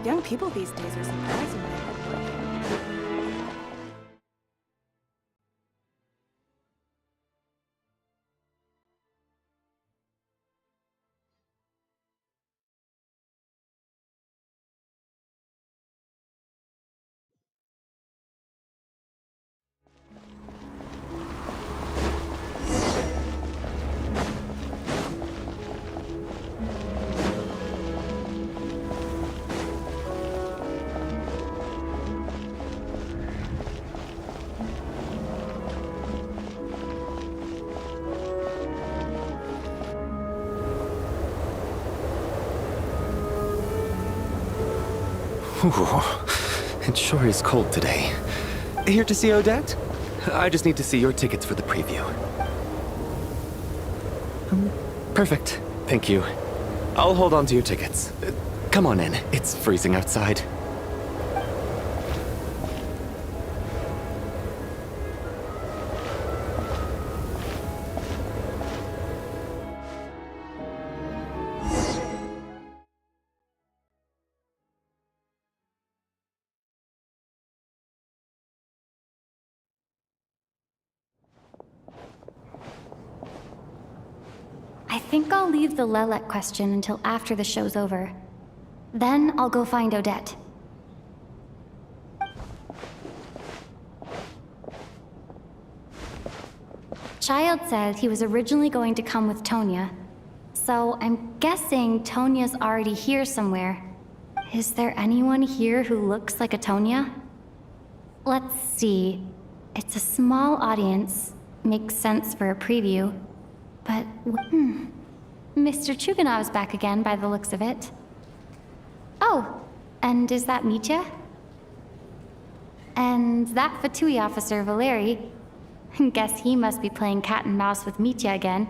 Young people these days are surprisingly hardworking. Ooh, it sure is cold today. Here to see Odette? I just need to see your tickets for the preview. Perfect. Thank you. I'll hold on to your tickets. Come on in. It's freezing outside. I think I'll leave the Lelek question until after the show's over. Then I'll go find Odette. Child said he was originally going to come with Tonya, so I'm guessing Tonya's already here somewhere. Is there anyone here who looks like a Tonya? Let's see. It's a small audience. Makes sense for a preview. But, Mr. Chuganov's back again by the looks of it. Oh, and is that Mitya? And that Fatui officer, Valeri. Guess he must be playing cat and mouse with Mitya again.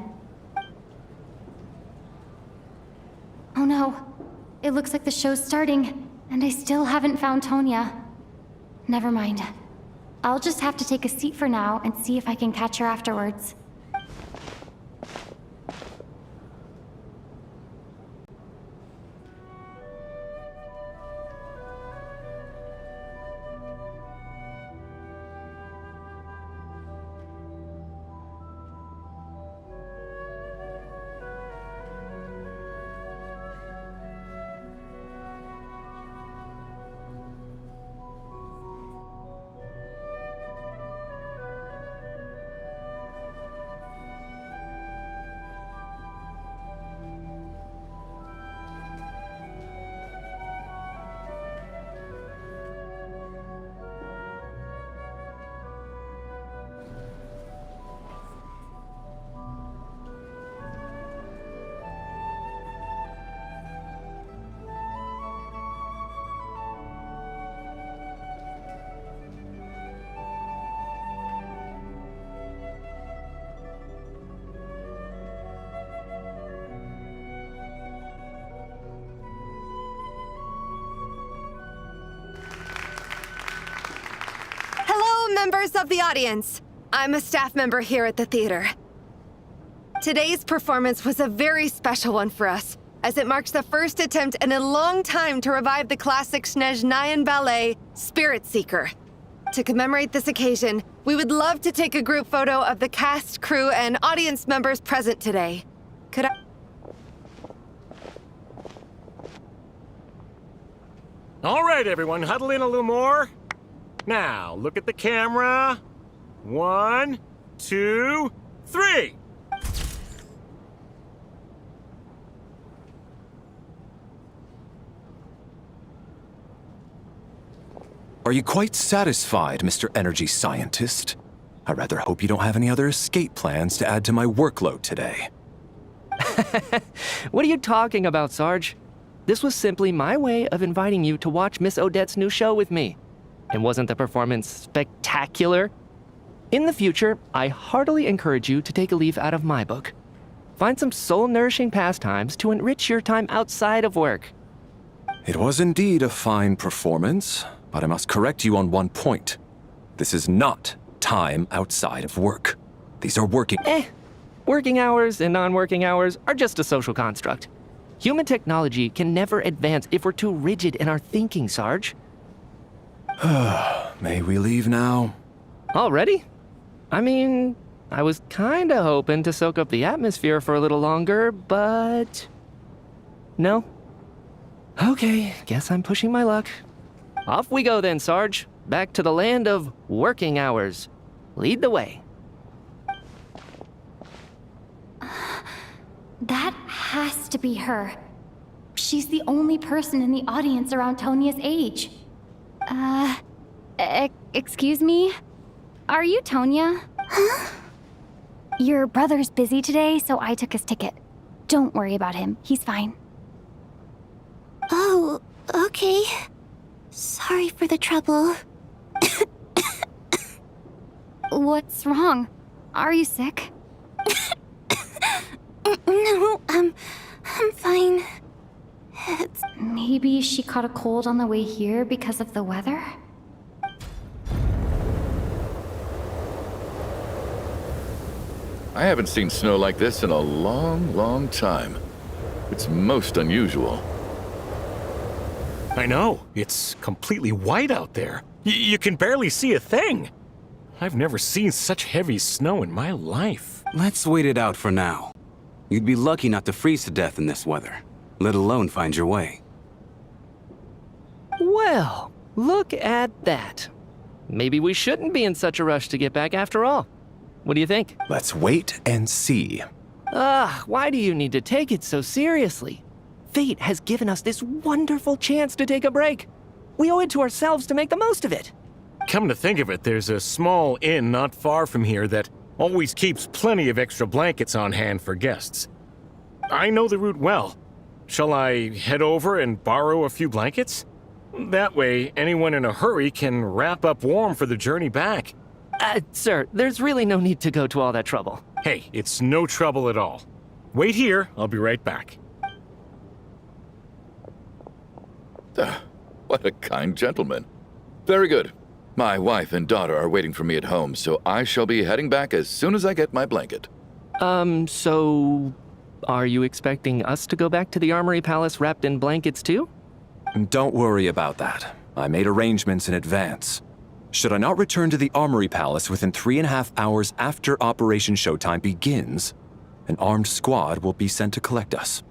Oh no, it looks like the show's starting, and I still haven't found Tonya. Never mind. I'll just have to take a seat for now and see if I can catch her afterwards. Members of the audience, I'm a staff member here at the theater. Today's performance was a very special one for us, as it marks the first attempt in a long time to revive the classic Snezhnayan ballet, Spirit Seeker. To commemorate this occasion, we would love to take a group photo of the cast, crew, and audience members present today. Could I... All right, everyone, huddle in a little more. Now, look at the camera. 1, 2, 3. Are you quite satisfied, Mr. Energy Scientist? I rather hope you don't have any other escape plans to add to my workload today. What are you talking about, Sarge? This was simply my way of inviting you to watch Miss Odette's new show with me. And wasn't the performance spectacular? In the future, I heartily encourage you to take a leaf out of my book. Find some soul-nourishing pastimes to enrich your time outside of work. It was indeed a fine performance, but I must correct you on one point. This is not time outside of work. These are working... Working hours and non-working hours are just a social construct. Human technology can never advance if we're too rigid in our thinking, Sarge. May we leave now? Already? I mean, I was kinda hoping to soak up the atmosphere for a little longer, but... No? Okay, guess I'm pushing my luck. Off we go then, Sarge. Back to the land of working hours. Lead the way. That has to be her. She's the only person in the audience around Tonia's age. Excuse me? Are you Tonia? Huh? Your brother's busy today, so I took his ticket. Don't worry about him. He's fine. Oh, okay. Sorry for the trouble. What's wrong? Are you sick? No, I'm fine. Maybe she caught a cold on the way here because of the weather? I haven't seen snow like this in a long, long time. It's most unusual. I know. It's completely white out there. You can barely see a thing. I've never seen such heavy snow in my life. Let's wait it out for now. You'd be lucky not to freeze to death in this weather, let alone find your way. Well, look at that. Maybe we shouldn't be in such a rush to get back after all. What do you think? Let's wait and see. Why do you need to take it so seriously? Fate has given us this wonderful chance to take a break. We owe it to ourselves to make the most of it. Come to think of it, there's a small inn not far from here that always keeps plenty of extra blankets on hand for guests. I know the route well. Shall I head over and borrow a few blankets? That way, anyone in a hurry can wrap up warm for the journey back. Sir, there's really no need to go to all that trouble. Hey, it's no trouble at all. Wait here, I'll be right back. What a kind gentleman. Very good. My wife and daughter are waiting for me at home, so I shall be heading back as soon as I get my blanket. So... Are you expecting us to go back to the Armory Palace wrapped in blankets too? Don't worry about that. I made arrangements in advance. Should I not return to the Armory Palace within 3.5 hours after Operation Showtime begins, an armed squad will be sent to collect us.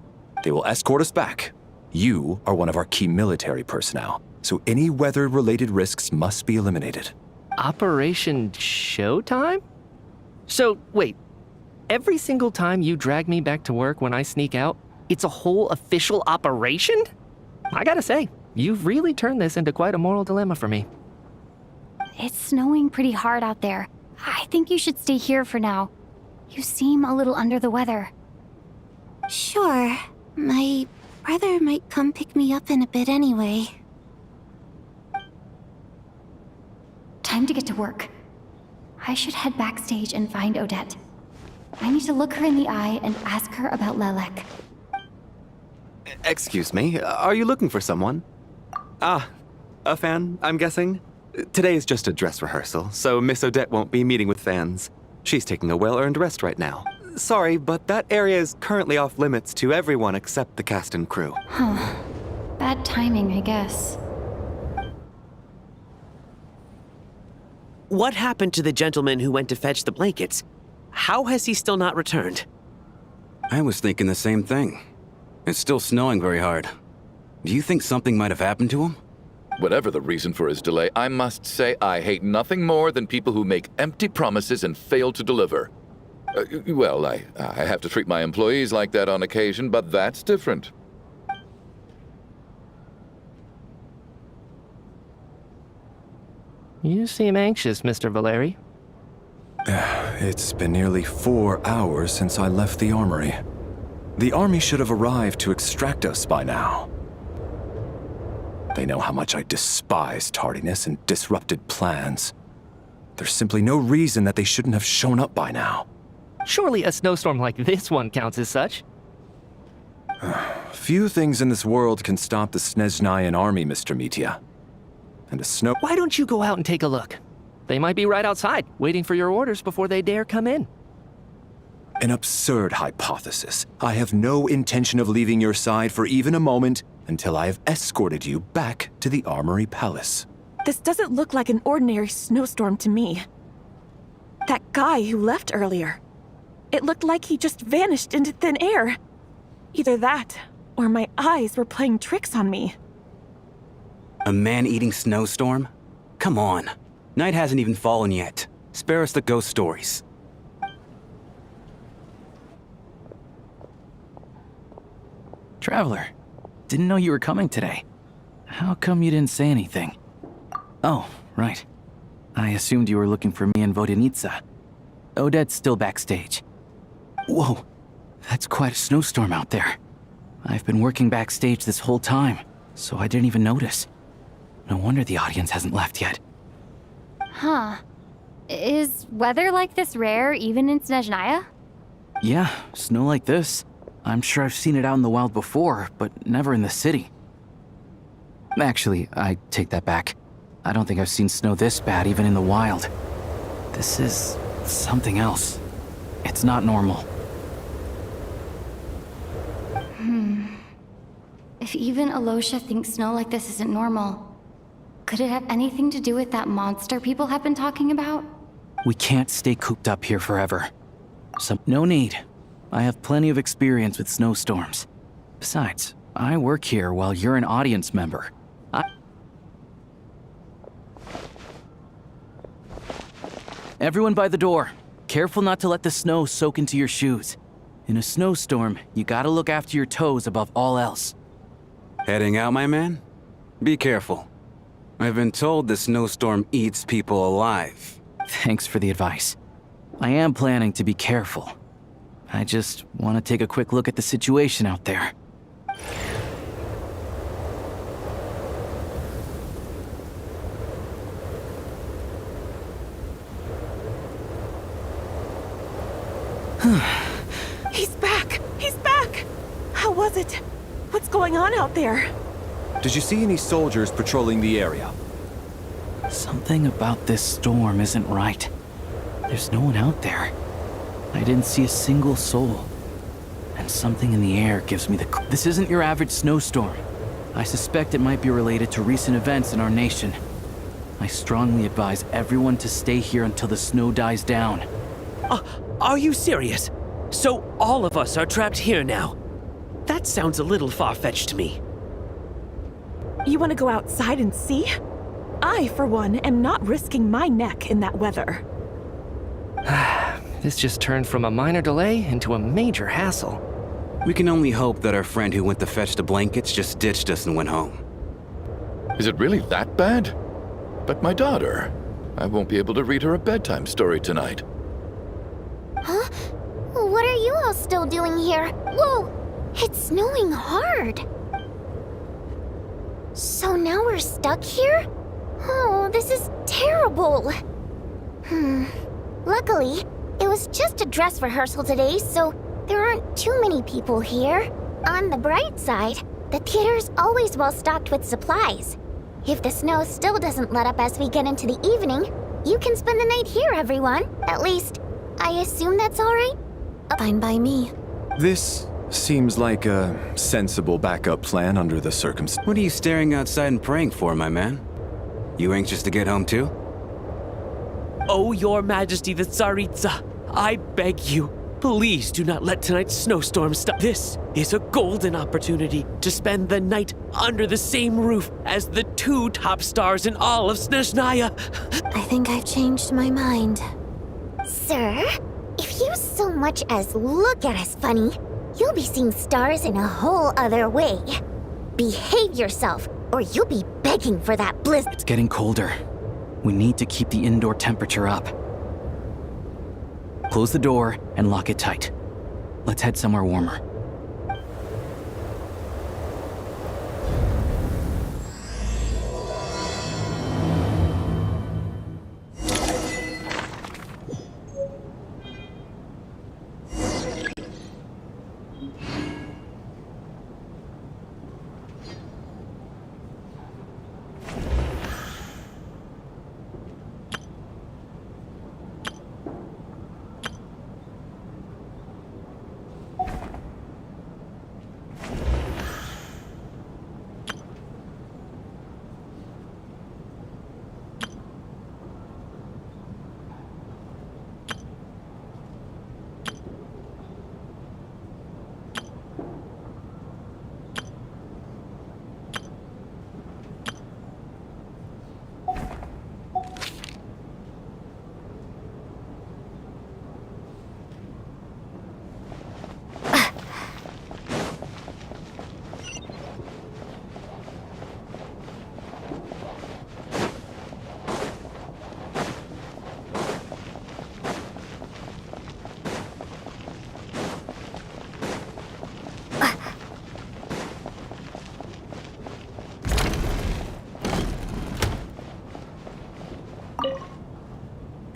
They will escort us back. You are one of our key military personnel, so any weather-related risks must be eliminated. Operation Showtime? So, wait. Every single time you drag me back to work when I sneak out, it's a whole official operation? I gotta say, you've really turned this into quite a moral dilemma for me. It's snowing pretty hard out there. I think you should stay here for now. You seem a little under the weather. Sure. My brother might come pick me up in a bit anyway. Time to get to work. I should head backstage and find Odette. I need to look her in the eye and ask her about Lelek. Excuse me, are you looking for someone? Ah, a fan, I'm guessing? Today is just a dress rehearsal, so Miss Odette won't be meeting with fans. She's taking a well-earned rest right now. Sorry, but that area is currently off limits to everyone except the cast and crew. Huh. Bad timing, I guess. What happened to the gentleman who went to fetch the blankets? How has he still not returned? I was thinking the same thing. It's still snowing very hard. Do you think something might have happened to him? Whatever the reason for his delay, I must say I hate nothing more than people who make empty promises and fail to deliver. Well, I have to treat my employees like that on occasion, but that's different. You seem anxious, Mr. Valeri. It's been nearly 4 hours since I left the armory. The army should have arrived to extract us by now. They know how much I despise tardiness and disrupted plans. There's simply no reason that they shouldn't have shown up by now. Surely a snowstorm like this one counts as such. Few things in this world can stop the Sneznyan army, Mr. Mitya. And a snow... Why don't you go out and take a look? They might be right outside, waiting for your orders before they dare come in. An absurd hypothesis. I have no intention of leaving your side for even a moment until I have escorted you back to the Armory Palace. This doesn't look like an ordinary snowstorm to me. That guy who left earlier. It looked like he just vanished into thin air. Either that, or my eyes were playing tricks on me. A man-eating snowstorm? Come on. Night hasn't even fallen yet. Spare us the ghost stories. Traveler, didn't know you were coming today. How come you didn't say anything? Oh, right. I assumed you were looking for me and Vodenitsa. Odette's still backstage. Whoa, that's quite a snowstorm out there. I've been working backstage this whole time, so I didn't even notice. No wonder the audience hasn't left yet. Huh. Is weather like this rare even in Snezhnaya? Yeah, snow like this. I'm sure I've seen it out in the wild before, but never in the city. Actually, I take that back. I don't think I've seen snow this bad even in the wild. This is something else. It's not normal. If even Alosha thinks snow like this isn't normal, could it have anything to do with that monster people have been talking about? We can't stay cooped up here forever. So, no need. I have plenty of experience with snowstorms. Besides, I work here while you're an audience member. Everyone by the door. Careful not to let the snow soak into your shoes. In a snowstorm, you gotta look after your toes above all else. Heading out, my man? Be careful. I've been told the snowstorm eats people alive. Thanks for the advice. I am planning to be careful. I just want to take a quick look at the situation out there. He's back! He's back! How was it? What's going on out there? Did you see any soldiers patrolling the area? Something about this storm isn't right. There's no one out there. I didn't see a single soul. And something in the air gives me the... This isn't your average snowstorm. I suspect it might be related to recent events in our nation. I strongly advise everyone to stay here until the snow dies down. Are you serious? So all of us are trapped here now? That sounds a little far-fetched to me. You want to go outside and see? I, for one, am not risking my neck in that weather. This just turned from a minor delay into a major hassle. We can only hope that our friend who went to fetch the blankets just ditched us and went home. Is it really that bad? But my daughter, I won't be able to read her a bedtime story tonight. Huh? What are you all still doing here? Whoa! It's snowing hard. So now we're stuck here? Oh, this is terrible. Luckily, it was just a dress rehearsal today, so there aren't too many people here. On the bright side, the theater's always well stocked with supplies. If the snow still doesn't let up as we get into the evening, you can spend the night here, everyone. At least, I assume that's all right? Fine by me. This seems like a sensible backup plan under the circumstances. What are you staring outside and praying for, my man? You anxious to get home too? Oh, Your Majesty the Tsaritsa, I beg you, please do not let tonight's snowstorm stop. This is a golden opportunity to spend the night under the same roof as the two top stars in all of Snezhnaya. I think I've changed my mind. Sir, if you so much as look at us funny, you'll be seeing stars in a whole other way. Behave yourself, or you'll be begging for that blizzard. It's getting colder. We need to keep the indoor temperature up. Close the door and lock it tight. Let's head somewhere warmer.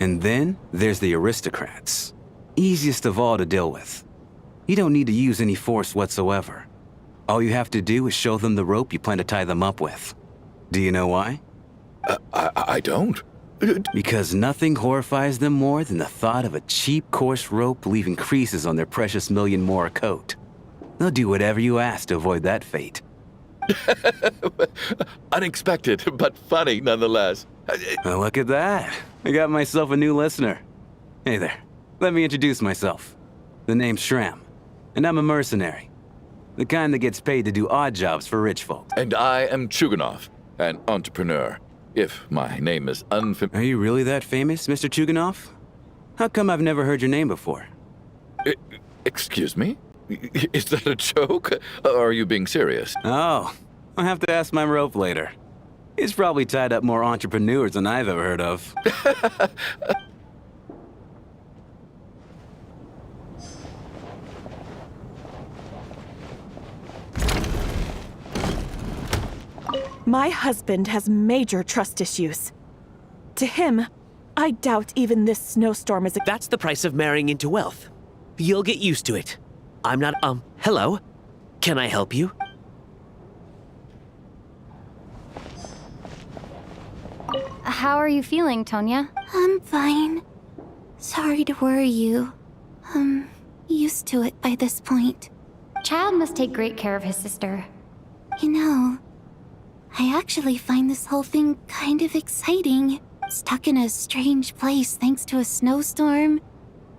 And then there's the aristocrats. Easiest of all to deal with. You don't need to use any force whatsoever. All you have to do is show them the rope you plan to tie them up with. Do you know why? I don't. Because nothing horrifies them more than the thought of a cheap, coarse rope leaving creases on their precious million more coat. They'll do whatever you ask to avoid that fate. Unexpected, but funny nonetheless. Well, look at that. I got myself a new listener. Hey there. Let me introduce myself. The name's Shram, and I'm a mercenary. The kind that gets paid to do odd jobs for rich folk. And I am Chuganov, an entrepreneur. If my name is unfamiliar. Are you really that famous, Mr. Chuganov? How come I've never heard your name before? Excuse me? Is that a joke? Or are you being serious? Oh, I'll have to ask my rope later. He's probably tied up more entrepreneurs than I've ever heard of. My husband has major trust issues. To him, I doubt even this snowstorm is a— That's the price of marrying into wealth. You'll get used to it. I'm not, hello? Can I help you? How are you feeling, Tonya? I'm fine. Sorry to worry you. I'm used to it by this point. Child must take great care of his sister. You know, I actually find this whole thing kind of exciting. Stuck in a strange place thanks to a snowstorm.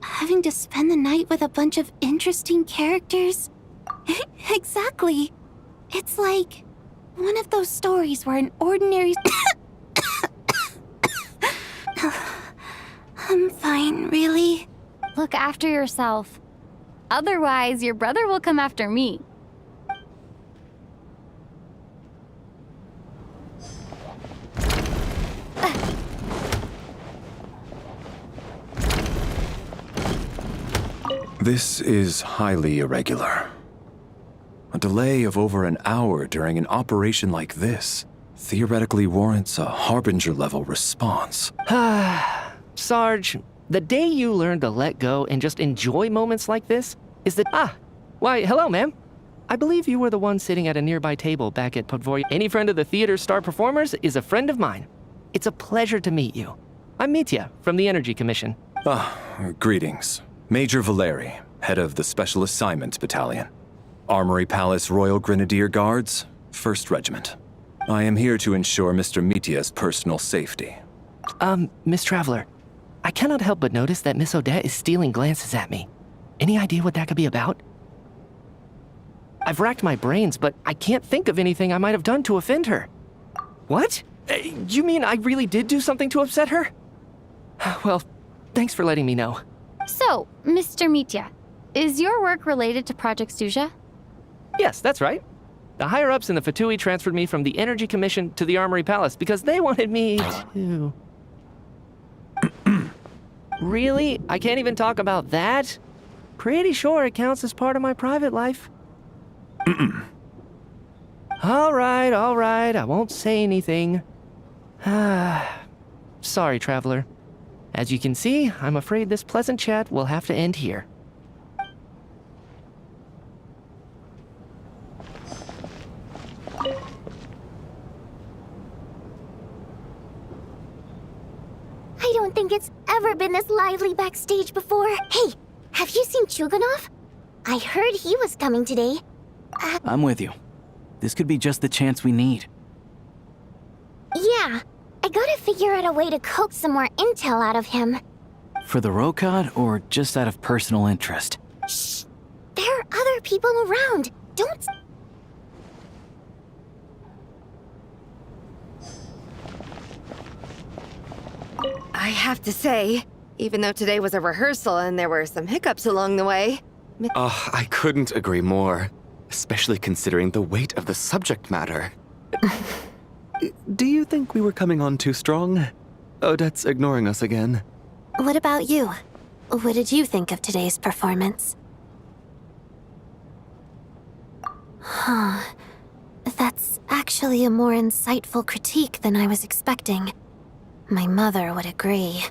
Having to spend the night with a bunch of interesting characters. Exactly. It's like one of those stories where an ordinary... I'm fine, really. Look after yourself. Otherwise, your brother will come after me. This is highly irregular. A delay of over an hour during an operation like this theoretically warrants a Harbinger-level response. Sarge, the day you learn to let go and just enjoy moments like this is the... Why, hello, ma'am. I believe you were the one sitting at a nearby table back at Podvoy. Any friend of the theater's star performers is a friend of mine. It's a pleasure to meet you. I'm Mitya from the Energy Commission. Greetings. Major Valeri, head of the Special Assignments Battalion. Armory Palace Royal Grenadier Guards, 1st Regiment. I am here to ensure Mr. Mitya's personal safety. Miss Traveler, I cannot help but notice that Miss Odette is stealing glances at me. Any idea what that could be about? I've racked my brains, but I can't think of anything I might have done to offend her. What? You mean I really did do something to upset her? Well, thanks for letting me know. So, Mr. Mitya, is your work related to Project Suja? Yes, that's right. The higher-ups in the Fatui transferred me from the Energy Commission to the Armory Palace because they wanted me to... Really? I can't even talk about that? Pretty sure it counts as part of my private life. All right, I won't say anything. Sorry, Traveler. As you can see, I'm afraid this pleasant chat will have to end here. I don't think it's ever been this lively backstage before. Hey, have you seen Chuganov? I heard he was coming today. I'm with you. This could be just the chance we need. Yeah, I gotta figure out a way to coax some more intel out of him. For the Rokad, or just out of personal interest? Shh! There are other people around. Don't... I have to say, even though today was a rehearsal and there were some hiccups along the way... I couldn't agree more, especially considering the weight of the subject matter. Do you think we were coming on too strong? Odette's ignoring us again. What about you? What did you think of today's performance? Huh. That's actually a more insightful critique than I was expecting. My mother would agree.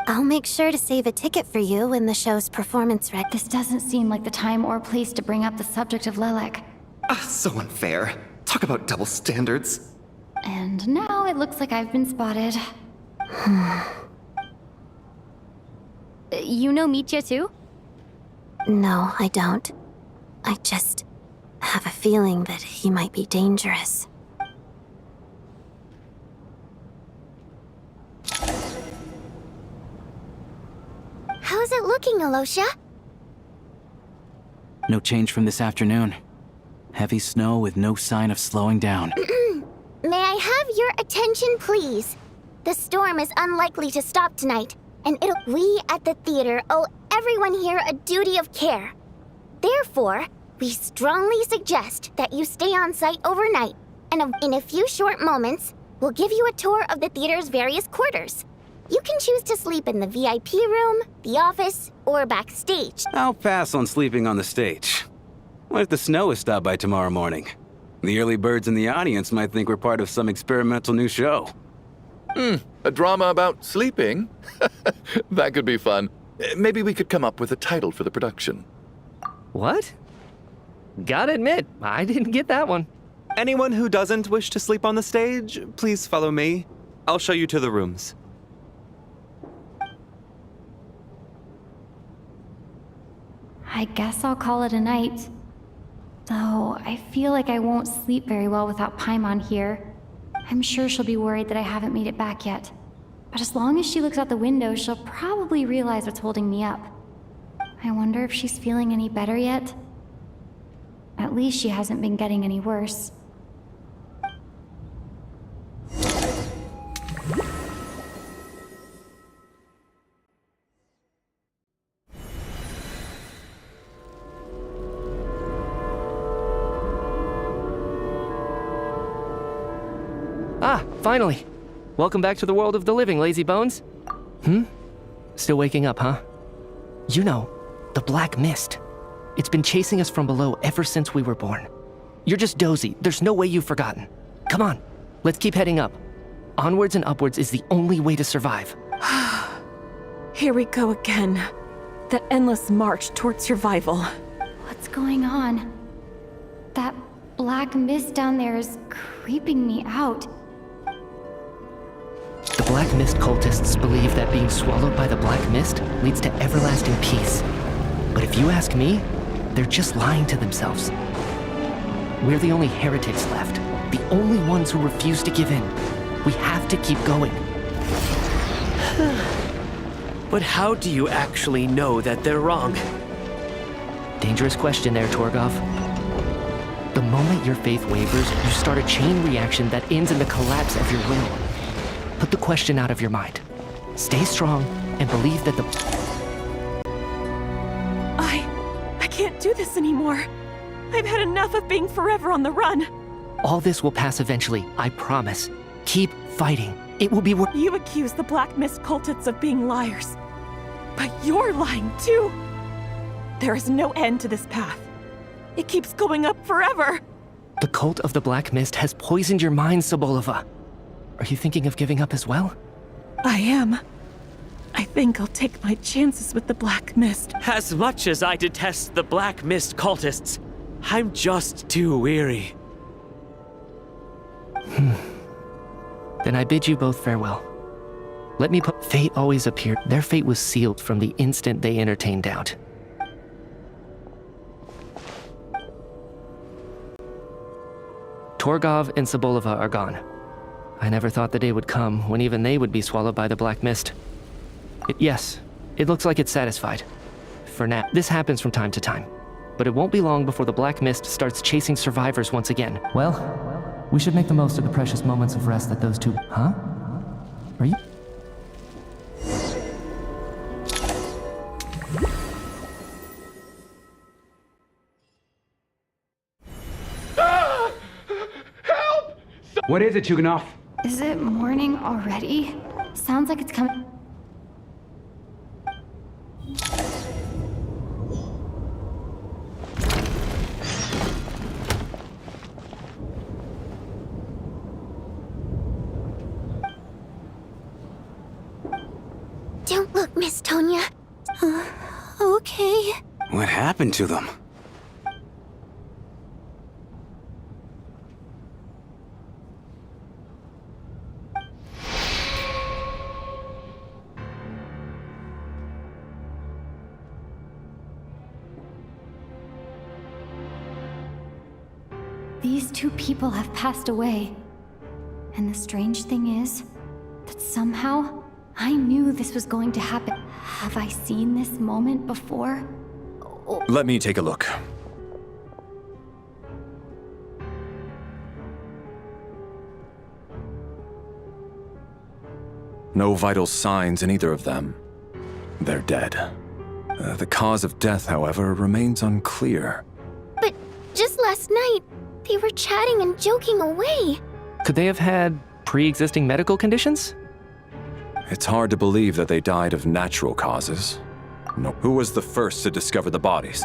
I'll make sure to save a ticket for you when the show's performance ready. This doesn't seem like the time or place to bring up the subject of Lilac. So unfair. Talk about double standards. And now it looks like I've been spotted. You know Mitya too? No, I don't. I just have a feeling that he might be dangerous. How's it looking, Alosha? No change from this afternoon. Heavy snow with no sign of slowing down. May I have your attention, please? The storm is unlikely to stop tonight, and we at the theater owe everyone here a duty of care. Therefore, we strongly suggest that you stay on site overnight, and in a few short moments, we'll give you a tour of the theater's various quarters. You can choose to sleep in the VIP room, the office, or backstage. I'll pass on sleeping on the stage. What if the snow is stopped by tomorrow morning? The early birds in the audience might think we're part of some experimental new show. A drama about sleeping? That could be fun. Maybe we could come up with a title for the production. What? Gotta admit, I didn't get that one. Anyone who doesn't wish to sleep on the stage, please follow me. I'll show you to the rooms. I guess I'll call it a night. Though, I feel like I won't sleep very well without Paimon here. I'm sure she'll be worried that I haven't made it back yet. But as long as she looks out the window, she'll probably realize what's holding me up. I wonder if she's feeling any better yet? At least she hasn't been getting any worse. Ah, finally. Welcome back to the world of the living, lazy bones. Still waking up, huh? You know, the black mist. It's been chasing us from below ever since we were born. You're just dozy. There's no way you've forgotten. Come on, let's keep heading up. Onwards and upwards is the only way to survive. Here we go again. That endless march towards survival. What's going on? That black mist down there is creeping me out. The Black Mist cultists believe that being swallowed by the Black Mist leads to everlasting peace. But if you ask me, they're just lying to themselves. We're the only heretics left, the only ones who refuse to give in. We have to keep going. But how do you actually know that they're wrong? Dangerous question there, Torgov. The moment your faith wavers, you start a chain reaction that ends in the collapse of your will. Put the question out of your mind. Stay strong and believe that the... I can't do this anymore. I've had enough of being forever on the run. All this will pass eventually, I promise. Keep fighting. It will be worth... You accuse the Black Mist cultists of being liars. But you're lying too. There is no end to this path. It keeps going up forever. The cult of the Black Mist has poisoned your mind, Sobolova. Are you thinking of giving up as well? I am. I think I'll take my chances with the Black Mist. As much as I detest the Black Mist cultists, I'm just too weary. Then I bid you both farewell. Let me put... Fate always appeared. Their fate was sealed from the instant they entertained doubt. Torgov and Sobolova are gone. I never thought the day would come when even they would be swallowed by the Black Mist. Yes, it looks like it's satisfied. For now, this happens from time to time. But it won't be long before the Black Mist starts chasing survivors once again. Well, we should make the most of the precious moments of rest that those two... Huh? Are you... What is it, Chuganov? Is it morning already? Sounds like it's coming. Don't Miss Tonya. Okay. What happened to them? These two people have passed away. And the strange thing is that somehow I knew this was going to happen. Have I seen this moment before? Let me take a look. No vital signs in either of them. They're dead. The cause of death, however, remains unclear. But just last night, they were chatting and joking away. Could they have had pre-existing medical conditions? It's hard to believe that they died of natural causes. No. Who was the first to discover the bodies?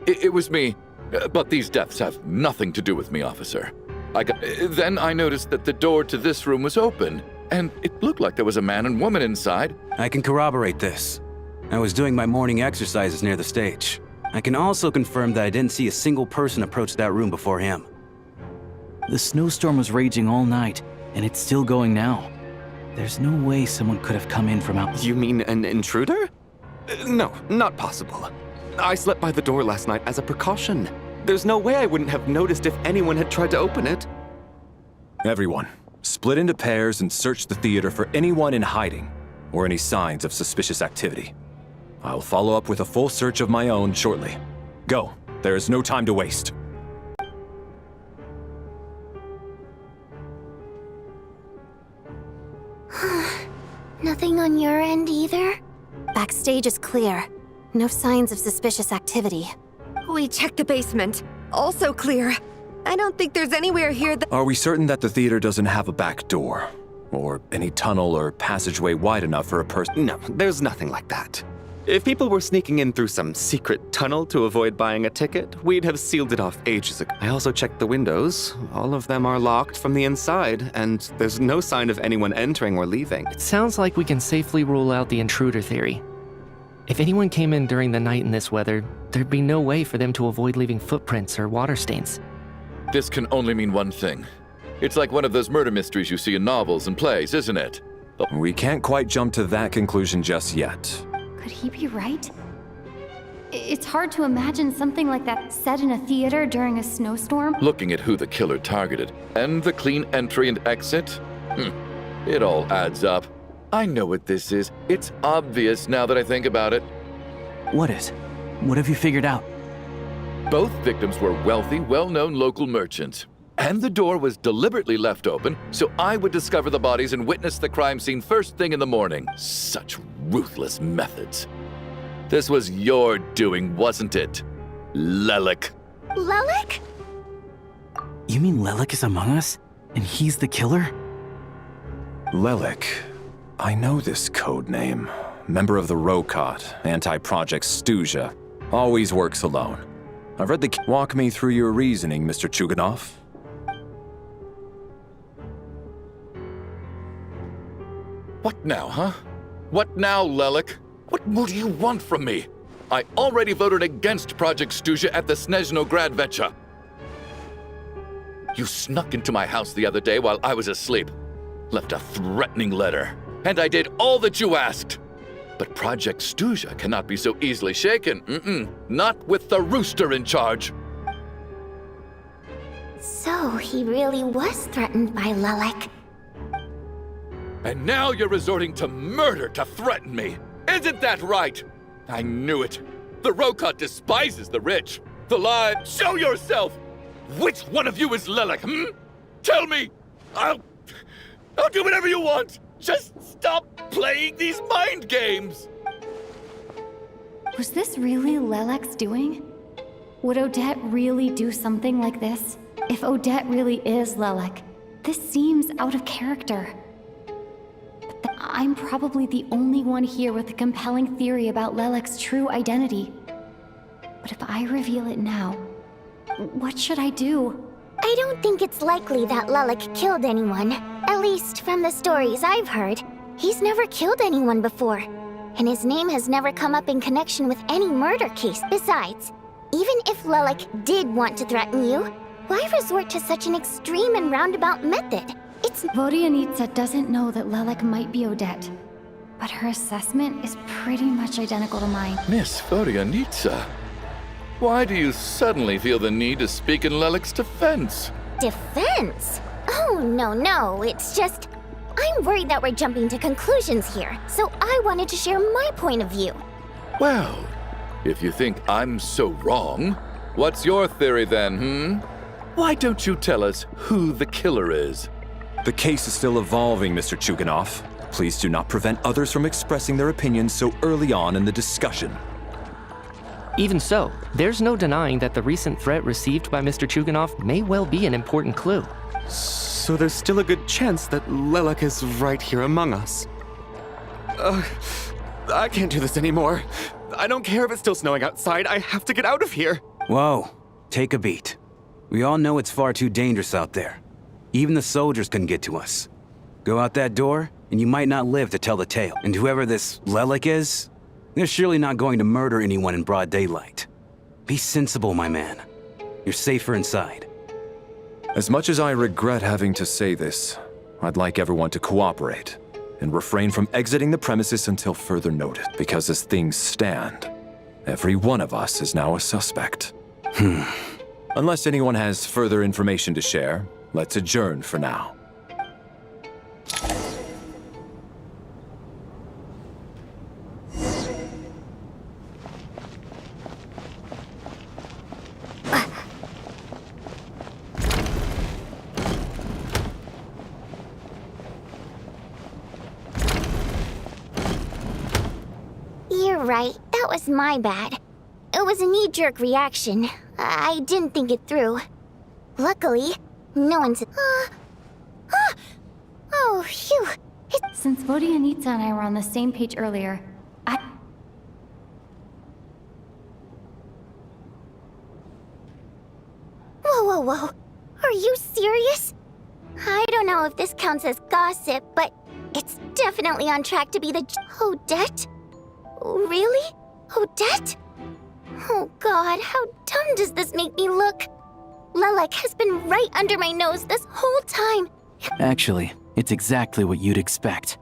It was me. But these deaths have nothing to do with me, officer. Then I noticed that the door to this room was open, and it looked like there was a man and woman inside. I can corroborate this. I was doing my morning exercises near the stage. I can also confirm that I didn't see a single person approach that room before him. The snowstorm was raging all night, and it's still going now. There's no way someone could have come in from out. You mean an intruder? No, not possible. I slept by the door last night as a precaution. There's no way I wouldn't have noticed if anyone had tried to open it. Everyone, split into pairs and search the theater for anyone in hiding or any signs of suspicious activity. I'll follow up with a full search of my own shortly. Go. There is no time to waste. Nothing on your end either? Backstage is clear. No signs of suspicious activity. We checked the basement. Also clear. I don't think there's anywhere here that— Are we certain that the theater doesn't have a back door? Or any tunnel or passageway wide enough for a person? No, there's nothing like that. If people were sneaking in through some secret tunnel to avoid buying a ticket, we'd have sealed it off ages ago. I also checked the windows. All of them are locked from the inside, and there's no sign of anyone entering or leaving. It sounds like we can safely rule out the intruder theory. If anyone came in during the night in this weather, there'd be no way for them to avoid leaving footprints or water stains. This can only mean one thing. It's like one of those murder mysteries you see in novels and plays, isn't it? We can't quite jump to that conclusion just yet. Could he be right? It's hard to imagine something like that set in a theater during a snowstorm. Looking at who the killer targeted, and the clean entry and exit, it all adds up. I know what this is. It's obvious now that I think about it. What is? What have you figured out? Both victims were wealthy, well-known local merchants. And the door was deliberately left open so I would discover the bodies and witness the crime scene first thing in the morning. Such ruthless methods. This was your doing, wasn't it, Lelik? Lelik? You mean Lelik is among us? And he's the killer? Lelik. I know this code name. Member of the Rokot, anti-Project Stuja. Always works alone. I've read the— Walk me through your reasoning, Mr. Chuganov. What now, huh? What now, Lelik? What more do you want from me? I already voted against Project Stuja at the Snezhno Gradvecha. You snuck into my house the other day while I was asleep. Left a threatening letter. And I did all that you asked. But Project Stuja cannot be so easily shaken. Not with the rooster in charge. So he really was threatened by Lelik. And now you're resorting to murder to threaten me. Isn't that right? I knew it. The Rokot despises the rich. The lie. Show yourself! Which one of you is Lelik, Tell me! I'll do whatever you want! Just stop playing these mind games! Was this really Lelik's doing? Would Odette really do something like this? If Odette really is Lelik, this seems out of character. But I'm probably the only one here with a compelling theory about Lelik's true identity. But if I reveal it now, what should I do? I don't think it's likely that Lelik killed anyone. At least from the stories I've heard. He's never killed anyone before. and his name has never come up in connection with any murder case. Besides, even if Lilac did want to threaten you, why resort to such an extreme and roundabout method? It's... Vodianitsa doesn't know that Lilac might be Odette, but her assessment is pretty much identical to mine. Miss Vodianitsa, why do you suddenly feel the need to speak in Lelac's defense? Defense? Oh, no, it's just... I'm worried that we're jumping to conclusions here, so I wanted to share my point of view. Well, if you think I'm so wrong, what's your theory then, Why don't you tell us who the killer is? The case is still evolving, Mr. Chuganov. Please do not prevent others from expressing their opinions so early on in the discussion. Even so, there's no denying that the recent threat received by Mr. Chuganov may well be an important clue. So there's still a good chance that Lilac is right here among us. I can't do this anymore. I don't care if it's still snowing outside. I have to get out of here. Whoa, take a beat. We all know it's far too dangerous out there. Even the soldiers couldn't get to us. Go out that door, and you might not live to tell the tale. And whoever this Lilac is, they're surely not going to murder anyone in broad daylight. Be sensible, my man. You're safer inside. As much as I regret having to say this, I'd like everyone to cooperate and refrain from exiting the premises until further notice, because as things stand, every one of us is now a suspect. Unless anyone has further information to share, let's adjourn for now. You're right, that was my bad. It was a knee-jerk reaction. I didn't think it through. Luckily, no one's... Oh, phew. Since Vodianitsa and I were on the same page earlier, Whoa. Are you serious? I don't know if this counts as gossip, but it's definitely on track to be the... Odette? Really? Odette? Oh god, how dumb does this make me look? Lilac has been right under my nose this whole time. Actually, it's exactly what you'd expect.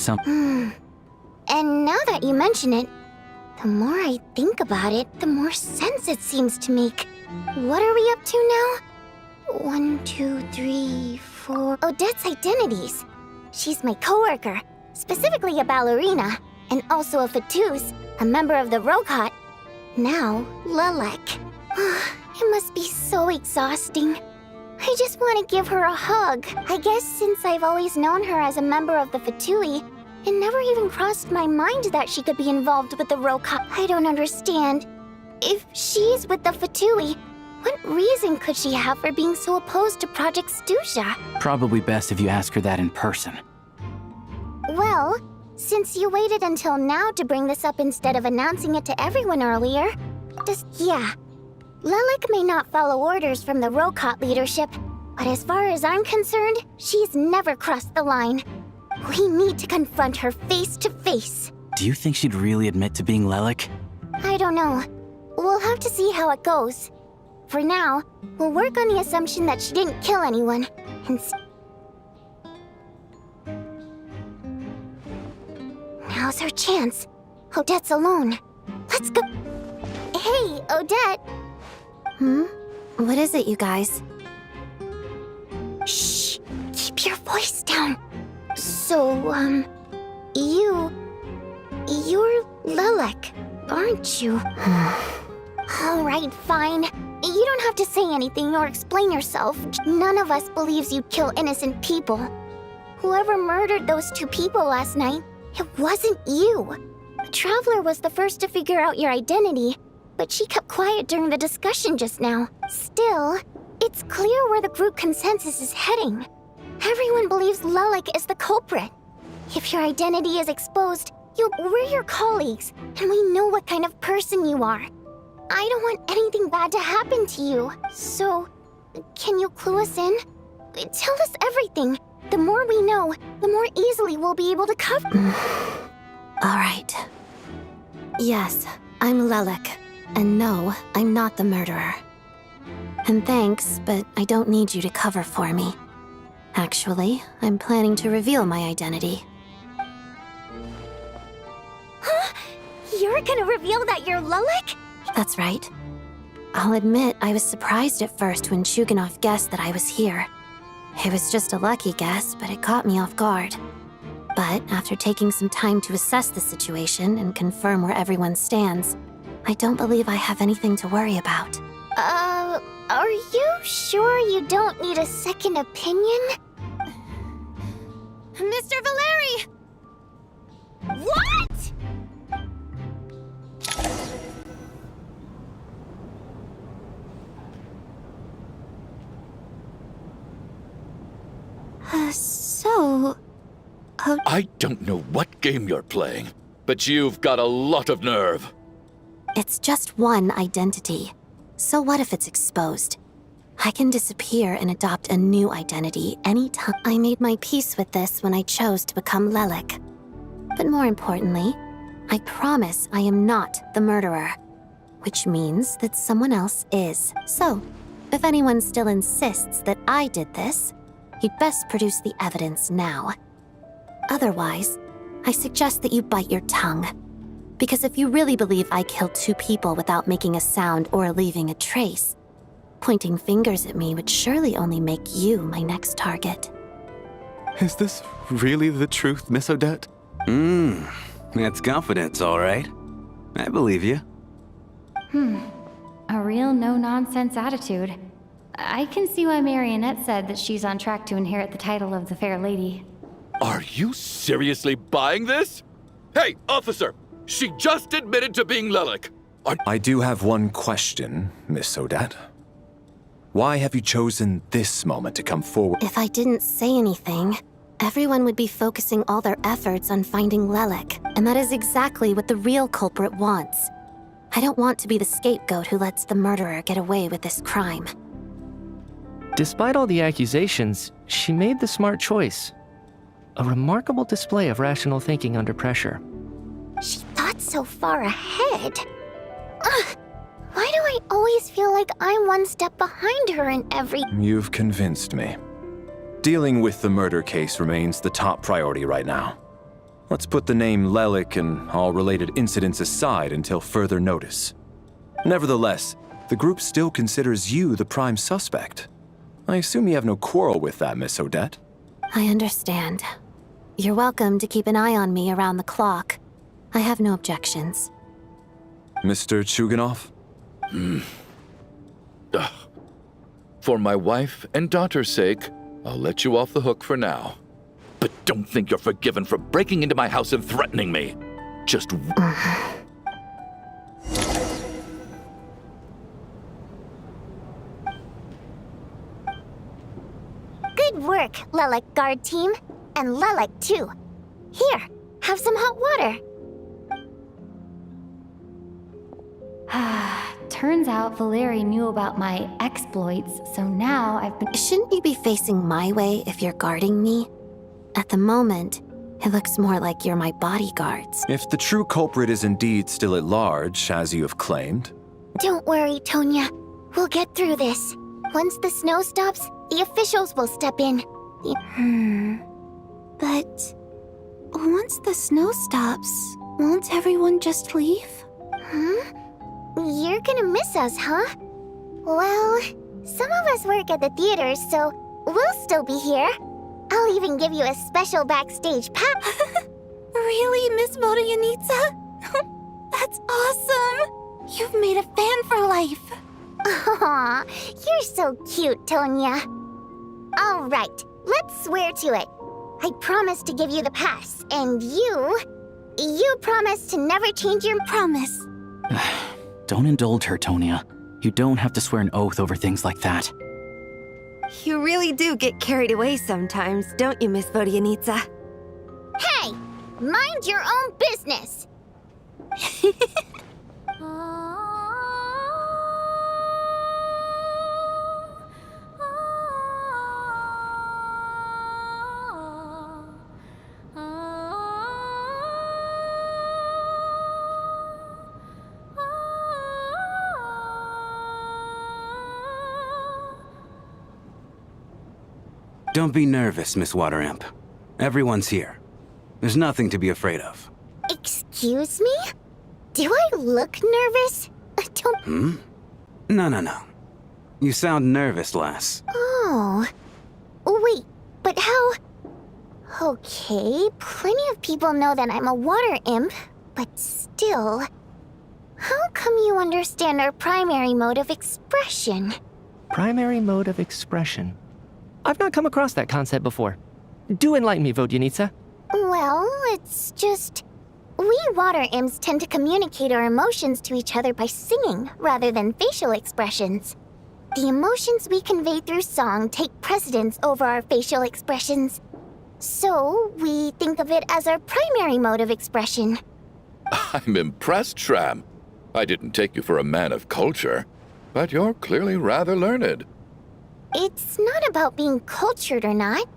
And now that you mention it, the more I think about it, the more sense it seems to make. What are we up to now? 1, 2, 3, 4... Odette's identities. She's my coworker, specifically a ballerina, and also a fetteuse, a member of the Rokot. Now, Lilac. It must be so exhausting. I just want to give her a hug. I guess since I've always known her as a member of the Fatui, it never even crossed my mind that she could be involved with the Rokot. I don't understand. If she's with the Fatui, what reason could she have for being so opposed to Project Stusha? Probably best if you ask her that in person. Well, since you waited until now to bring this up instead of announcing it to everyone earlier, Lilac may not follow orders from the Rokot leadership, but as far as I'm concerned, she's never crossed the line. We need to confront her face to face. Do you think she'd really admit to being Lilac? I don't know. We'll have to see how it goes. For now, we'll work on the assumption that she didn't kill anyone, and now's her chance. Odette's alone. Let's go. Hey, Odette. What is it, you guys? Shh. Keep your voice down. So, you're Lilac, aren't you? Alright, fine. You don't have to say anything or explain yourself. None of us believes you'd kill innocent people. Whoever murdered those 2 people last night, it wasn't you. The Traveler was the first to figure out your identity, but she kept quiet during the discussion just now. Still, it's clear where the group consensus is heading. Everyone believes Lilac is the culprit. If your identity is exposed, we're your colleagues, and we know what kind of person you are. I don't want anything bad to happen to you. So, can you clue us in? Tell us everything. The more we know, the more easily we'll be able to cover. All right. Yes, I'm Lelik. And no, I'm not the murderer. And thanks, but I don't need you to cover for me. Actually, I'm planning to reveal my identity. Huh? You're gonna reveal that you're Lelik? That's right. I'll admit I was surprised at first when Chuganov guessed that I was here. It was just a lucky guess, but it caught me off guard. But after taking some time to assess the situation and confirm where everyone stands, I don't believe I have anything to worry about. Are you sure you don't need a second opinion? Mr. Valeri! What?! I don't know what game you're playing, but you've got a lot of nerve. It's just one identity. So what if it's exposed? I can disappear and adopt a new identity anytime. I made my peace with this when I chose to become Lelik. But more importantly, I promise I am not the murderer, which means that someone else is. So, if anyone still insists that I did this, you'd best produce the evidence now. Otherwise, I suggest that you bite your tongue. Because if you really believe I killed 2 people without making a sound or leaving a trace, pointing fingers at me would surely only make you my next target. Is this really the truth, Miss Odette? That's confidence, all right. I believe you. A real no-nonsense attitude. I can see why Marionette said that she's on track to inherit the title of the Fair Lady. Are you seriously buying this? Hey, officer! She just admitted to being Lelik. I do have one question, Miss Odette. Why have you chosen this moment to come forward? If I didn't say anything, everyone would be focusing all their efforts on finding Lelik, and that is exactly what the real culprit wants. I don't want to be the scapegoat who lets the murderer get away with this crime. Despite all the accusations, she made the smart choice. A remarkable display of rational thinking under pressure. She thought so far ahead. Ugh, why do I always feel like I'm one step behind her in every— You've convinced me. Dealing with the murder case remains the top priority right now. Let's put the name Lelik and all related incidents aside until further notice. Nevertheless, the group still considers you the prime suspect. I assume you have no quarrel with that, Miss Odette? I understand. You're welcome to keep an eye on me around the clock. I have no objections. Mr. Chuganov? For my wife and daughter's sake, I'll let you off the hook for now. But don't think you're forgiven for breaking into my house and threatening me. Just... Good work, Lelik guard team. And Lelik, too. Here, have some hot water. Turns out Valeri knew about my exploits, so now I've been— Shouldn't you be facing my way if you're guarding me? At the moment, it looks more like you're my bodyguards. If the true culprit is indeed still at large, as you have claimed... Don't worry, Tonya. We'll get through this. Once the snow stops, the officials will step in. But once the snow stops, won't everyone just leave? You're gonna miss us, huh? Well, some of us work at the theater, so we'll still be here. I'll even give you a special backstage pass. Really, Miss Vodyanitsa? That's awesome! You've made a fan for life. Aw, you're so cute, Tonya. All right, let's swear to it. I promise to give you the pass, and you promise to never change your promise. Don't indulge her, Tonya. You don't have to swear an oath over things like that. You really do get carried away sometimes, don't you, Miss Vodyanitsa? Hey! Mind your own business! Don't be nervous, Miss Water Imp. Everyone's here. There's nothing to be afraid of. Excuse me? Do I look nervous? Don't... No. You sound nervous, lass. Oh. Wait, but how... Okay, plenty of people know that I'm a water imp, but still... How come you understand our primary mode of expression? Primary mode of expression. I've not come across that concept before. Do enlighten me, Vodyanitsa. Well, it's just... We water imps tend to communicate our emotions to each other by singing, rather than facial expressions. The emotions we convey through song take precedence over our facial expressions. So, we think of it as our primary mode of expression. I'm impressed, Shram. I didn't take you for a man of culture, but you're clearly rather learned. It's not about being cultured or not.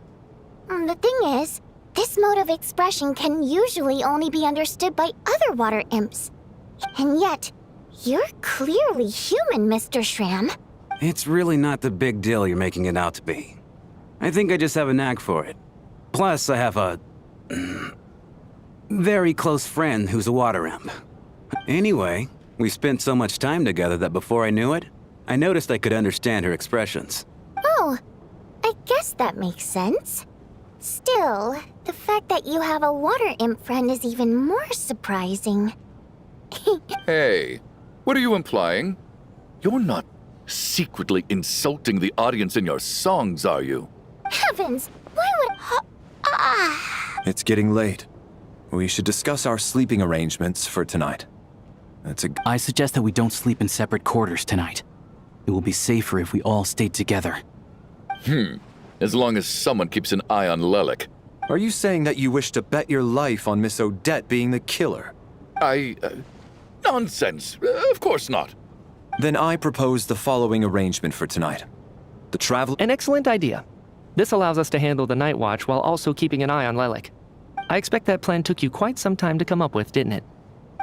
The thing is, this mode of expression can usually only be understood by other water imps. And yet, you're clearly human, Mr. Shram. It's really not the big deal you're making it out to be. I think I just have a knack for it. Plus, I have a... very close friend who's a water imp. Anyway, we spent so much time together that before I knew it, I noticed I could understand her expressions. Oh, I guess that makes sense. Still, the fact that you have a water imp friend is even more surprising. Hey, what are you implying? You're not secretly insulting the audience in your songs, are you? Heavens, why would... It's getting late. We should discuss our sleeping arrangements for tonight. I suggest that we don't sleep in separate quarters tonight. It will be safer if we all stayed together. As long as someone keeps an eye on Lelik. Are you saying that you wish to bet your life on Miss Odette being the killer? Nonsense. Of course not. Then I propose the following arrangement for tonight. The travel... An excellent idea. This allows us to handle the night watch while also keeping an eye on Lelik. I expect that plan took you quite some time to come up with, didn't it?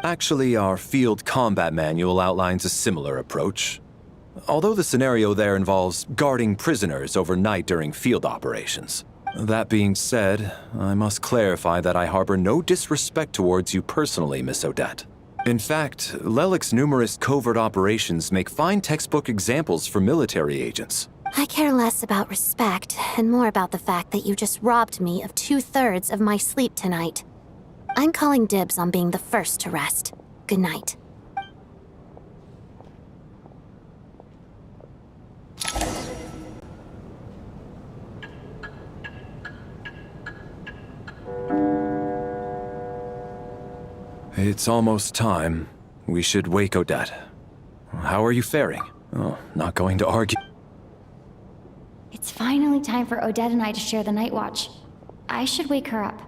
Actually, our field combat manual outlines a similar approach. Although the scenario there involves guarding prisoners overnight during field operations. That being said, I must clarify that I harbor no disrespect towards you personally, Miss Odette. In fact, Lelik's numerous covert operations make fine textbook examples for military agents. I care less about respect and more about the fact that you just robbed me of 2/3 of my sleep tonight. I'm calling dibs on being the first to rest. Good night. It's almost time. We should wake Odette. How are you faring? Oh, not going to argue. It's finally time for Odette and I to share the night watch. I should wake her up.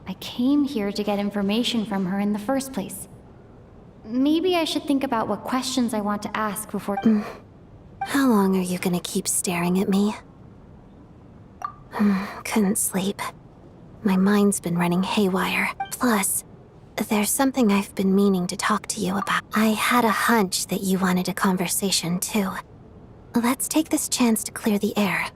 I came here to get information from her in the first place. Maybe I should think about what questions I want to ask before... How long are you gonna keep staring at me? Couldn't sleep. My mind's been running haywire. Plus, there's something I've been meaning to talk to you about. I had a hunch that you wanted a conversation, too. Let's take this chance to clear the air.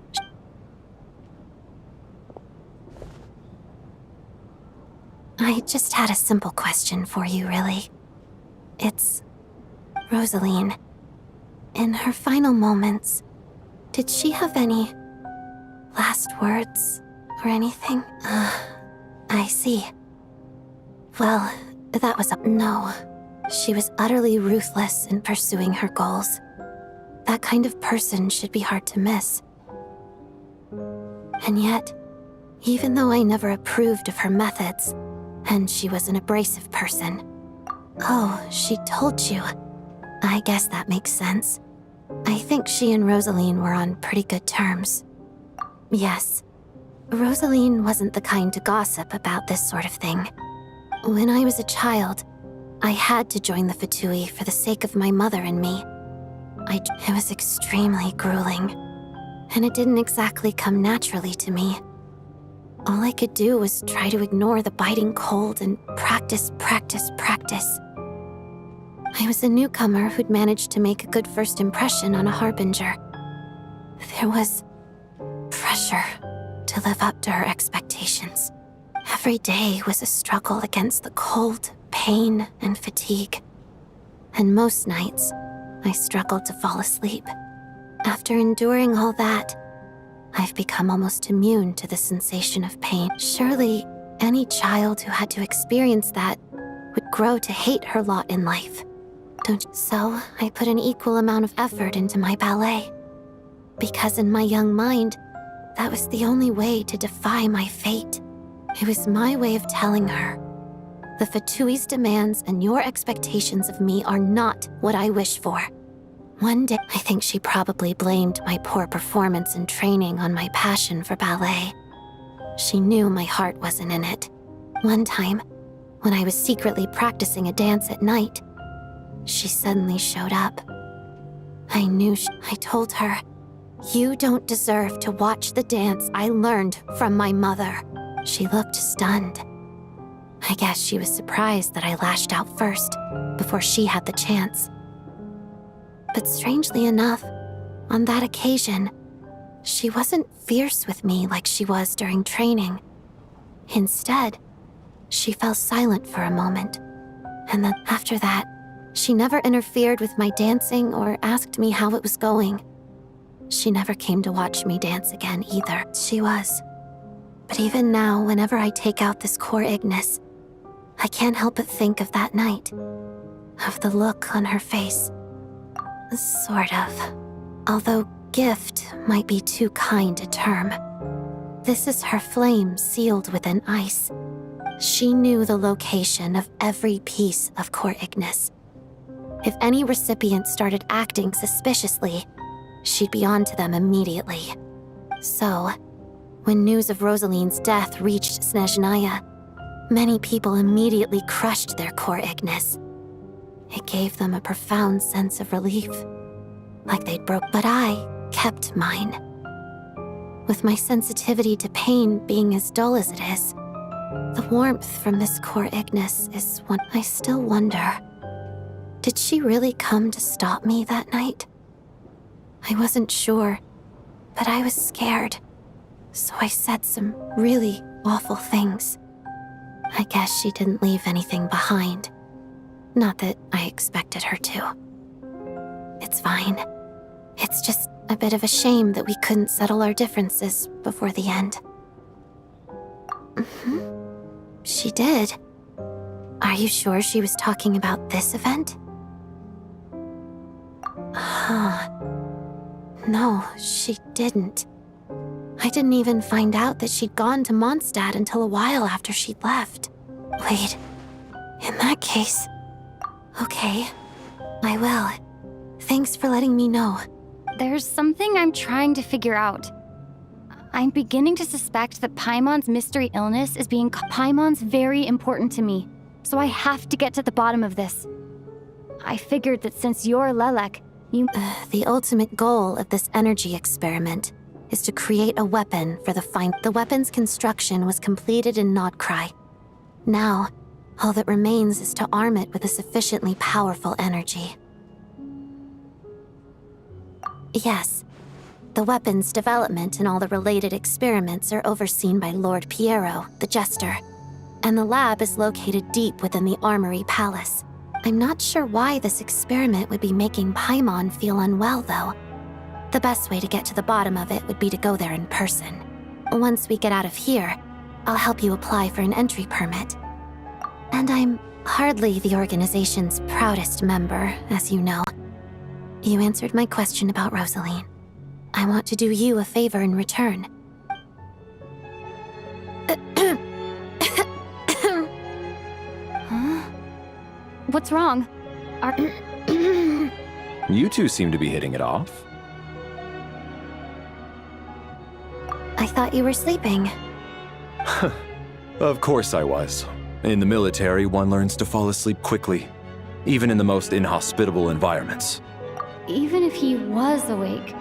I just had a simple question for you, really. It's... Rosaline. In her final moments, did she have any... last words or anything? I see. Well, that was no. She was utterly ruthless in pursuing her goals. That kind of person should be hard to miss. And yet, even though I never approved of her methods, and she was an abrasive person... Oh, she told you. I guess that makes sense. I think she and Rosaline were on pretty good terms. Yes. Rosaline wasn't the kind to gossip about this sort of thing. When I was a child, I had to join the Fatui for the sake of my mother and me. It was extremely grueling, and it didn't exactly come naturally to me. All I could do was try to ignore the biting cold and practice. I was a newcomer who'd managed to make a good first impression on a harbinger. There was pressure to live up to her expectations. Every day was a struggle against the cold, pain, and fatigue. And most nights, I struggled to fall asleep. After enduring all that, I've become almost immune to the sensation of pain. Surely, any child who had to experience that would grow to hate her lot in life. Don't you? So, I put an equal amount of effort into my ballet. Because in my young mind, that was the only way to defy my fate. It was my way of telling her, the Fatui's demands and your expectations of me are not what I wish for. One day, I think she probably blamed my poor performance in training on my passion for ballet. She knew my heart wasn't in it. One time, when I was secretly practicing a dance at night, she suddenly showed up. I told her, "You don't deserve to watch the dance I learned from my mother." She looked stunned. I guess she was surprised that I lashed out first, before she had the chance. But strangely enough, on that occasion, she wasn't fierce with me like she was during training. Instead, she fell silent for a moment, and then after that, she never interfered with my dancing or asked me how it was going. She never came to watch me dance again either. She was. But even now, whenever I take out this core Ignis, I can't help but think of that night, of the look on her face. Sort of. Although gift might be too kind a term. This is her flame sealed within ice. She knew the location of every piece of core Ignis. If any recipient started acting suspiciously, she'd be on to them immediately. So, when news of Rosaline's death reached Snezhnaya, many people immediately crushed their core Ignis. It gave them a profound sense of relief, like they'd broke, but I kept mine. With my sensitivity to pain being as dull as it is, the warmth from this core Ignis is one I still wonder. Did she really come to stop me that night? I wasn't sure, but I was scared, so I said some really awful things. I guess she didn't leave anything behind. Not that I expected her to. It's fine. It's just a bit of a shame that we couldn't settle our differences before the end. She did. Are you sure she was talking about this event? No, she didn't. I didn't even find out that she'd gone to Mondstadt until a while after she'd left. Wait, in that case... Okay, I will. Thanks for letting me know. There's something I'm trying to figure out. I'm beginning to suspect that Paimon's mystery illness is being... Paimon's very important to me, so I have to get to the bottom of this. I figured that since you're Lelek, you... The ultimate goal of this energy experiment is to create a weapon for the The weapon's construction was completed in Nodcry. Now, all that remains is to arm it with a sufficiently powerful energy. Yes, the weapon's development and all the related experiments are overseen by Lord Piero, the Jester, and the lab is located deep within the Armory Palace. I'm not sure why this experiment would be making Paimon feel unwell, though. The best way to get to the bottom of it would be to go there in person. Once we get out of here, I'll help you apply for an entry permit. And I'm hardly the organization's proudest member, as you know. You answered my question about Rosaline. I want to do you a favor in return. Huh? What's wrong? You two seem to be hitting it off. I thought you were sleeping. Of course I was. In the military, one learns to fall asleep quickly, even in the most inhospitable environments. Even if he was awake,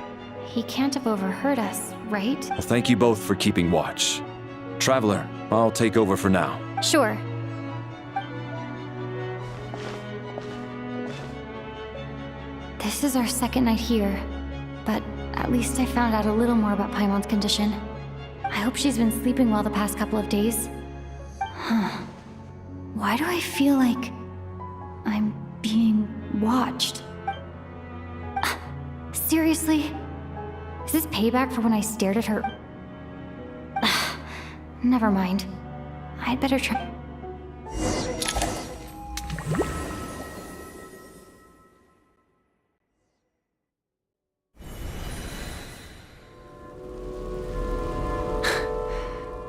he can't have overheard us, right? Well, thank you both for keeping watch. Traveler, I'll take over for now. Sure. This is our second night here, but at least I found out a little more about Paimon's condition. I hope she's been sleeping well the past couple of days. Huh. Why do I feel like I'm being watched? Seriously? Is this payback for when I stared at her? Never mind. I'd better try.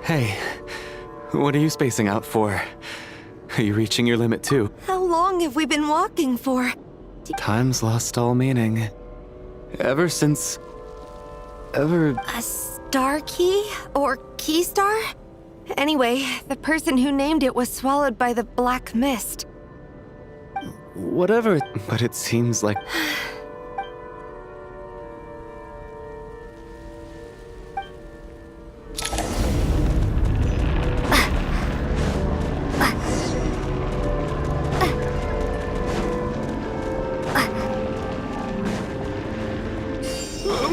Hey, what are you spacing out for? Are you reaching your limit too? How long have we been walking for? Time's lost all meaning. Ever since... A star key? Or key star? Anyway, the person who named it was swallowed by the black mist. Whatever, but it seems like...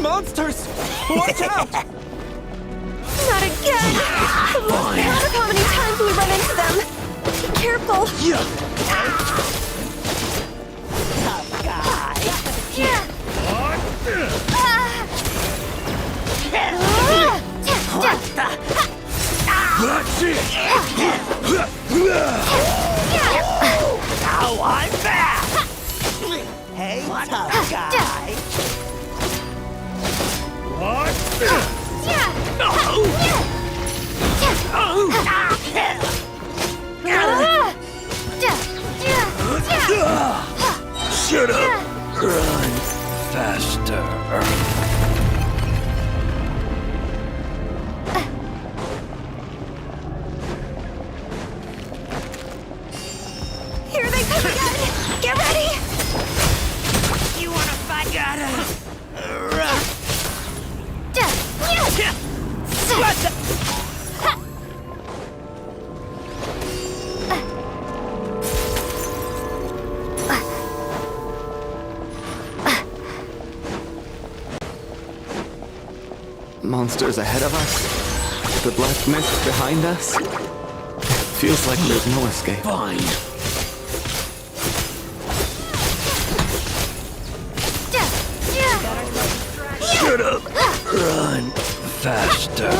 Monsters! Watch out! Not again! I've lost count of how many times we run into them! Be careful! Tough guy. What the? That's it! Now I'm back! Hey, tough guy! What? Shut up! Run faster. Here they come again! Get ready! You wanna fight? Gotta run. What the? Monsters ahead of us? The black mist behind us? Feels like there's no escape. Fine. Shut up! Run faster.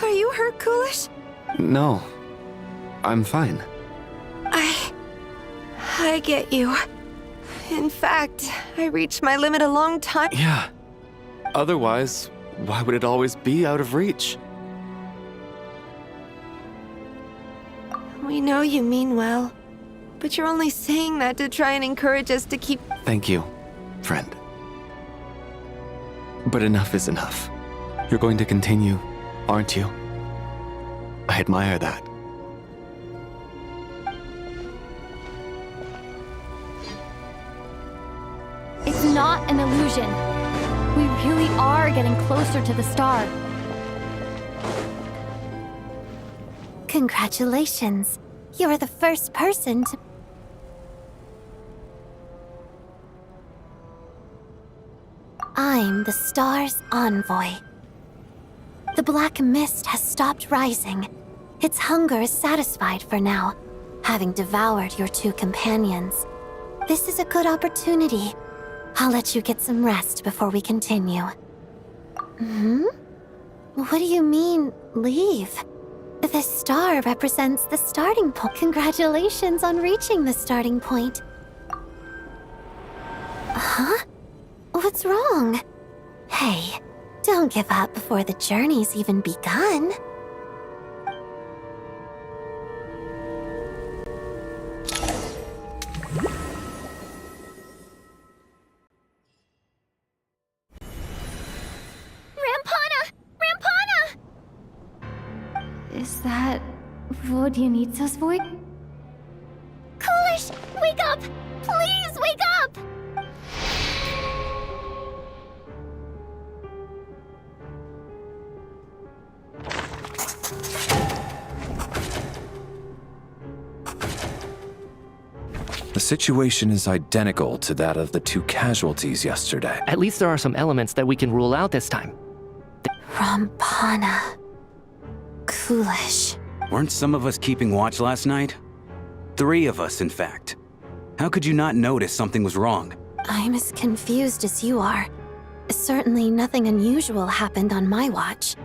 Are you hurt, Coolish? No. I'm fine. I get you. In fact, I reached my limit a long time. Yeah. Otherwise, why would it always be out of reach? We know you mean well, but you're only saying that to try and encourage us to keep... Thank you, friend. But enough is enough. You're going to continue, aren't you? I admire that. It's not an illusion. We really are getting closer to the star. Congratulations. You're the first person to... I'm the star's envoy. The black mist has stopped rising. Its hunger is satisfied for now, having devoured your two companions. This is a good opportunity. I'll let you get some rest before we continue. What do you mean, leave? The star represents the starting point. Congratulations on reaching the starting point. Huh? What's wrong? Hey, don't give up before the journey's even begun. Is that Vodyanitsa's voice? Wake up! Please, wake up! The situation is identical to that of the 2 casualties yesterday. At least there are some elements that we can rule out this time. Rampana. Coolish. Weren't some of us keeping watch last night? 3 of us, in fact. How could you not notice something was wrong? I'm as confused as you are. Certainly nothing unusual happened on my watch.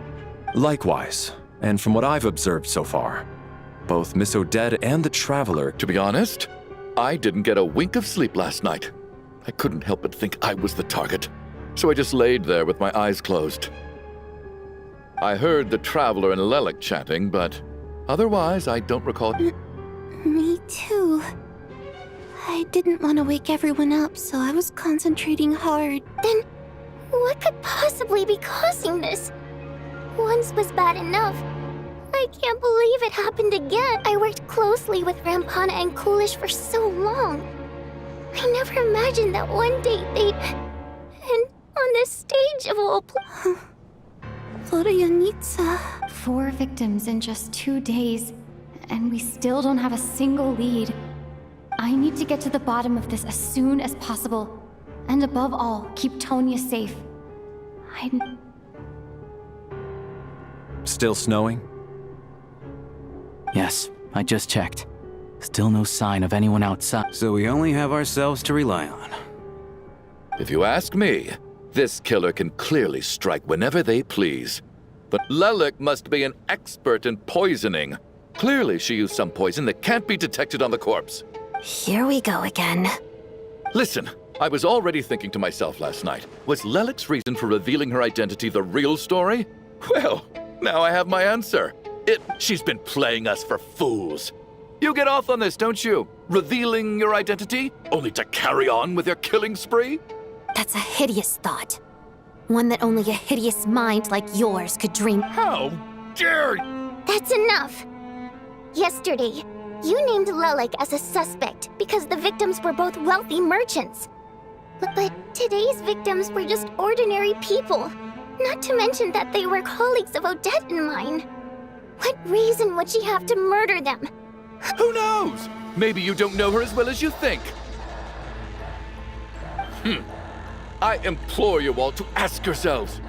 Likewise, and from what I've observed so far, both Miss Odette and the Traveler... To be honest, I didn't get a wink of sleep last night. I couldn't help but think I was the target, so I just laid there with my eyes closed. I heard the Traveler and Lelik chatting, but otherwise I don't recall... Me too. I didn't want to wake everyone up, so I was concentrating hard. Then, what could possibly be causing this? Once was bad enough. I can't believe it happened again. I worked closely with Rampana and Coolish for so long. I never imagined that one day they'd end on this stage of all Florianitsa. 4 victims in just 2 days, and we still don't have a single lead. I need to get to the bottom of this as soon as possible. And above all, keep Tonya safe. Still snowing? Yes, I just checked. Still no sign of anyone outside. So we only have ourselves to rely on. If you ask me, this killer can clearly strike whenever they please. But Lelik must be an expert in poisoning. Clearly she used some poison that can't be detected on the corpse. Here we go again. Listen, I was already thinking to myself last night, was Lelik's reason for revealing her identity the real story? Well, now I have my answer. She's been playing us for fools. You get off on this, don't you? Revealing your identity, only to carry on with your killing spree? That's a hideous thought. One that only a hideous mind like yours could dream. How dare you? That's enough! Yesterday, you named Lelik as a suspect because the victims were both wealthy merchants. But today's victims were just ordinary people. Not to mention that they were colleagues of Odette and mine. What reason would she have to murder them? Who knows? Maybe you don't know her as well as you think. I implore you all to ask yourselves.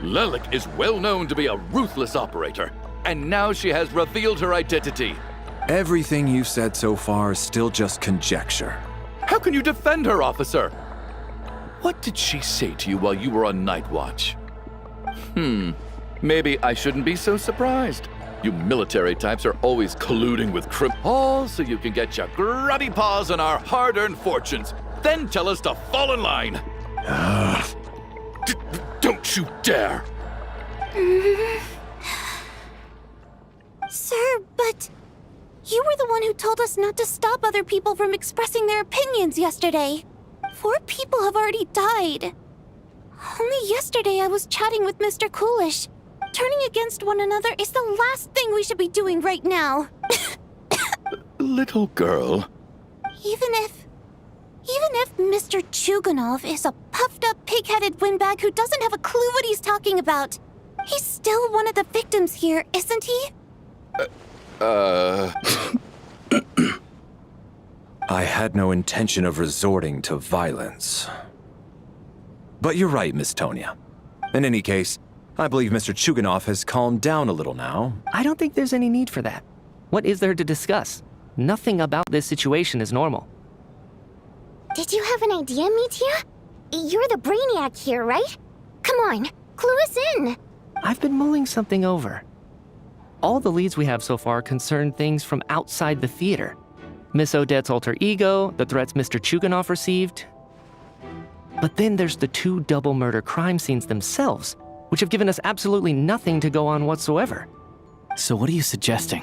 Lelik is well known to be a ruthless operator, and now she has revealed her identity. Everything you've said so far is still just conjecture. How can you defend her, officer? What did she say to you while you were on night watch? Maybe I shouldn't be so surprised. You military types are always colluding with all so you can get your grubby paws on our hard-earned fortunes, then tell us to fall in line. Don't you dare! Sir, but you were the one who told us not to stop other people from expressing their opinions yesterday. 4 people have already died. Only yesterday I was chatting with Mr. Coolish. Turning against one another is the last thing we should be doing right now. Little girl. Even if Mr. Chuganov is a puffed-up, pig-headed windbag who doesn't have a clue what he's talking about, he's still one of the victims here, isn't he? I had no intention of resorting to violence. But you're right, Miss Tonya. In any case, I believe Mr. Chuganov has calmed down a little now. I don't think there's any need for that. What is there to discuss? Nothing about this situation is normal. Did you have an idea, Mitya? You're the brainiac here, right? Come on, clue us in! I've been mulling something over. All the leads we have so far concern things from outside the theater. Miss Odette's alter ego, the threats Mr. Chuganov received. But then there's the 2 double murder crime scenes themselves, which have given us absolutely nothing to go on whatsoever. So what are you suggesting?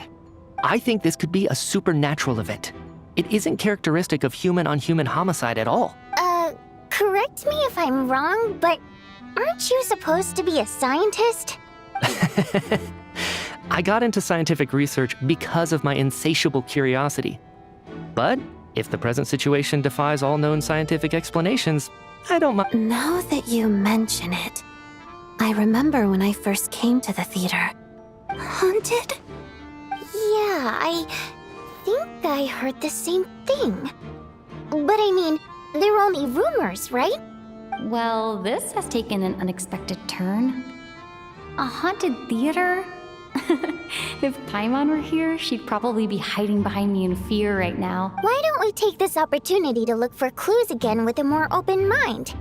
I think this could be a supernatural event. It isn't characteristic of human-on-human homicide at all. Correct me if I'm wrong, but aren't you supposed to be a scientist? I got into scientific research because of my insatiable curiosity. But If the present situation defies all known scientific explanations, I don't mind. Now that you mention it, I remember when I first came to the theater. Haunted? Yeah, I think I heard the same thing. But I mean, they're only rumors, right? Well, this has taken an unexpected turn. A haunted theater? If Paimon were here, she'd probably be hiding behind me in fear right now. Why don't we take this opportunity to look for clues again with a more open mind?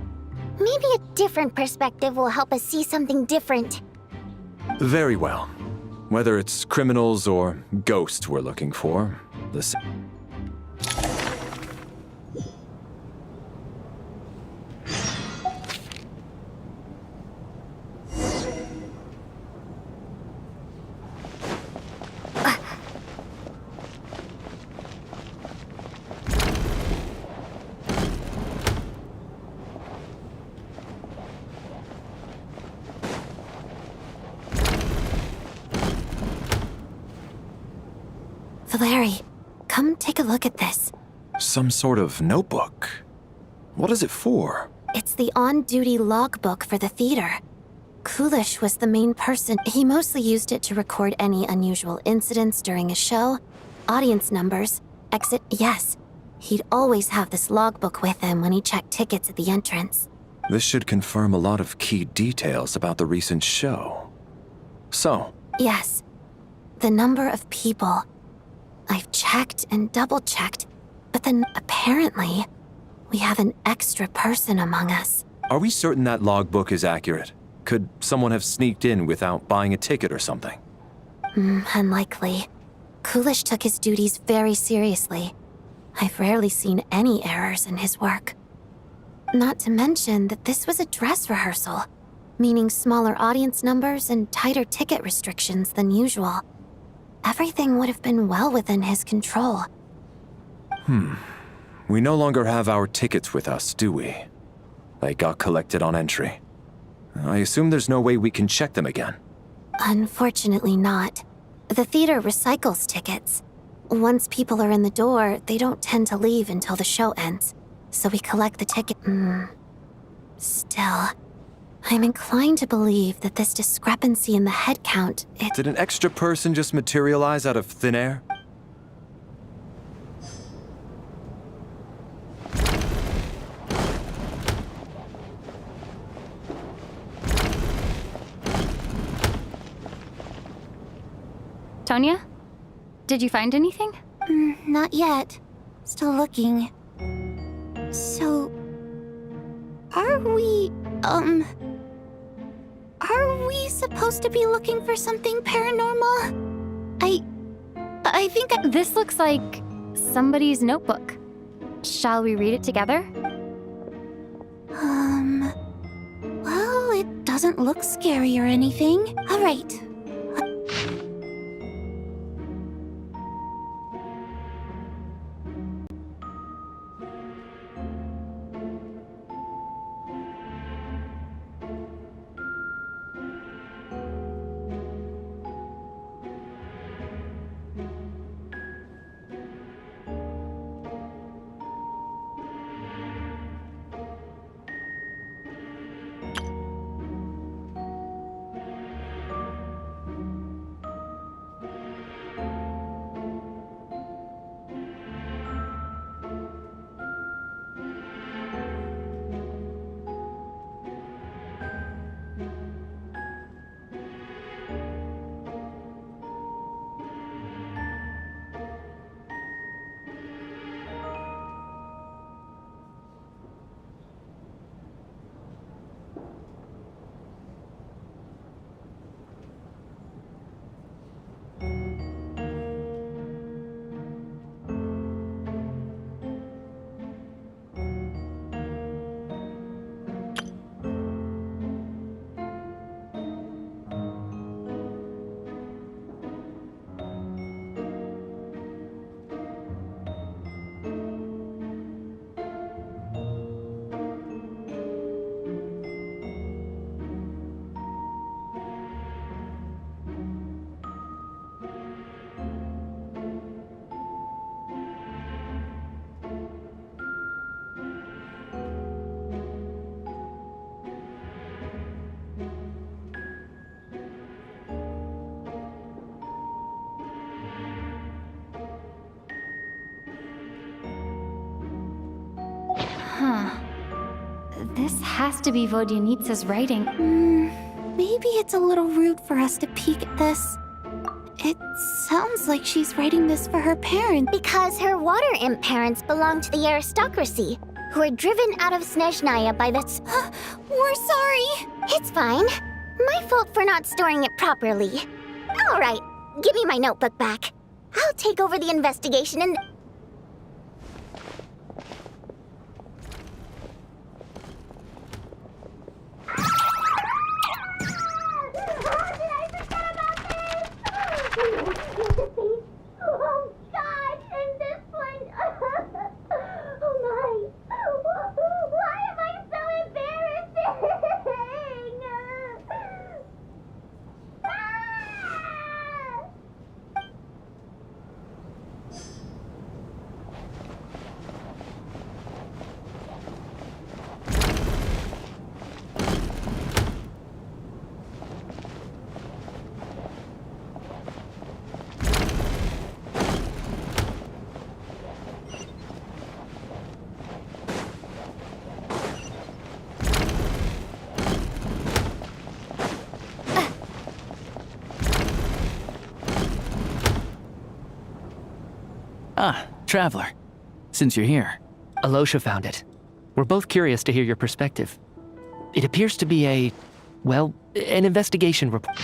Maybe a different perspective will help us see something different. Very well. Whether it's criminals or ghosts we're looking for, the Valeri, come take a look at this. some sort of notebook. What is it for? It's the on-duty logbook for the theater. Kulish was the main person. He mostly used it to record any unusual incidents during a show, audience numbers, exit. Yes, he'd always have this logbook with him when he checked tickets at the entrance. This should confirm a lot of key details about the recent show. So, Yes, the number of people. I've checked and double-checked, but then apparently, we have an extra person among us. are we certain that logbook is accurate? Could someone have sneaked in without buying a ticket or something? Unlikely. Kulish took his duties very seriously. I've rarely seen any errors in his work. Not to mention that this was a dress rehearsal, meaning smaller audience numbers and tighter ticket restrictions than usual. Everything would have been well within his control. We no longer have our tickets with us, do we? They got collected on entry. I assume there's no way we can check them again. Unfortunately not. The theater recycles tickets. Once people are in the door, they don't tend to leave until the show ends. So we collect the ticket. Still, I'm inclined to believe that this discrepancy in the head count, Did an extra person just materialize out of thin air? Tonya? Did you find anything? Not yet. Still looking. So... Are we supposed to be looking for something paranormal? I think This looks like somebody's notebook. Shall we read it together? Well, it doesn't look scary or anything. All right. This has to be Vodyanitsa's writing. Maybe it's a little rude for us to peek at this. It sounds like she's writing this for her parents. Because her water imp parents belong to the aristocracy, who were driven out of Snezhnaya by the... We're sorry. It's fine. My fault for not storing it properly. All right, give me my notebook back. I'll take over the investigation and... Ah, Traveler. Since you're here. Alosha found it. We're both curious to hear your perspective. It appears to be an investigation report.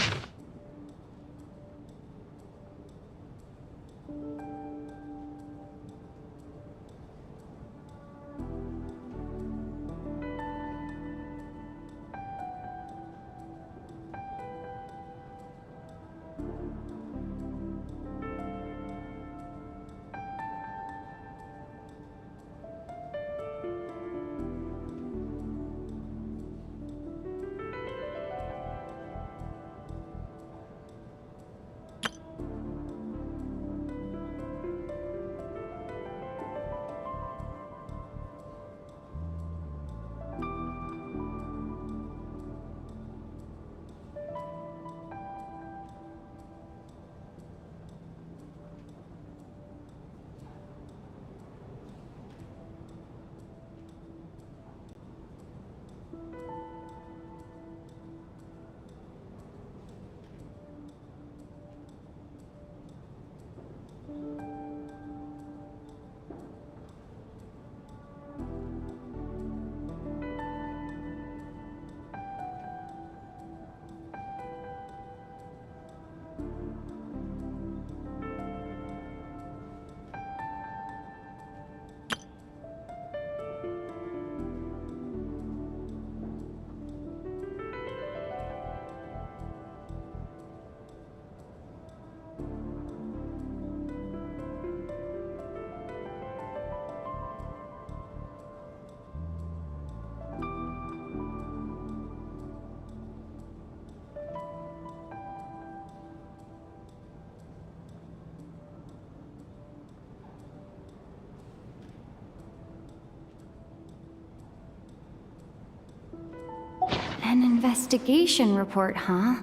An investigation report, huh?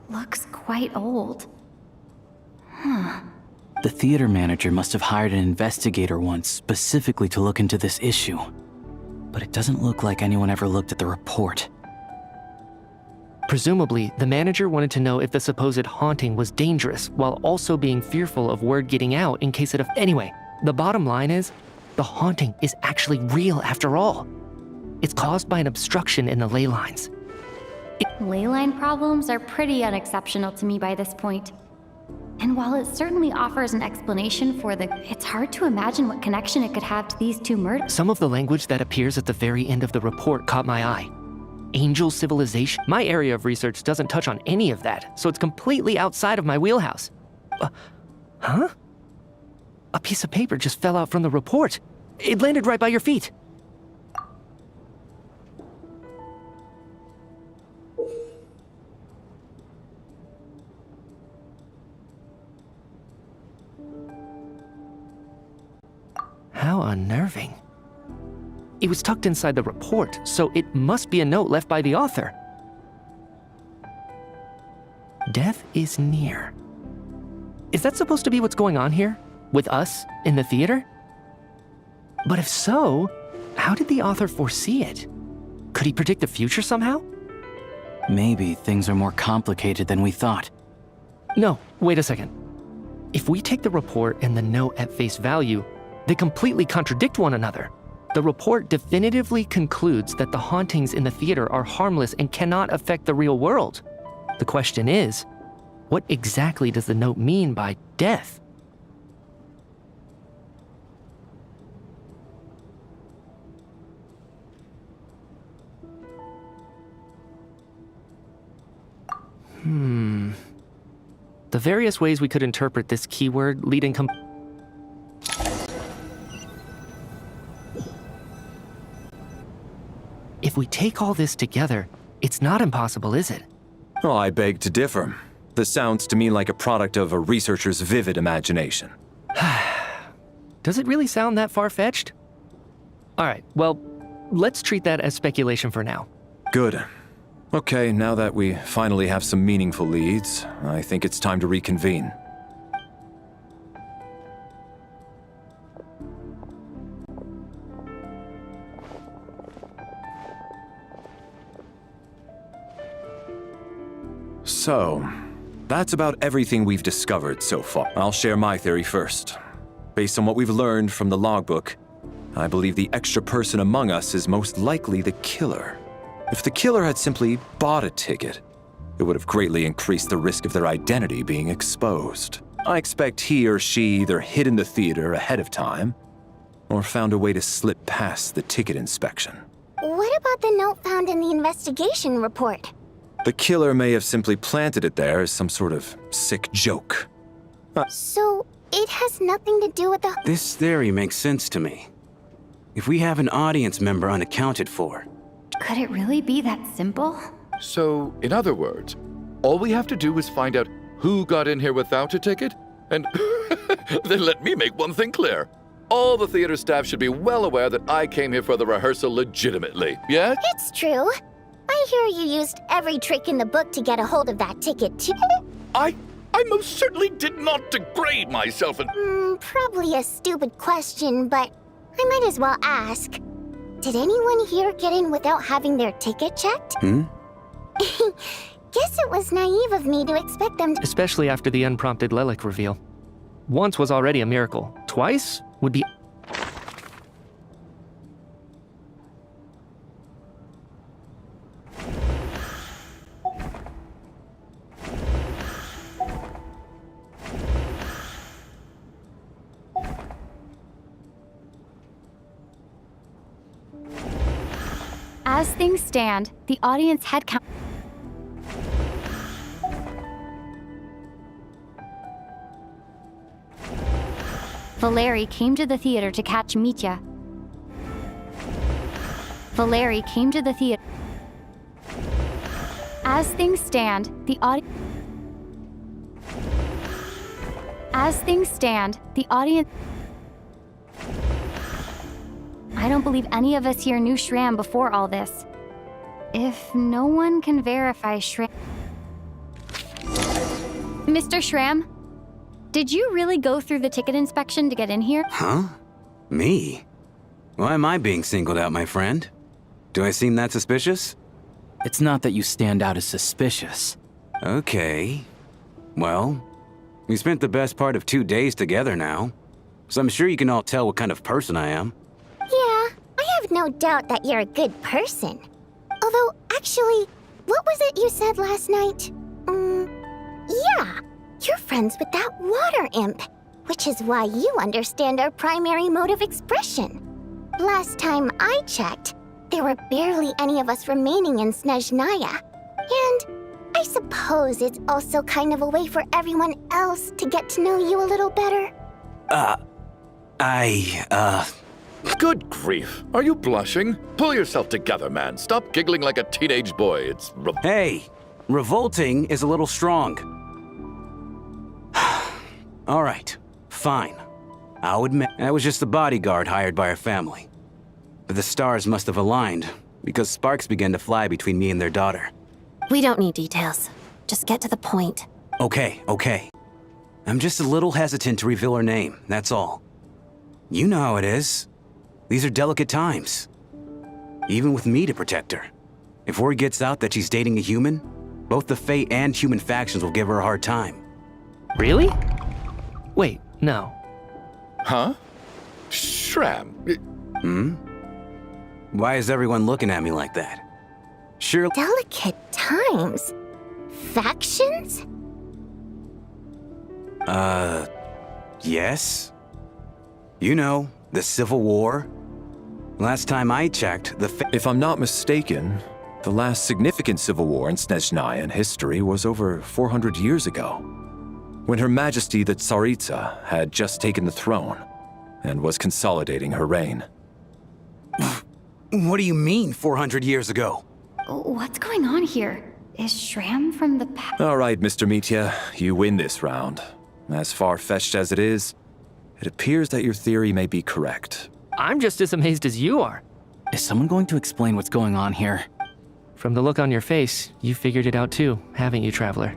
Looks quite old. Huh. The theater manager must have hired an investigator once specifically to look into this issue. But it doesn't look like anyone ever looked at the report. Presumably, the manager wanted to know if the supposed haunting was dangerous while also being fearful of word getting out in case it... Anyway, the bottom line is, the haunting is actually real after all. It's caused by an obstruction in the ley lines. Ley line problems are pretty unexceptional to me by this point. And while it certainly offers an explanation for it's hard to imagine what connection it could have to these two murders. Some of the language that appears at the very end of the report caught my eye. Angel civilization. My area of research doesn't touch on any of that, so it's completely outside of my wheelhouse. Huh? A piece of paper just fell out from the report. It landed right by your feet. How unnerving. It was tucked inside the report, so it must be a note left by the author. Death is near. Is that supposed to be what's going on here? With us in the theater? But if so, how did the author foresee it? Could he predict the future somehow? Maybe things are more complicated than we thought. No, wait a second. If we take the report and the note at face value, they completely contradict one another. The report definitively concludes that the hauntings in the theater are harmless and cannot affect the real world. The question is, what exactly does the note mean by death? The various ways we could interpret this keyword lead in If we take all this together, it's not impossible, is it? Oh, I beg to differ. This sounds to me like a product of a researcher's vivid imagination. Does it really sound that far-fetched? All right, well, let's treat that as speculation for now. Good. Okay, now that we finally have some meaningful leads, I think it's time to reconvene. So, that's about everything we've discovered so far. I'll share my theory first. Based on what we've learned from the logbook, I believe the extra person among us is most likely the killer. If the killer had simply bought a ticket, it would have greatly increased the risk of their identity being exposed. I expect he or she either hid in the theater ahead of time, or found a way to slip past the ticket inspection. What about the note found in the investigation report? The killer may have simply planted it there as some sort of sick joke. So, it has nothing to do with the... This theory makes sense to me. If we have an audience member unaccounted for, Could it really be that simple? So, in other words, all we have to do is find out who got in here without a ticket, and then let me make one thing clear. All the theater staff should be well aware that I came here for the rehearsal legitimately, yeah? It's true. I hear you used every trick in the book to get a hold of that ticket, too. I most certainly did not degrade myself and... Probably a stupid question, but I might as well ask. Did anyone here get in without having their ticket checked? Guess it was naive of me to expect them to... Especially after the unprompted Lelik reveal. Once was already a miracle. Twice would be... As things stand, the audience head count... Valeri came to the theater to catch Mitya. Valeri came to the theater... As things stand, the audience... As things stand, the audience... I don't believe any of us here knew Shram before all this. If no one can verify Shram... Mr. Shram, did you really go through the ticket inspection to get in here? Huh? Me? Why am I being singled out, my friend? Do I seem that suspicious? It's not that you stand out as suspicious. Okay. Well, we spent the best part of 2 days together now, so I'm sure you can all tell what kind of person I am. Yeah, I have no doubt that you're a good person. Although, actually, what was it you said last night? Yeah, you're friends with that water imp, which is why you understand our primary mode of expression. Last time I checked, there were barely any of us remaining in Snezhnaya. And I suppose it's also kind of a way for everyone else to get to know you a little better. Good grief. Are you blushing? Pull yourself together, man. Stop giggling like a teenage boy. It's... Hey, revolting is a little strong. All right, fine. I'll admit, I was just the bodyguard hired by our family. But the stars must have aligned, because sparks began to fly between me and their daughter. We don't need details. Just get to the point. Okay. I'm just a little hesitant to reveal her name, that's all. You know how it is. These are delicate times. even with me to protect her. If word gets out that she's dating a human, both the Fae and human factions will give her a hard time. Really? Wait, no. Huh? Shram. Why is everyone looking at me like that? Sure. Delicate times? Factions? Yes? You know, the Civil War? Last time I checked, If I'm not mistaken, the last significant civil war in Snezhnayan history was over 400 years ago, when Her Majesty the Tsaritsa had just taken the throne and was consolidating her reign. What do you mean, 400 years ago? What's going on here? Is Shram from the past? All right, Mr. Mitya, you win this round. As far-fetched as it is, it appears that your theory may be correct. I'm just as amazed as you are. Is someone going to explain what's going on here? From the look on your face, you figured it out too, haven't you, Traveler?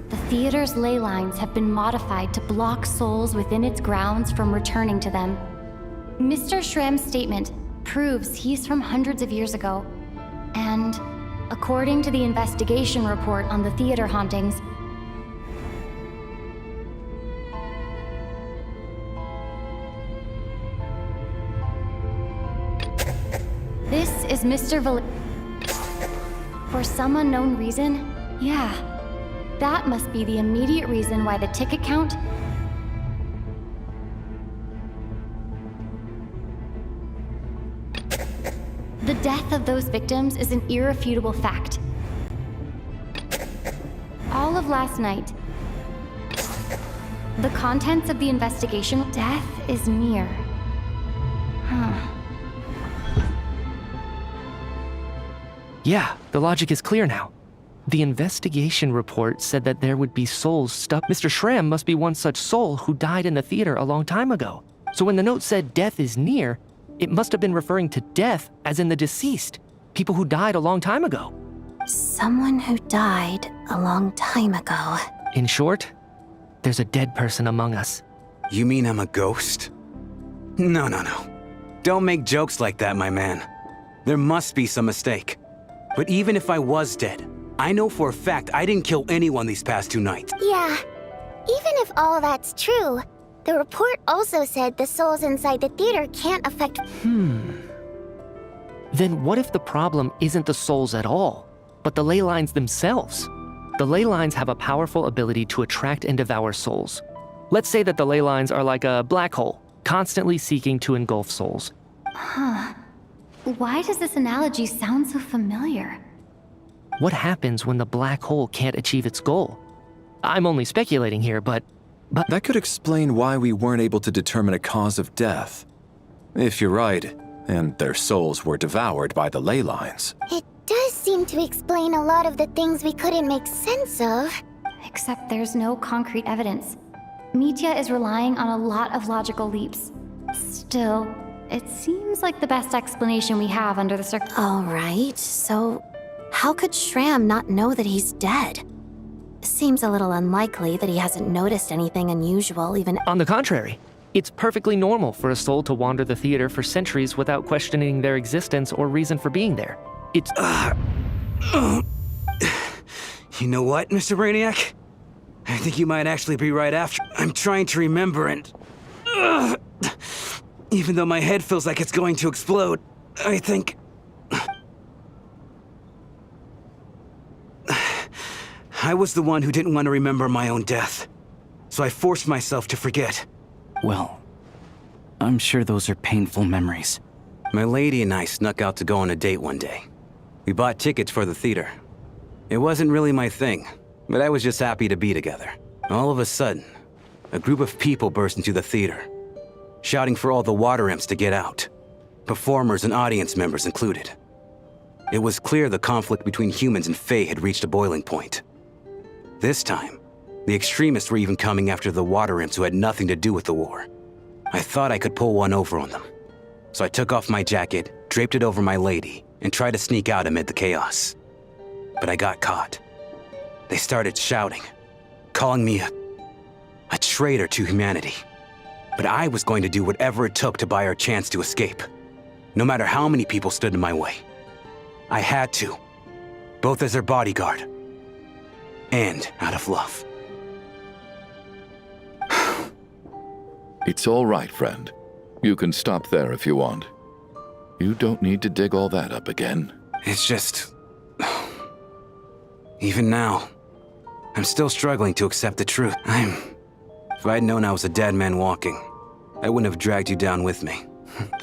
The theater's ley lines have been modified to block souls within its grounds from returning to them. Mr. Shram's statement proves he's from hundreds of years ago. And according to the investigation report on the theater hauntings, this is Mr. For some unknown reason, yeah, that must be the immediate reason why the ticket count. The death of those victims is an irrefutable fact. All of last night, the contents of the investigation, death is near. Yeah, the logic is clear now. The investigation report said that there would be souls stuck. Mr. Shram must be one such soul who died in the theater a long time ago. So when the note said death is near, it must have been referring to death as in the deceased, people who died a long time ago. Someone who died a long time ago. In short, there's a dead person among us. You mean I'm a ghost? No. Don't make jokes like that, my man. There must be some mistake. But even if I was dead, I know for a fact I didn't kill anyone these past 2 nights. Yeah. Even if all that's true, the report also said the souls inside the theater can't affect. Then what if the problem isn't the souls at all, but the ley lines themselves? The ley lines have a powerful ability to attract and devour souls. Let's say that the ley lines are like a black hole, constantly seeking to engulf souls. Why does this analogy sound so familiar? What happens when the black hole can't achieve its goal? I'm only speculating here, but... That could explain why we weren't able to determine a cause of death. If you're right, and their souls were devoured by the ley lines. It does seem to explain a lot of the things we couldn't make sense of. Except there's no concrete evidence. Mitya is relying on a lot of logical leaps. Still, it seems like the best explanation we have under the circumstances. All right, so how could Shram not know that he's dead? Seems a little unlikely that he hasn't noticed anything unusual, even— On the contrary, it's perfectly normal for a soul to wander the theater for centuries without questioning their existence or reason for being there. It's— You know what, Mr. Brainiac? I think you might actually be right after. I'm trying to remember and... Even though my head feels like it's going to explode, I think... I was the one who didn't want to remember my own death, so I forced myself to forget. Well, I'm sure those are painful memories. My lady and I snuck out to go on a date one day. We bought tickets for the theater. It wasn't really my thing, but I was just happy to be together. All of a sudden, a group of people burst into the theater, shouting for all the water imps to get out, performers and audience members included. It was clear the conflict between humans and Fae had reached a boiling point. This time, the extremists were even coming after the water imps who had nothing to do with the war. I thought I could pull one over on them. So I took off my jacket, draped it over my lady, and tried to sneak out amid the chaos. But I got caught. They started shouting, calling me a traitor to humanity. But I was going to do whatever it took to buy her a chance to escape, no matter how many people stood in my way. I had to, both as her bodyguard and out of love. It's all right, friend. You can stop there if you want. You don't need to dig all that up again. It's just... Even now, I'm still struggling to accept the truth. If I'd known I was a dead man walking, I wouldn't have dragged you down with me.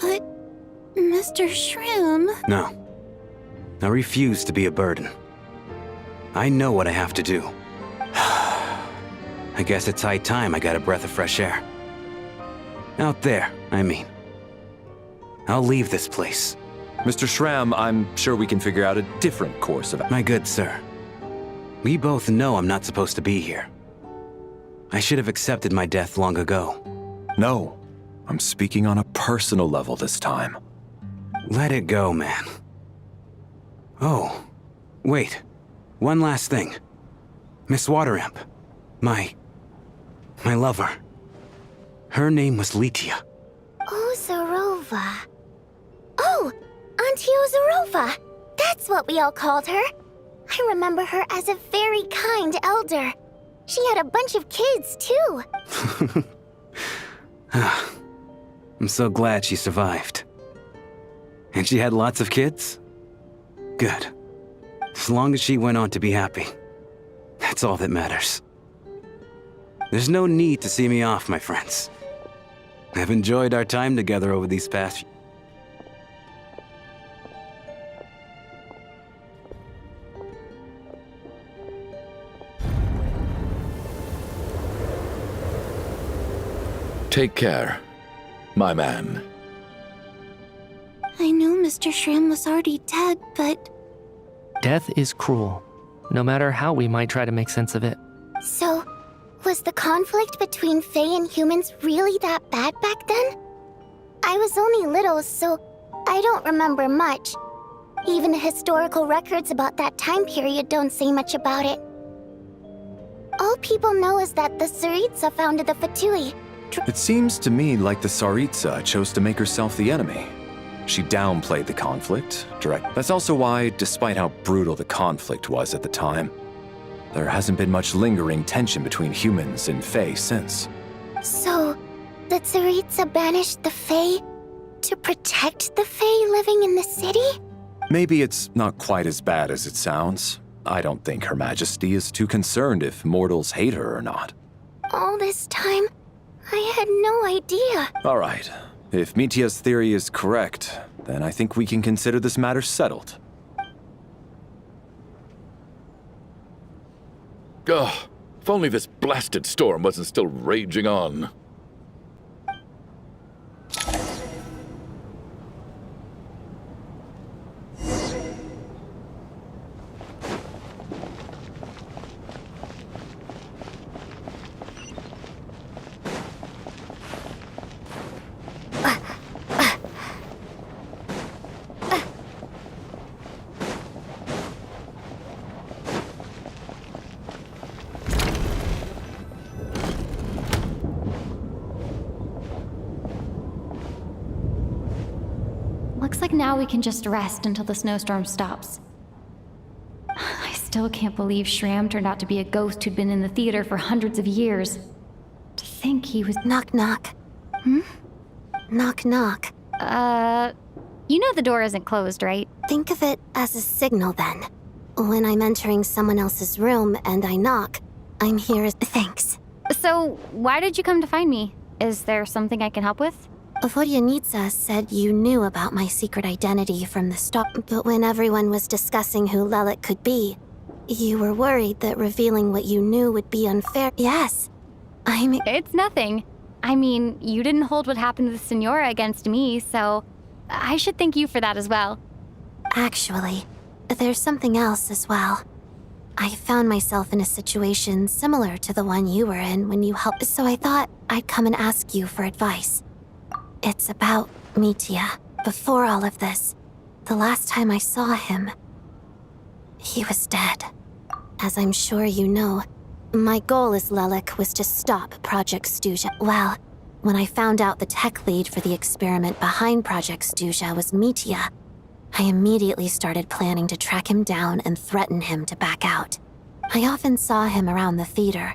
But, Mr. Shroom... No. I refuse to be a burden. I know what I have to do. I guess it's high time I got a breath of fresh air. Out there, I mean. I'll leave this place. Mr. Shram, I'm sure we can figure out a different course of... My good sir, we both know I'm not supposed to be here. I should have accepted my death long ago. No, I'm speaking on a personal level this time. Let it go, man. Oh, wait. One last thing. Miss Wateramp. My lover. Her name was Litia. Ozarova. Oh, Auntie Ozarova. That's what we all called her. I remember her as a very kind elder. She had a bunch of kids, too. I'm so glad she survived. And she had lots of kids? Good. As long as she went on to be happy. That's all that matters. There's no need to see me off, my friends. I've enjoyed our time together over these past... Take care, my man. I knew Mr. Shroom was already dead, but... Death is cruel, no matter how we might try to make sense of it. So, was the conflict between Fae and humans really that bad back then? I was only little, so I don't remember much. Even the historical records about that time period don't say much about it. All people know is that the Tsaritsa founded the Fatui. It seems to me like the Tsaritsa chose to make herself the enemy. She downplayed the conflict, direct. That's also why, despite how brutal the conflict was at the time, there hasn't been much lingering tension between humans and Fae since. So, the Tsaritsa banished the Fae to protect the Fae living in the city? Maybe it's not quite as bad as it sounds. I don't think Her Majesty is too concerned if mortals hate her or not. All this time, I had no idea. All right. If Mitia's theory is correct, then I think we can consider this matter settled. Ugh, if only this blasted storm wasn't still raging on. Looks like now we can just rest until the snowstorm stops. I still can't believe Shram turned out to be a ghost who'd been in the theater for hundreds of years. To think he was— Knock, knock. Knock, knock. You know the door isn't closed, right? Think of it as a signal, then. When I'm entering someone else's room and I knock, I'm here as— Thanks. So, why did you come to find me? Is there something I can help with? Vodyanitsa said you knew about my secret identity from the start, but when everyone was discussing who Lelit could be, you were worried that revealing what you knew would be unfair. Yes, It's nothing. I mean, you didn't hold what happened to the Senora against me, so I should thank you for that as well. Actually, there's something else as well. I found myself in a situation similar to the one you were in when you helped, so I thought I'd come and ask you for advice. It's about Mitia. Before all of this, the last time I saw him, he was dead. As I'm sure you know, my goal as Lelik was to stop Project Stuja. Well, when I found out the tech lead for the experiment behind Project Stuja was Mitya, I immediately started planning to track him down and threaten him to back out. I often saw him around the theater,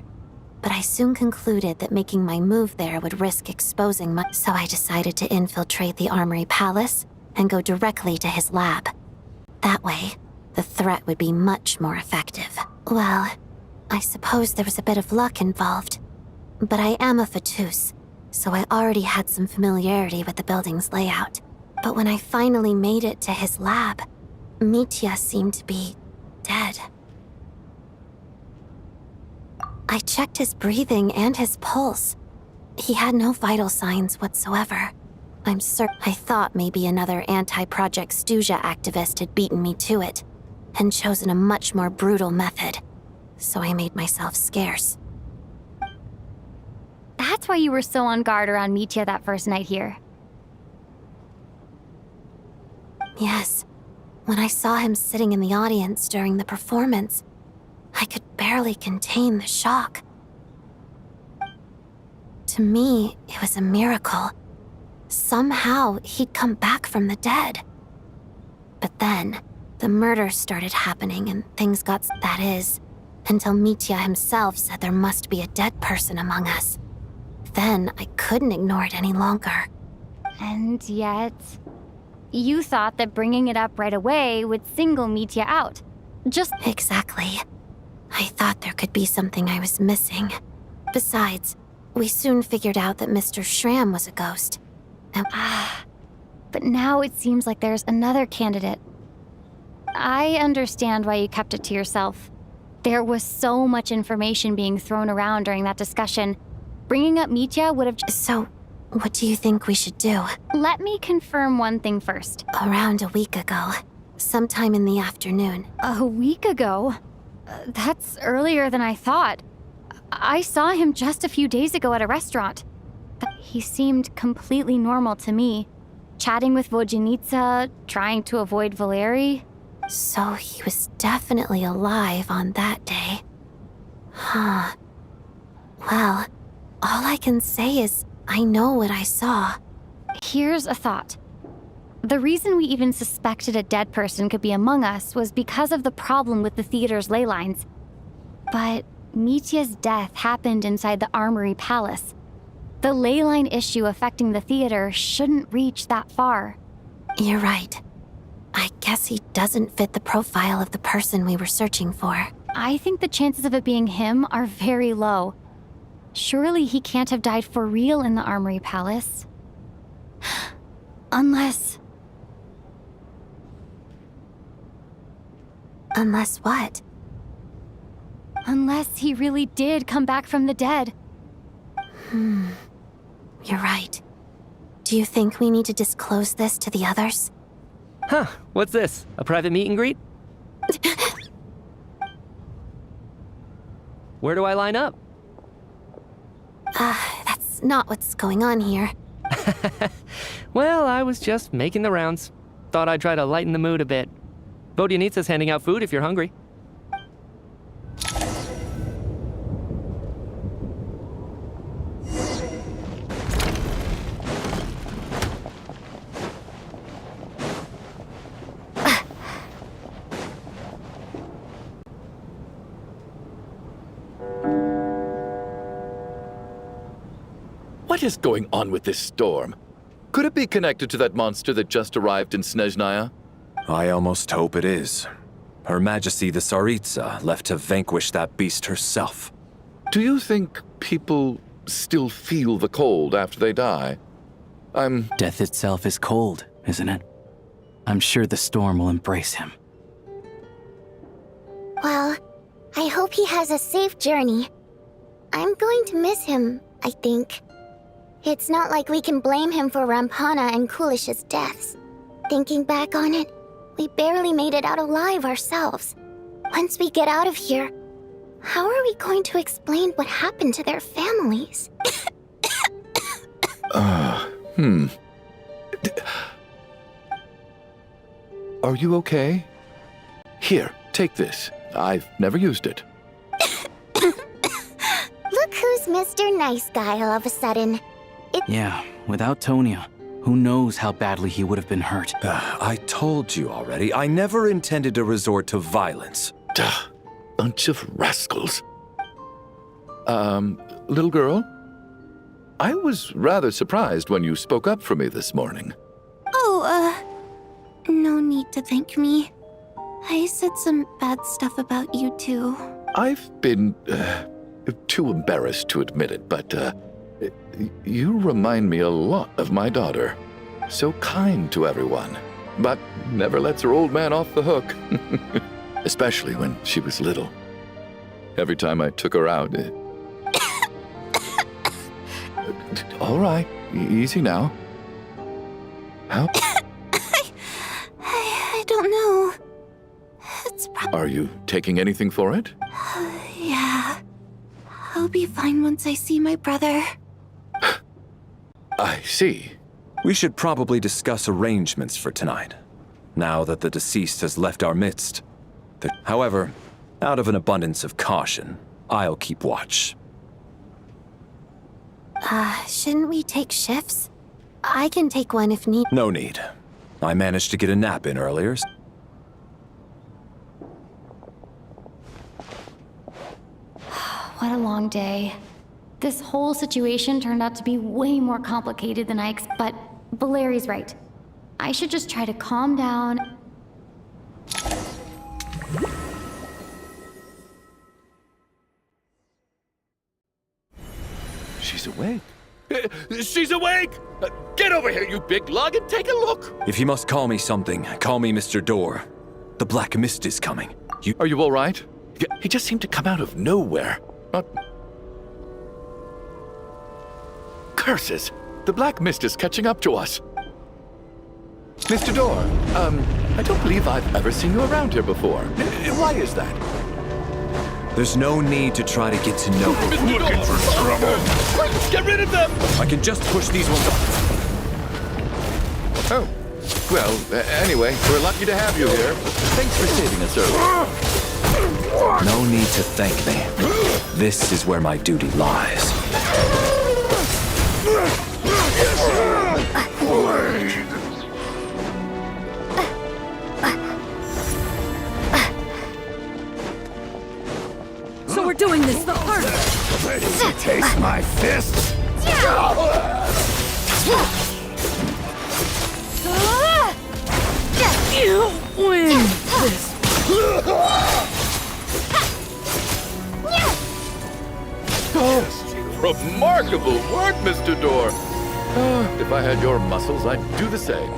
but I soon concluded that making my move there would risk exposing my... So I decided to infiltrate the Armory Palace and go directly to his lab. That way, the threat would be much more effective. Well, I suppose there was a bit of luck involved, but I am a Fatus, so I already had some familiarity with the building's layout. But when I finally made it to his lab, Mitya seemed to be dead. I checked his breathing and his pulse. He had no vital signs whatsoever. I'm certain I thought maybe another anti-Project Stuja activist had beaten me to it and chosen a much more brutal method, so I made myself scarce. That's why you were so on guard around Mitya that first night here. Yes. When I saw him sitting in the audience during the performance, I could barely contain the shock. To me, it was a miracle. Somehow, he'd come back from the dead. But then, the murders started happening and things got... That is, until Mitya himself said there must be a dead person among us. Then, I couldn't ignore it any longer. And yet... you thought that bringing it up right away would single Mitya out. Just... Exactly. I thought there could be something I was missing. Besides, we soon figured out that Mr. Schramm was a ghost. But now it seems like there's another candidate. I understand why you kept it to yourself. There was so much information being thrown around during that discussion. Bringing up Mitya would have... So, what do you think we should do? Let me confirm one thing first. Around a week ago, sometime in the afternoon. A week ago? That's earlier than I thought. I saw him just a few days ago at a restaurant. He seemed completely normal to me. Chatting with Vodjanitsa, trying to avoid Valeri. So he was definitely alive on that day. Huh. Well, all I can say is I know what I saw. Here's a thought. The reason we even suspected a dead person could be among us was because of the problem with the theater's ley lines. But Mitya's death happened inside the Armory Palace. The ley line issue affecting the theater shouldn't reach that far. You're right. I guess he doesn't fit the profile of the person we were searching for. I think the chances of it being him are very low. Surely he can't have died for real in the Armory Palace. Unless... Unless what? Unless he really did come back from the dead. You're right. Do you think we need to disclose this to the others? Huh, what's this? A private meet and greet? Where do I line up? That's not what's going on here. Well, I was just making the rounds. Thought I'd try to lighten the mood a bit. Vodjanitsa's handing out food if you're hungry. What is going on with this storm? Could it be connected to that monster that just arrived in Snezhnaya? I almost hope it is. Her Majesty the Tsaritsa left to vanquish that beast herself. Do you think people still feel the cold after they die? Death itself is cold, isn't it? I'm sure the storm will embrace him. Well, I hope he has a safe journey. I'm going to miss him, I think. It's not like we can blame him for Rampana and Kulish's deaths. Thinking back on it, we barely made it out alive ourselves. Once we get out of here, how are we going to explain what happened to their families? Are you okay? Here, take this. I've never used it. Look who's Mr. Nice Guy all of a sudden. Yeah, without Tonya, who knows how badly he would have been hurt. I told you already, I never intended to resort to violence. Duh, bunch of rascals. Little girl? I was rather surprised when you spoke up for me this morning. Oh, no need to thank me. I said some bad stuff about you too. I've been, too embarrassed to admit it, but, you remind me a lot of my daughter. So kind to everyone, but never lets her old man off the hook. Especially when she was little. Every time I took her out... All right, easy now. How? I don't know. It's Are you taking anything for it? Yeah. I'll be fine once I see my brother. I see. We should probably discuss arrangements for tonight, now that the deceased has left our midst. However, out of an abundance of caution, I'll keep watch. Shouldn't we take shifts? I can take one if need. No need. I managed to get a nap in earlier. What a long day. This whole situation turned out to be way more complicated than I but Valeri's right. I should just try to calm down. She's awake. She's awake! Get over here, you big lug, and take a look! If you must call me something, call me Mr. Door. The Black Mist is coming. Are you all right? He just seemed to come out of nowhere. Not... Curses! The Black Mist is catching up to us. Mr. Door, I don't believe I've ever seen you around here before. Why is that? There's no need to try to get to know me. Looking for trouble! Quick, get rid of them! I can just push these ones off. Oh. Well, anyway, we're lucky to have you here. Thanks for saving us earlier. No need to thank me. This is where my duty lies. So we're doing this the hard way. Ready to taste my fists? You win this. Oh, remarkable work, Mr. Door. If I had your muscles, I'd do the same.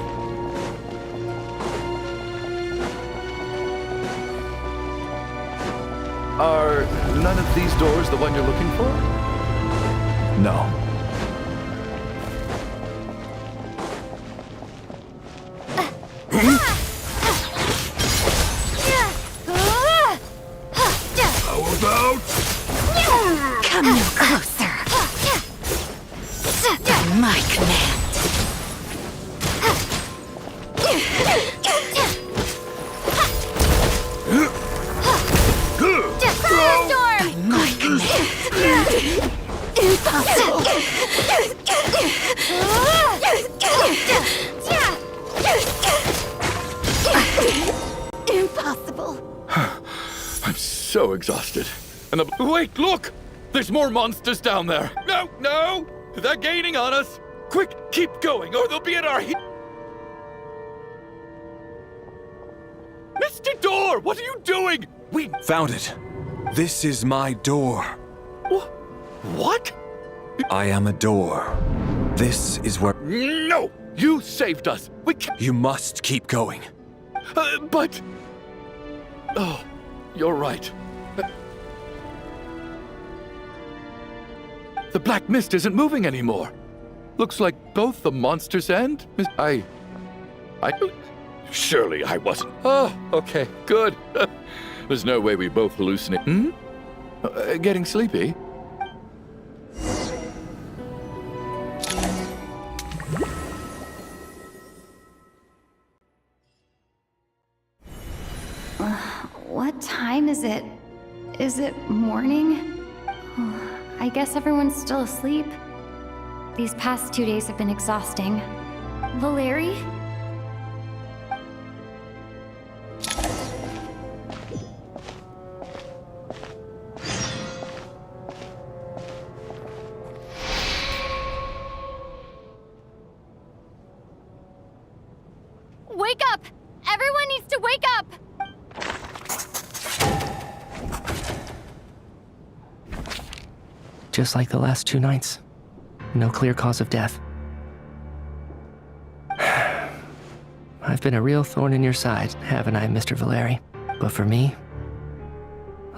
Are none of these doors the one you're looking for? No. How about? Come no closer. My command. My command. Impossible. Impossible. I'm so exhausted. And wait, look! There's more monsters down there. No, no! They're gaining on us. Quick, keep going, or they'll be at our Mr. Door, what are you doing? We Found it. This is my door. What? I am a door. This is where... No! You saved us. We can't... You must keep going. But... Oh, you're right. The Black Mist isn't moving anymore. Looks like both the monsters and... I... Surely I wasn't... Oh, okay, good. There's no way we both hallucinate. Getting sleepy? What time is it? Is it morning? I guess everyone's still asleep. These past 2 days have been exhausting. Valeri? Wake up! Everyone needs to wake up! Just like the last 2 nights. No clear cause of death. I've been a real thorn in your side, haven't I, Mr. Valeri? But for me,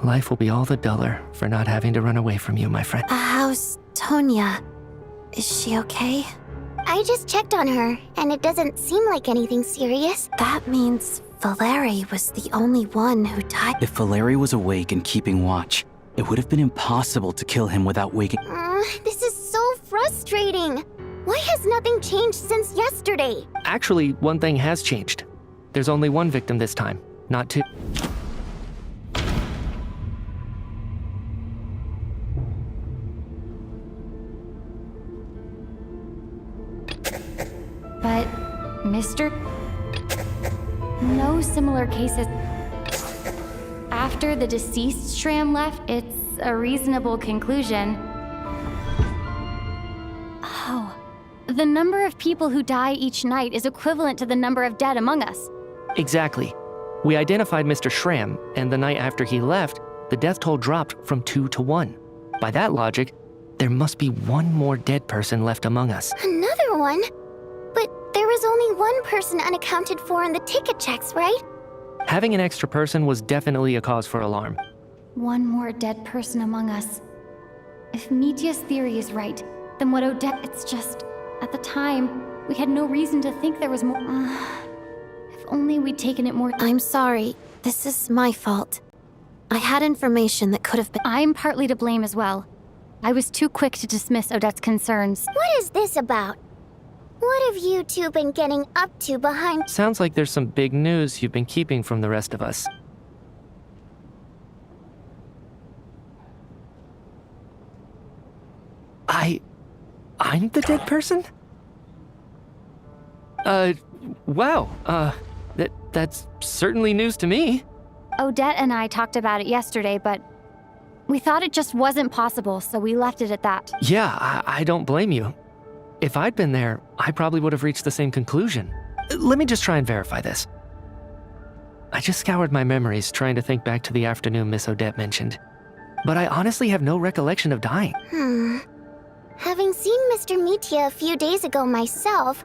life will be all the duller for not having to run away from you, my friend. How's Tonya? Is she okay? I just checked on her, and it doesn't seem like anything serious. That means Valeri was the only one who died. If Valeri was awake and keeping watch, it would have been impossible to kill him without waking. This is so frustrating. Why has nothing changed since yesterday? Actually, one thing has changed. There's only one victim this time, not 2. But, Mr. No similar cases. After the deceased Shram left, it's a reasonable conclusion. Oh. The number of people who die each night is equivalent to the number of dead among us. Exactly. We identified Mr. Shram, and the night after he left, the death toll dropped from 2 to 1. By that logic, there must be one more dead person left among us. Another one? But there was only one person unaccounted for in the ticket checks, right? Having an extra person was definitely a cause for alarm. One more dead person among us. If Mitya's theory is right, then what Odette... It's just... At the time, we had no reason to think there was more... if only we'd taken it more... I'm sorry. This is my fault. I had information that could have been... I'm partly to blame as well. I was too quick to dismiss Odette's concerns. What is this about? What have you two been getting up to behind... Sounds like there's some big news you've been keeping from the rest of us. I'm the dead person? Wow. That's certainly news to me. Odette and I talked about it yesterday, but we thought it just wasn't possible, so we left it at that. Yeah, I don't blame you. If I'd been there, I probably would have reached the same conclusion. Let me just try and verify this. I just scoured my memories trying to think back to the afternoon Miss Odette mentioned. But I honestly have no recollection of dying. Having seen Mr. Mitya a few days ago myself,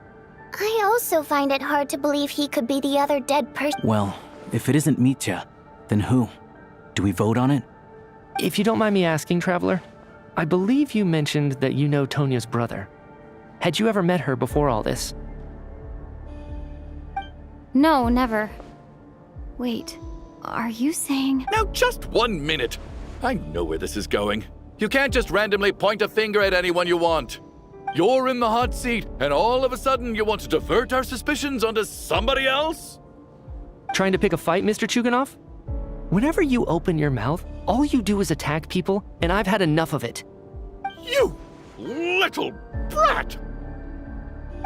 I also find it hard to believe he could be the other dead person. Well, if it isn't Mitya, then who? Do we vote on it? If you don't mind me asking, Traveler, I believe you mentioned that you know Tonya's brother. Had you ever met her before all this? No, never. Wait, are you saying... Now, just 1 minute. I know where this is going. You can't just randomly point a finger at anyone you want. You're in the hot seat, and all of a sudden you want to divert our suspicions onto somebody else? Trying to pick a fight, Mr. Chuganov? Whenever you open your mouth, all you do is attack people, and I've had enough of it. You little brat!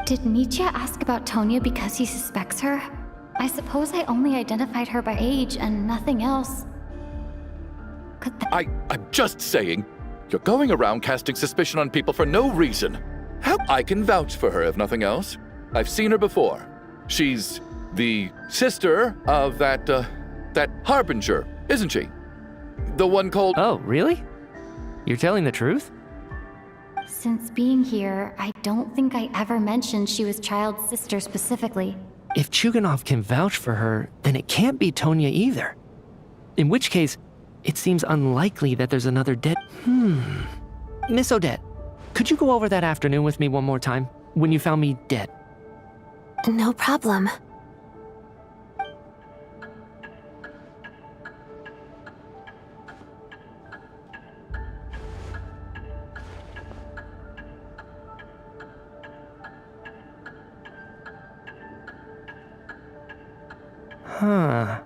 Did Mitya ask about Tonya because he suspects her? I suppose I only identified her by age and nothing else. I'm just saying, you're going around casting suspicion on people for no reason. How? I can vouch for her, if nothing else. I've seen her before. She's the sister of that Harbinger, isn't she? The one called... Oh, really? You're telling the truth? Since being here, I don't think I ever mentioned she was Child's sister specifically. If Chuganov can vouch for her, then it can't be Tonya either. In which case, it seems unlikely that there's another dead... Miss Odette, could you go over that afternoon with me one more time, when you found me dead? No problem. Huh.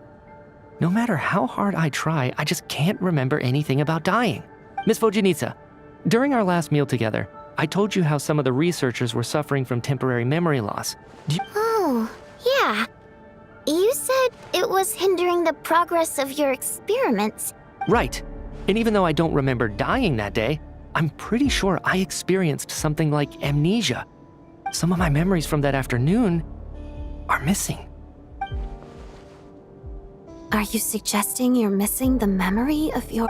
No matter how hard I try, I just can't remember anything about dying. Miss Vojanitsa, during our last meal together, I told you how some of the researchers were suffering from temporary memory loss. Oh, yeah. You said it was hindering the progress of your experiments. Right. And even though I don't remember dying that day, I'm pretty sure I experienced something like amnesia. Some of my memories from that afternoon are missing. Are you suggesting you're missing the memory of your...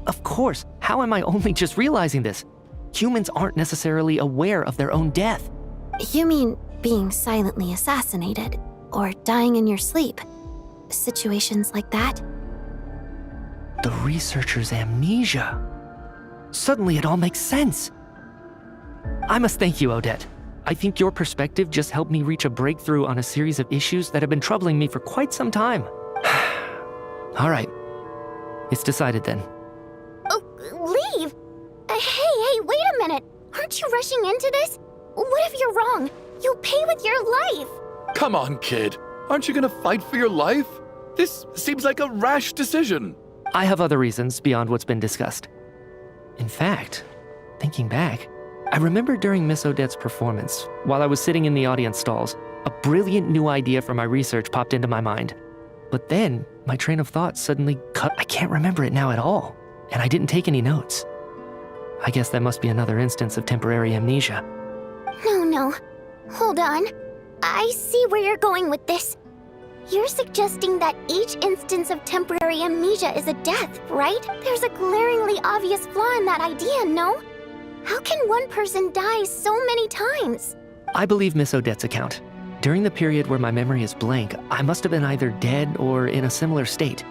Of course. How am I only just realizing this? Humans aren't necessarily aware of their own death. You mean being silently assassinated, or dying in your sleep? Situations like that? The researcher's amnesia. Suddenly it all makes sense. I must thank you, Odette. I think your perspective just helped me reach a breakthrough on a series of issues that have been troubling me for quite some time. All right. It's decided then. Oh, leave? Hey, wait a minute. Aren't you rushing into this? What if you're wrong? You'll pay with your life. Come on, kid. Aren't you gonna fight for your life? This seems like a rash decision. I have other reasons beyond what's been discussed. In fact, thinking back, I remember during Miss Odette's performance, while I was sitting in the audience stalls, a brilliant new idea for my research popped into my mind. But then, my train of thought suddenly cut. I can't remember it now at all, and I didn't take any notes. I guess that must be another instance of temporary amnesia. No. Hold on. I see where you're going with this. You're suggesting that each instance of temporary amnesia is a death, right? There's a glaringly obvious flaw in that idea, no? How can one person die so many times? I believe Miss Odette's account. During the period where my memory is blank, I must have been either dead or in a similar state.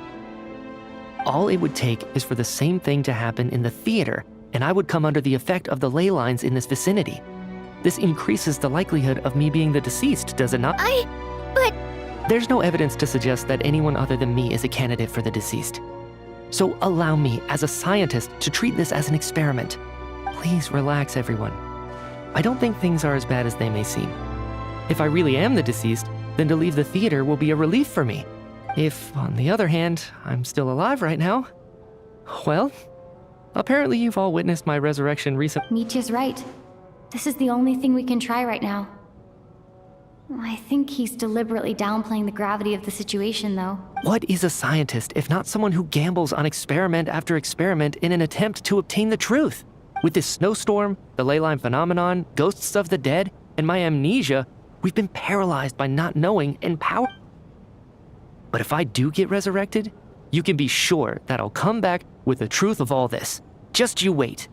All it would take is for the same thing to happen in the theater, and I would come under the effect of the ley lines in this vicinity. This increases the likelihood of me being the deceased, does it not? But... There's no evidence to suggest that anyone other than me is a candidate for the deceased. So allow me, as a scientist, to treat this as an experiment. Please relax, everyone. I don't think things are as bad as they may seem. If I really am the deceased, then to leave the theater will be a relief for me. If, on the other hand, I'm still alive right now, well, apparently you've all witnessed my resurrection recently. Nietzsche's right. This is the only thing we can try right now. I think he's deliberately downplaying the gravity of the situation, though. What is a scientist if not someone who gambles on experiment after experiment in an attempt to obtain the truth? With this snowstorm, the ley line phenomenon, ghosts of the dead, and my amnesia, we've been paralyzed by not knowing and power. But if I do get resurrected, you can be sure that I'll come back with the truth of all this. Just you wait.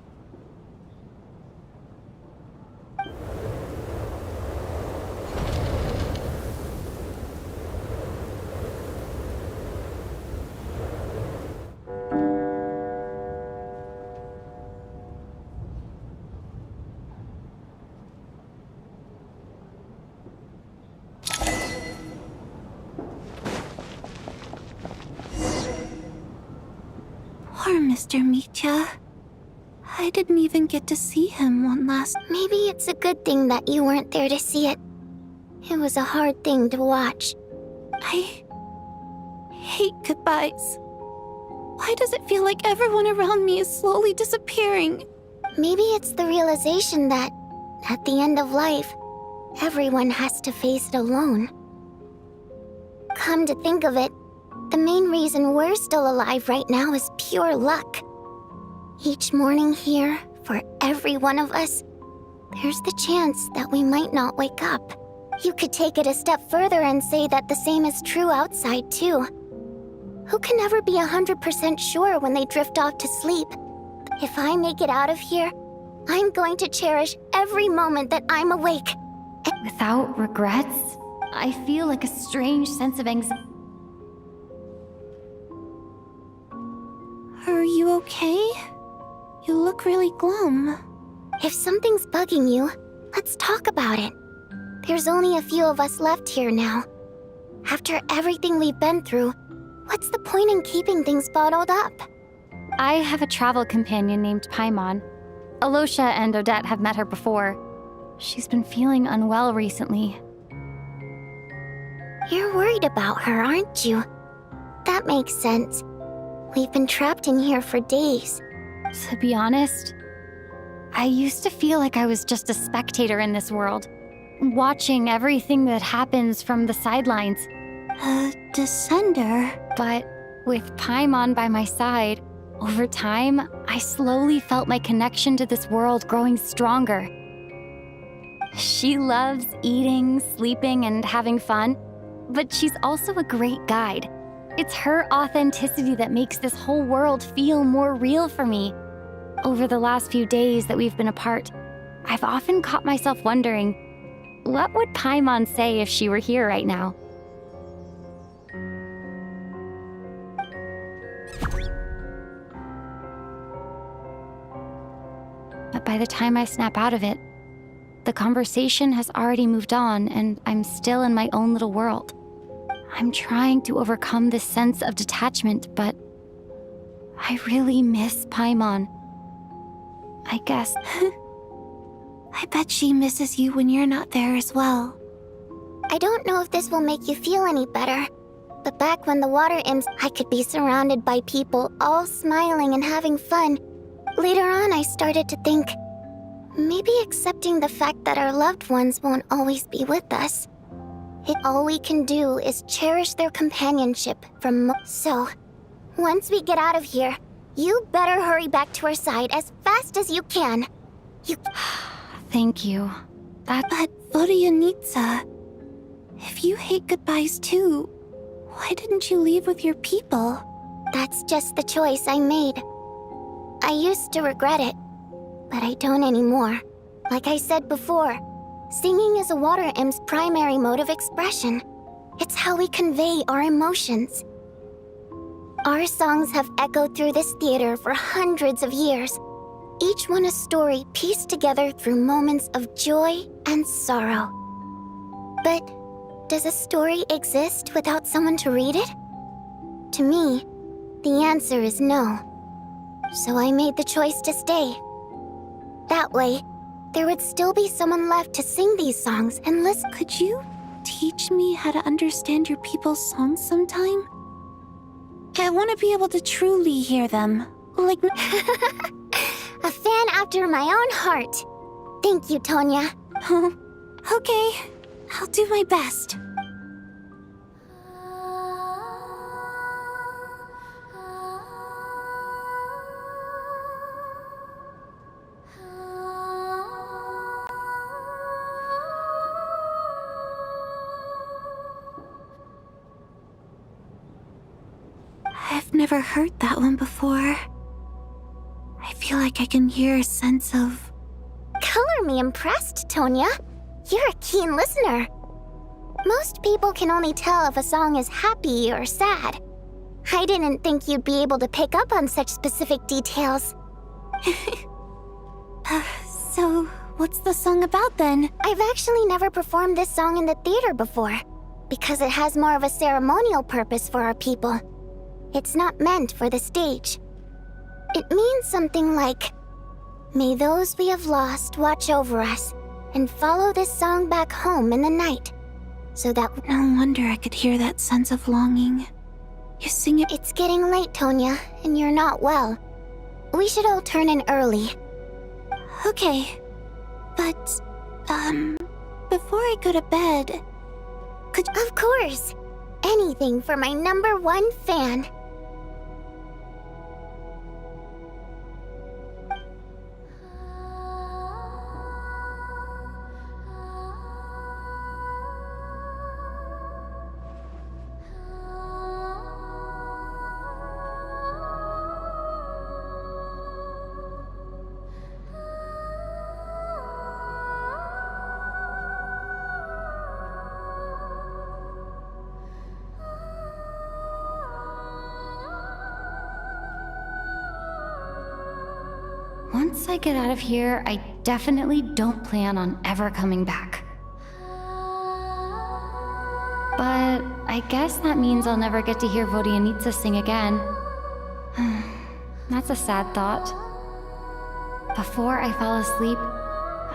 Poor Mr. Mitya. I didn't even get to see him one last... Maybe it's a good thing that you weren't there to see it. It was a hard thing to watch. I hate goodbyes. Why does it feel like everyone around me is slowly disappearing? Maybe it's the realization that, at the end of life, everyone has to face it alone. Come to think of it, the main reason we're still alive right now is pure luck. Each morning here, for every one of us, there's the chance that we might not wake up. You could take it a step further and say that the same is true outside, too. Who can never be 100% sure when they drift off to sleep? If I make it out of here, I'm going to cherish every moment that I'm awake. Without regrets, I feel like a strange sense of anxiety. Are you okay? You look really glum. If something's bugging you, let's talk about it. There's only a few of us left here now. After everything we've been through, what's the point in keeping things bottled up? I have a travel companion named Paimon. Alosha and Odette have met her before. She's been feeling unwell recently. You're worried about her, aren't you? That makes sense. We've been trapped in here for days. To be honest, I used to feel like I was just a spectator in this world, watching everything that happens from the sidelines. A descender? But with Paimon by my side, over time, I slowly felt my connection to this world growing stronger. She loves eating, sleeping, and having fun, but she's also a great guide. It's her authenticity that makes this whole world feel more real for me. Over the last few days that we've been apart, I've often caught myself wondering, what would Paimon say if she were here right now? But by the time I snap out of it, the conversation has already moved on and I'm still in my own little world. I'm trying to overcome this sense of detachment, but I really miss Paimon. I guess. I bet she misses you when you're not there as well. I don't know if this will make you feel any better, but back when the water imps, I could be surrounded by people all smiling and having fun. Later on, I started to think, maybe accepting the fact that our loved ones won't always be with us. All we can do is cherish their companionship So, once we get out of here, you better hurry back to our side as fast as you can. Thank you. But Vodyanitsa, if you hate goodbyes too, why didn't you leave with your people? That's just the choice I made. I used to regret it, but I don't anymore. Like I said before, singing is a water imp's primary mode of expression. It's how we convey our emotions. Our songs have echoed through this theater for hundreds of years, each one a story pieced together through moments of joy and sorrow. But does a story exist without someone to read it? To me, the answer is no. So I made the choice to stay. That way, there would still be someone left to sing these songs and listen. Could you teach me how to understand your people's songs sometime? I want to be able to truly hear them. Like a fan after my own heart. Thank you, Tonya. Okay, I'll do my best. I've never heard that one before. I feel like I can hear a sense of... Color me impressed, Tonya. You're a keen listener. Most people can only tell if a song is happy or sad. I didn't think you'd be able to pick up on such specific details. So, what's the song about then? I've actually never performed this song in the theater before, because it has more of a ceremonial purpose for our people. It's not meant for the stage. It means something like, may those we have lost watch over us and follow this song back home in the night, so that... No wonder I could hear that sense of longing. You sing it... It's getting late, Tonya, and you're not well. We should all turn in early. Okay, but, before I go to bed, could... Of course! Anything for my #1 fan. Once I get out of here, I definitely don't plan on ever coming back. But I guess that means I'll never get to hear Vodyanitsa sing again. That's a sad thought. Before I fall asleep,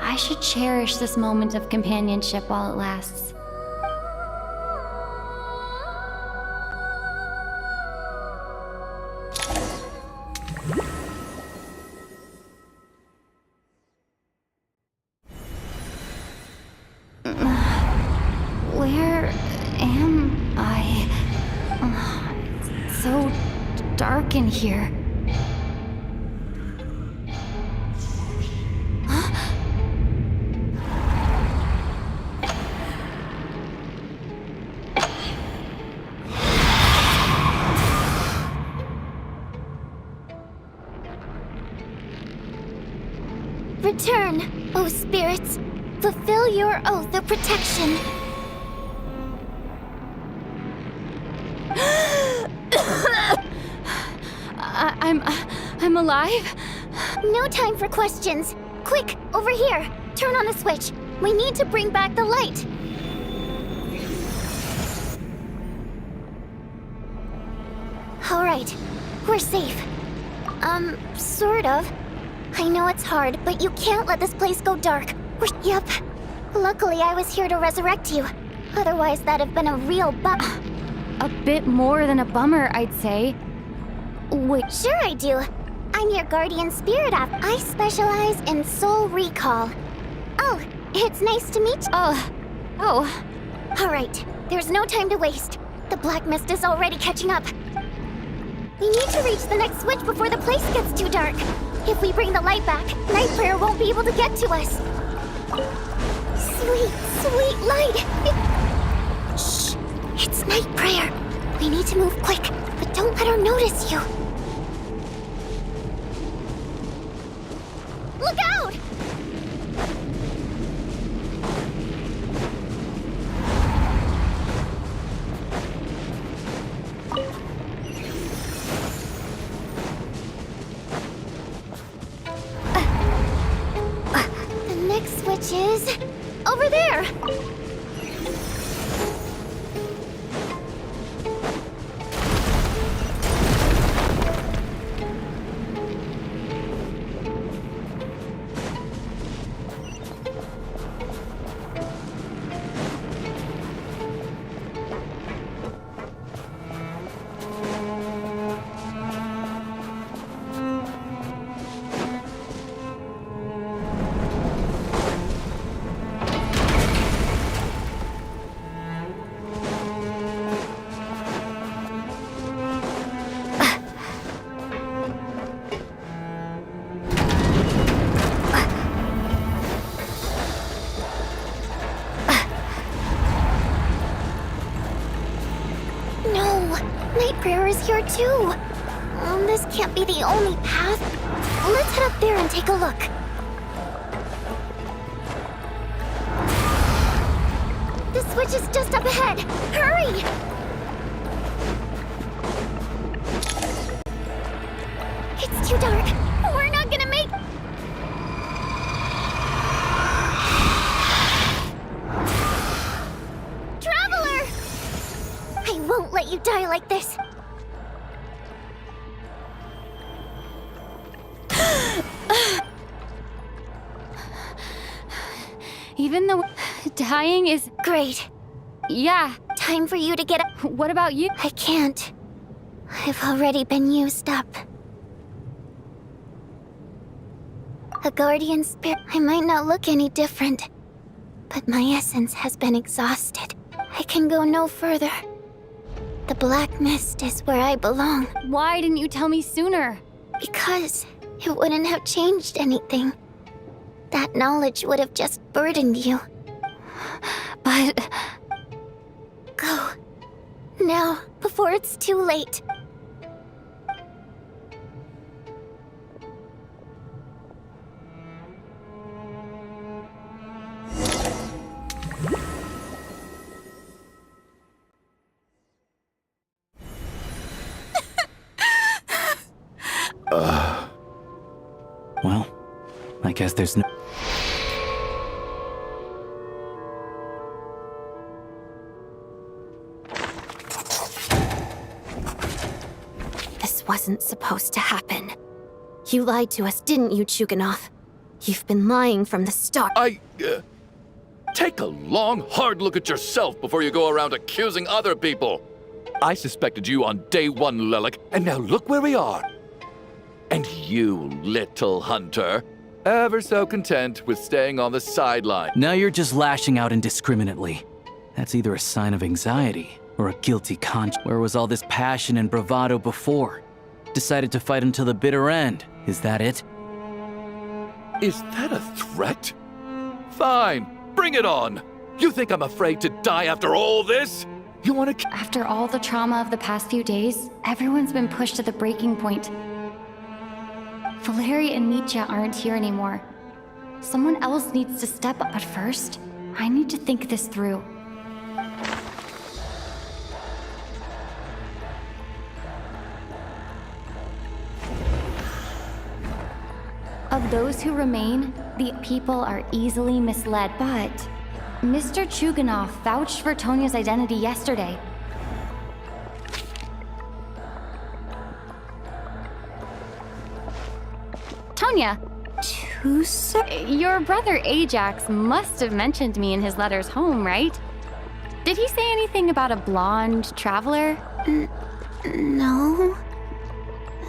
I should cherish this moment of companionship while it lasts. dark in here. Return, O spirits. Fulfill your oath of protection. I'm alive? No time for questions. Quick, over here. Turn on the switch. We need to bring back the light. All right, we're safe. Sort of. I know it's hard, but you can't let this place go dark. Yep. Luckily, I was here to resurrect you. Otherwise, that'd have been a real A bit more than a bummer, I'd say. Wait, sure I do. I'm your guardian spirit app. I specialize in soul recall. Oh, it's nice to meet you. Oh. All right, there's no time to waste. The black mist is already catching up. We need to reach the next switch before the place gets too dark. If we bring the light back, Night Prayer won't be able to get to us. Sweet, sweet light. Shh, it's Night Prayer. We need to move quick, but don't let her notice you. Look out! The next switch is over there. Is here too. This can't be the only path. Let's head up there and take a look. The switch is just up ahead. Hurry! It's too dark. We're not gonna make... Traveler! I won't let you die like this. Even though dying is... Great. Yeah. Time for you to get up. What about you? I can't. I've already been used up. A guardian spirit. I might not look any different, but my essence has been exhausted. I can go no further. The black mist is where I belong. Why didn't you tell me sooner? Because it wouldn't have changed anything. That knowledge would have just burdened you. But... Go. Now, before it's too late. Well, I guess there's no... This wasn't supposed to happen. You lied to us, didn't you, Chuganov? You've been lying from the start. Take a long, hard look at yourself before you go around accusing other people. I suspected you on day one, Lilac, and now look where we are. And you, little hunter, ever so content with staying on the sideline. Now you're just lashing out indiscriminately. That's either a sign of anxiety or a guilty conscience. Where was all this passion and bravado before? Decided to fight until the bitter end. Is that it? Is that a threat? Fine, bring it on. You think I'm afraid to die after all this? You want to... After all the trauma of the past few days, everyone's been pushed to the breaking point. Valeri and Nietzsche aren't here anymore. Someone else needs to step up, but first, I need to think this through. Of those who remain, the people are easily misled, but Mr. Chuganov vouched for Tonya's identity yesterday. Tonya! Your brother Ajax must have mentioned me in his letters home, right? Did he say anything about a blonde traveler? No.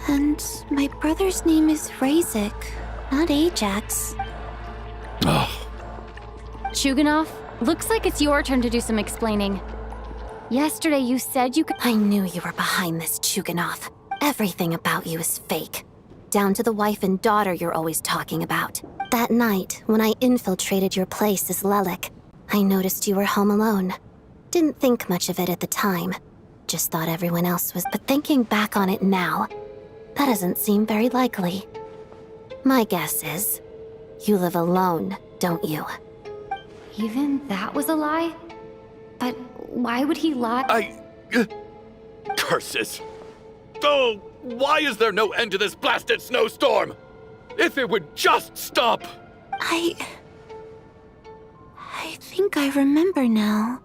And my brother's name is Razik, not Ajax. Oh. Chuganov, looks like it's your turn to do some explaining. Yesterday you said you could— I knew you were behind this, Chuganov. Everything about you is fake. Down to the wife and daughter you're always talking about. That night, when I infiltrated your place as Lelik, I noticed you were home alone. Didn't think much of it at the time. Just thought everyone else was— But thinking back on it now, that doesn't seem very likely. My guess is, you live alone, don't you? Even that was a lie? But why would he lie? Curses! Oh, why is there no end to this blasted snowstorm? If it would just stop! I think I remember now.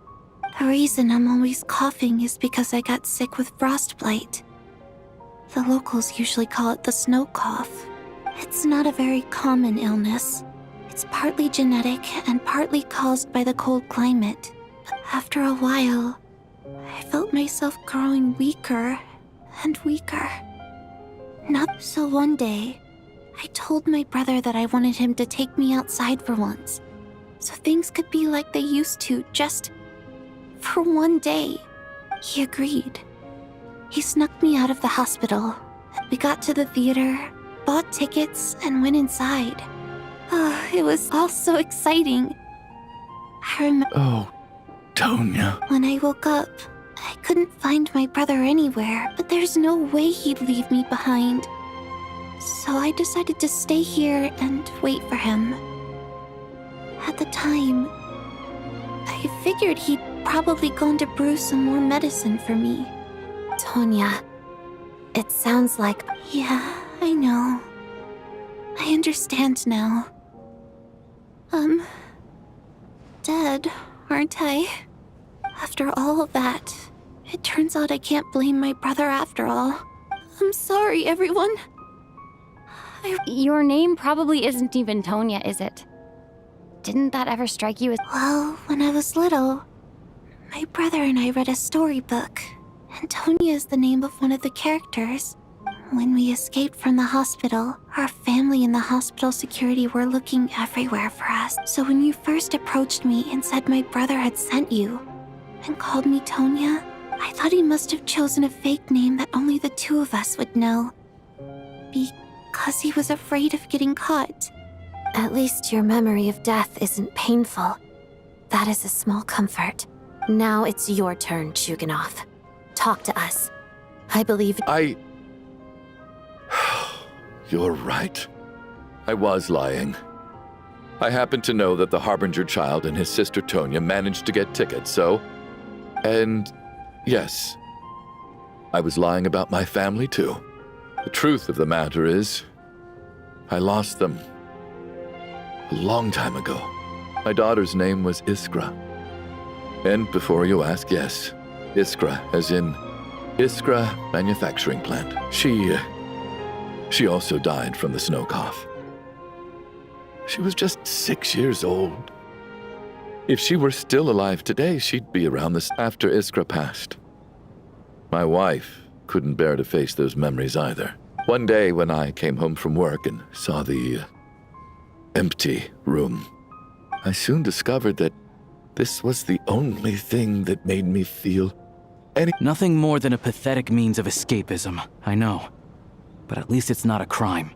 The reason I'm always coughing is because I got sick with frostbite. The locals usually call it the snow cough. It's not a very common illness. It's partly genetic and partly caused by the cold climate. But after a while, I felt myself growing weaker and weaker. Not so one day, I told my brother that I wanted him to take me outside for once, so things could be like they used to, just for one day. He agreed. He snuck me out of the hospital, and we got to the theater, bought tickets, and went inside. Oh, it was all so exciting. I remember— Oh, Tonya. When I woke up, I couldn't find my brother anywhere, but there's no way he'd leave me behind. So I decided to stay here and wait for him. At the time, I figured he'd probably gone to brew some more medicine for me. Tonya, it sounds like— Yeah, I know. I understand now. Dead, aren't I? After all of that, it turns out I can't blame my brother after all. I'm sorry, everyone. Your name probably isn't even Tonya, is it? Didn't that ever strike you as— Well, when I was little, my brother and I read a storybook, and Tonya is the name of one of the characters. When we escaped from the hospital, our family and the hospital security were looking everywhere for us. So when you first approached me and said my brother had sent you, and called me Tonya, I thought he must have chosen a fake name that only the two of us would know. Because he was afraid of getting caught. At least your memory of death isn't painful. That is a small comfort. Now it's your turn, Chuganov. Talk to us. I believe— You're right. I was lying. I happen to know that the Harbinger child and his sister Tonya managed to get tickets, so... And yes, I was lying about my family too. The truth of the matter is, I lost them a long time ago. My daughter's name was Iskra. And before you ask, yes, Iskra, as in Iskra Manufacturing Plant. She also died from the snow cough. She was just 6 years old. If she were still alive today, she'd be around this after Iskra passed. My wife couldn't bear to face those memories either. One day when I came home from work and saw the empty room, I soon discovered that this was the only thing that made me feel any— Nothing more than a pathetic means of escapism, I know. but at least it's not a crime.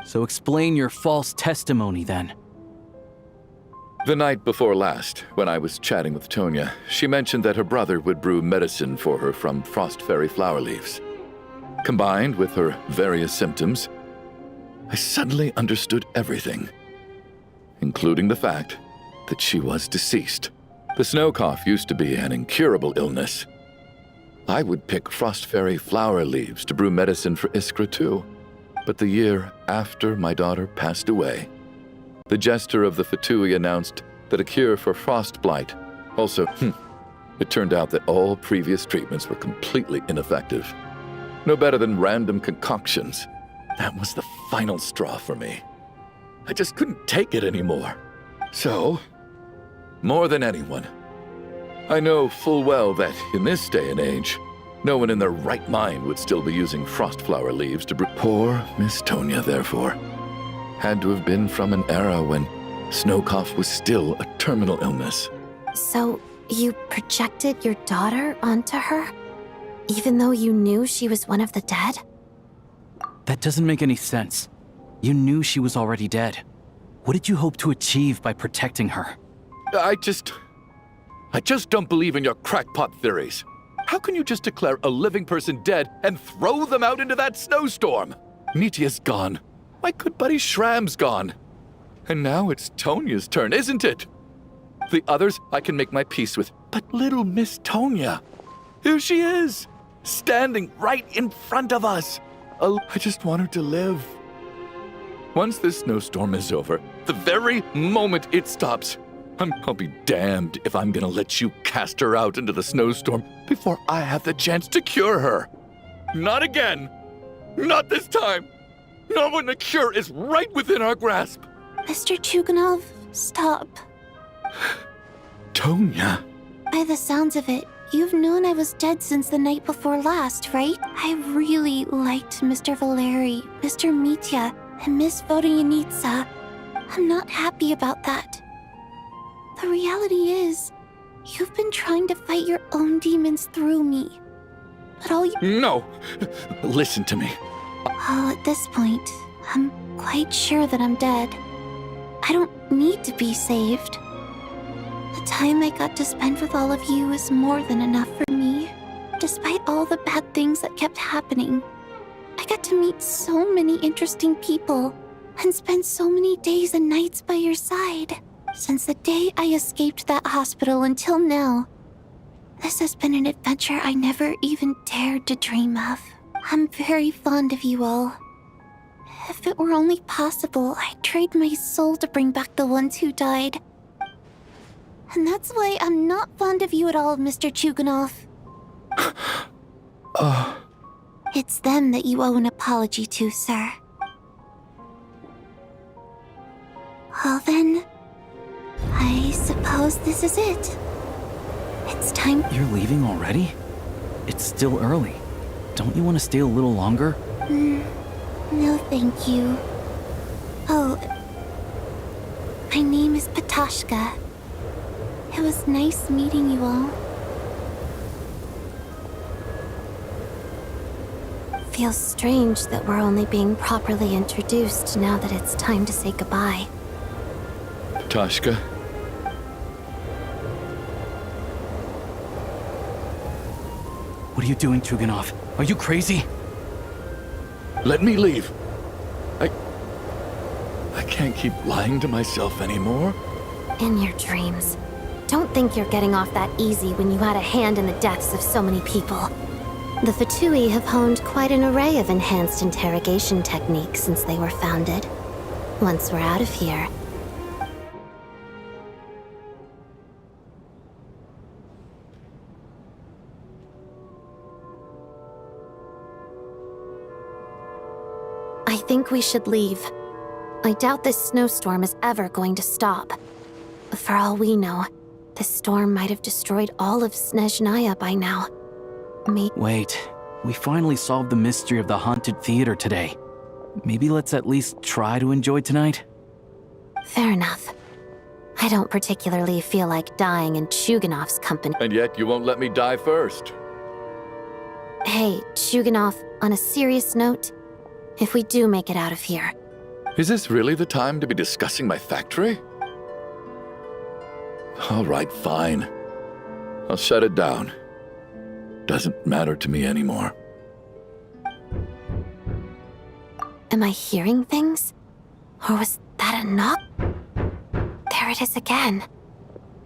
So explain your false testimony then. The night before last, when I was chatting with Tonya, she mentioned that her brother would brew medicine for her from frost fairy flower leaves. Combined with her various symptoms, I suddenly understood everything, including the fact that she was deceased. The snow cough used to be an incurable illness. I would pick frost fairy flower leaves to brew medicine for Iskra too. But the year after my daughter passed away, the jester of the Fatui announced that a cure for frost blight. Also, it turned out that all previous treatments were completely ineffective. No better than random concoctions. That was the final straw for me. I just couldn't take it anymore. So, more than anyone, I know full well that in this day and age, no one in their right mind would still be using frost flower leaves to brew. Poor Miss Tonya, therefore, had to have been from an era when snow cough was still a terminal illness. So, you projected your daughter onto her? Even though you knew she was one of the dead? That doesn't make any sense. You knew she was already dead. What did you hope to achieve by protecting her? I just don't believe in your crackpot theories. How can you just declare a living person dead and throw them out into that snowstorm? Nitia's gone. My good buddy Shram's gone. And now it's Tonya's turn, isn't it? The others I can make my peace with, but little Miss Tonya, here she is, standing right in front of us. I just want her to live. Once this snowstorm is over, the very moment it stops, I'll be damned if I'm gonna let you cast her out into the snowstorm before I have the chance to cure her. Not again. Not this time. Not when the cure is right within our grasp. Mr. Chuganov, stop. Tonya. By the sounds of it, you've known I was dead since the night before last, right? I really liked Mr. Valeri, Mr. Mitya, and Miss Vodyanitsa. I'm not happy about that. The reality is, you've been trying to fight your own demons through me. But all you— No! Listen to me. Oh, at this point, I'm quite sure that I'm dead. I don't need to be saved. The time I got to spend with all of you is more than enough for me. Despite all the bad things that kept happening, I got to meet so many interesting people and spend so many days and nights by your side. Since the day I escaped that hospital until now, this has been an adventure I never even dared to dream of. I'm very fond of you all. If it were only possible, I'd trade my soul to bring back the ones who died. And that's why I'm not fond of you at all, Mr. Chuganov. It's them that you owe an apology to, sir. Well then, I suppose this is it. It's time— You're leaving already? It's still early. Don't you want to stay a little longer? No, thank you. Oh, my name is Patashka. It was nice meeting you all. Feels strange that we're only being properly introduced now that it's time to say goodbye. Tashka. What are you doing, Chuganov? Are you crazy? Let me leave. I can't keep lying to myself anymore. In your dreams. Don't think you're getting off that easy when you had a hand in the deaths of so many people. The Fatui have honed quite an array of enhanced interrogation techniques since they were founded. Once we're out of here, I think we should leave. I doubt this snowstorm is ever going to stop. For all we know, this storm might have destroyed all of Snezhnaya by now. Wait, we finally solved the mystery of the haunted theater today. Maybe let's at least try to enjoy tonight? Fair enough. I don't particularly feel like dying in Chuganov's company. And yet you won't let me die first. Hey, Chuganov, on a serious note, if we do make it out of here. Is this really the time to be discussing my factory? All right, fine. I'll shut it down. Doesn't matter to me anymore. Am I hearing things? Or was that a knock? There it is again.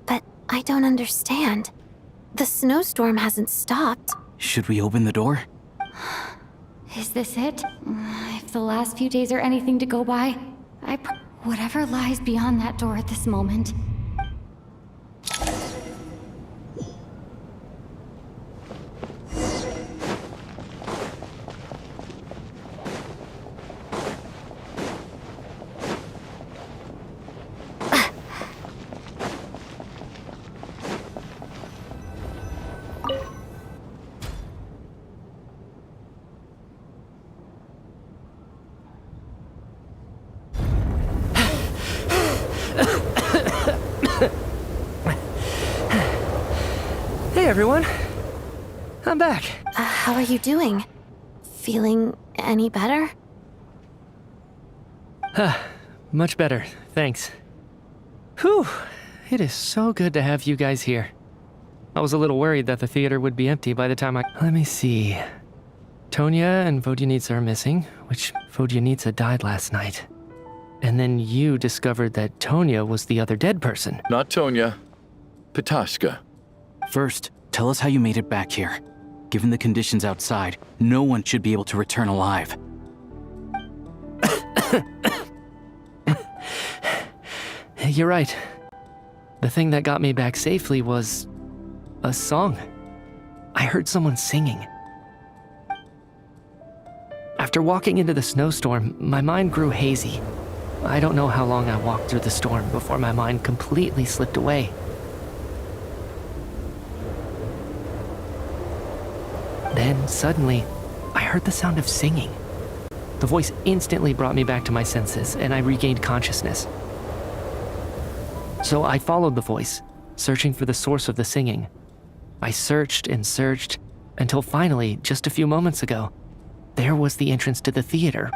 But I don't understand. The snowstorm hasn't stopped. Should we open the door? Is this it? If the last few days are anything to go by, whatever lies beyond that door at this moment. Hey everyone, I'm back. How are you doing? Feeling any better? Much better, thanks. Whew, it is so good to have you guys here. I was a little worried that the theater would be empty by the time Let me see. Tonya and Vodyanitsa are missing, which Vodyanitsa died last night. And then you discovered that Tonya was the other dead person. Not Tonya. Pitashka. First, tell us how you made it back here. Given the conditions outside, no one should be able to return alive. You're right. The thing that got me back safely was a song. I heard someone singing. After walking into the snowstorm, my mind grew hazy. I don't know how long I walked through the storm before my mind completely slipped away. Then, suddenly, I heard the sound of singing. The voice instantly brought me back to my senses, and I regained consciousness. So I followed the voice, searching for the source of the singing. I searched and searched, until finally, just a few moments ago, there was the entrance to the theater.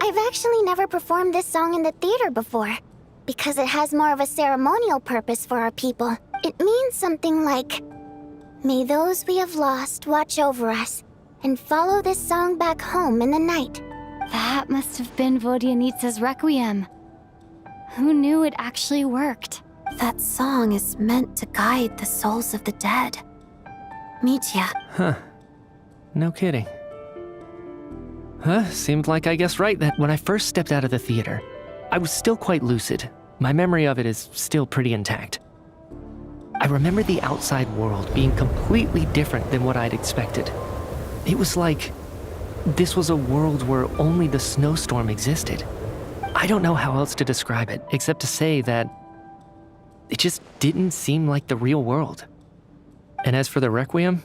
I've actually never performed this song in the theater before, because it has more of a ceremonial purpose for our people. It means something like, "May those we have lost watch over us, and follow this song back home in the night." That must have been Vodyanitsa's requiem. Who knew it actually worked? That song is meant to guide the souls of the dead. Mitya. Huh. No kidding. Seemed like I guessed right that when I first stepped out of the theater, I was still quite lucid. My memory of it is still pretty intact. I remember the outside world being completely different than what I'd expected. It was like this was a world where only the snowstorm existed. I don't know how else to describe it, except to say that it just didn't seem like the real world. And as for the requiem,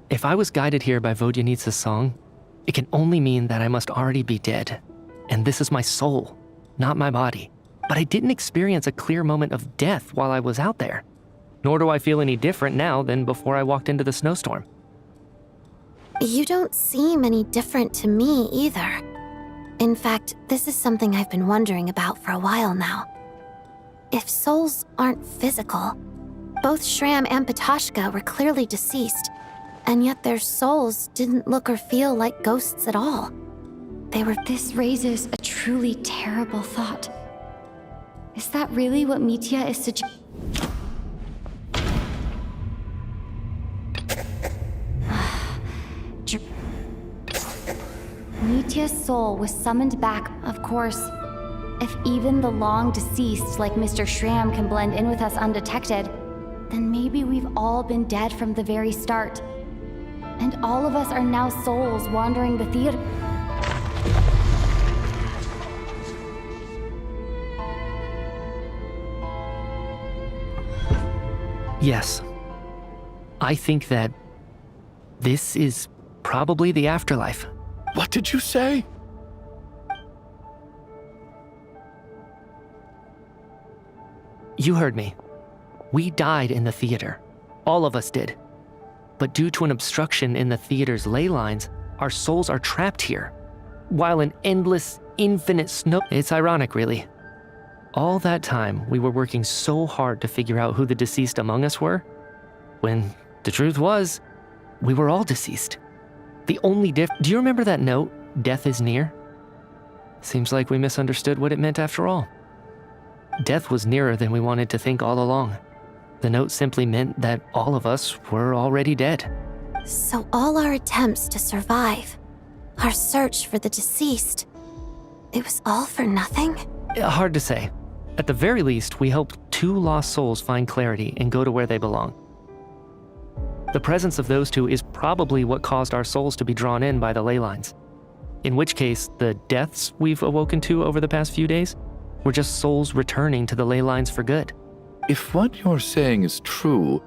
if I was guided here by Vodyanitsa's song, it can only mean that I must already be dead. And this is my soul, not my body. But I didn't experience a clear moment of death while I was out there. Nor do I feel any different now than before I walked into the snowstorm. You don't seem any different to me either. In fact, this is something I've been wondering about for a while now. If souls aren't physical, both Shram and Pitashka were clearly deceased, and yet their souls didn't look or feel like ghosts at all. This raises a truly terrible thought. Is that really what Mitya is suggesting? Mitya's soul was summoned back, of course. If even the long deceased like Mr. Shram can blend in with us undetected, then maybe we've all been dead from the very start. And all of us are now souls wandering the theater. Yes. I think that this is probably the afterlife. What did you say? You heard me. We died in the theater. All of us did. But due to an obstruction in the theater's ley lines, our souls are trapped here, while an endless, infinite snow. It's ironic, really. All that time, we were working so hard to figure out who the deceased among us were, when the truth was, we were all deceased. The only Do you remember that note, "Death is near"? Seems like we misunderstood what it meant after all. Death was nearer than we wanted to think all along. The note simply meant that all of us were already dead. So all our attempts to survive, our search for the deceased, it was all for nothing? Hard to say. At the very least, we helped 2 lost souls find clarity and go to where they belong. The presence of those 2 is probably what caused our souls to be drawn in by the ley lines. In which case, the deaths we've awoken to over the past few days were just souls returning to the ley lines for good. If what you're saying is true,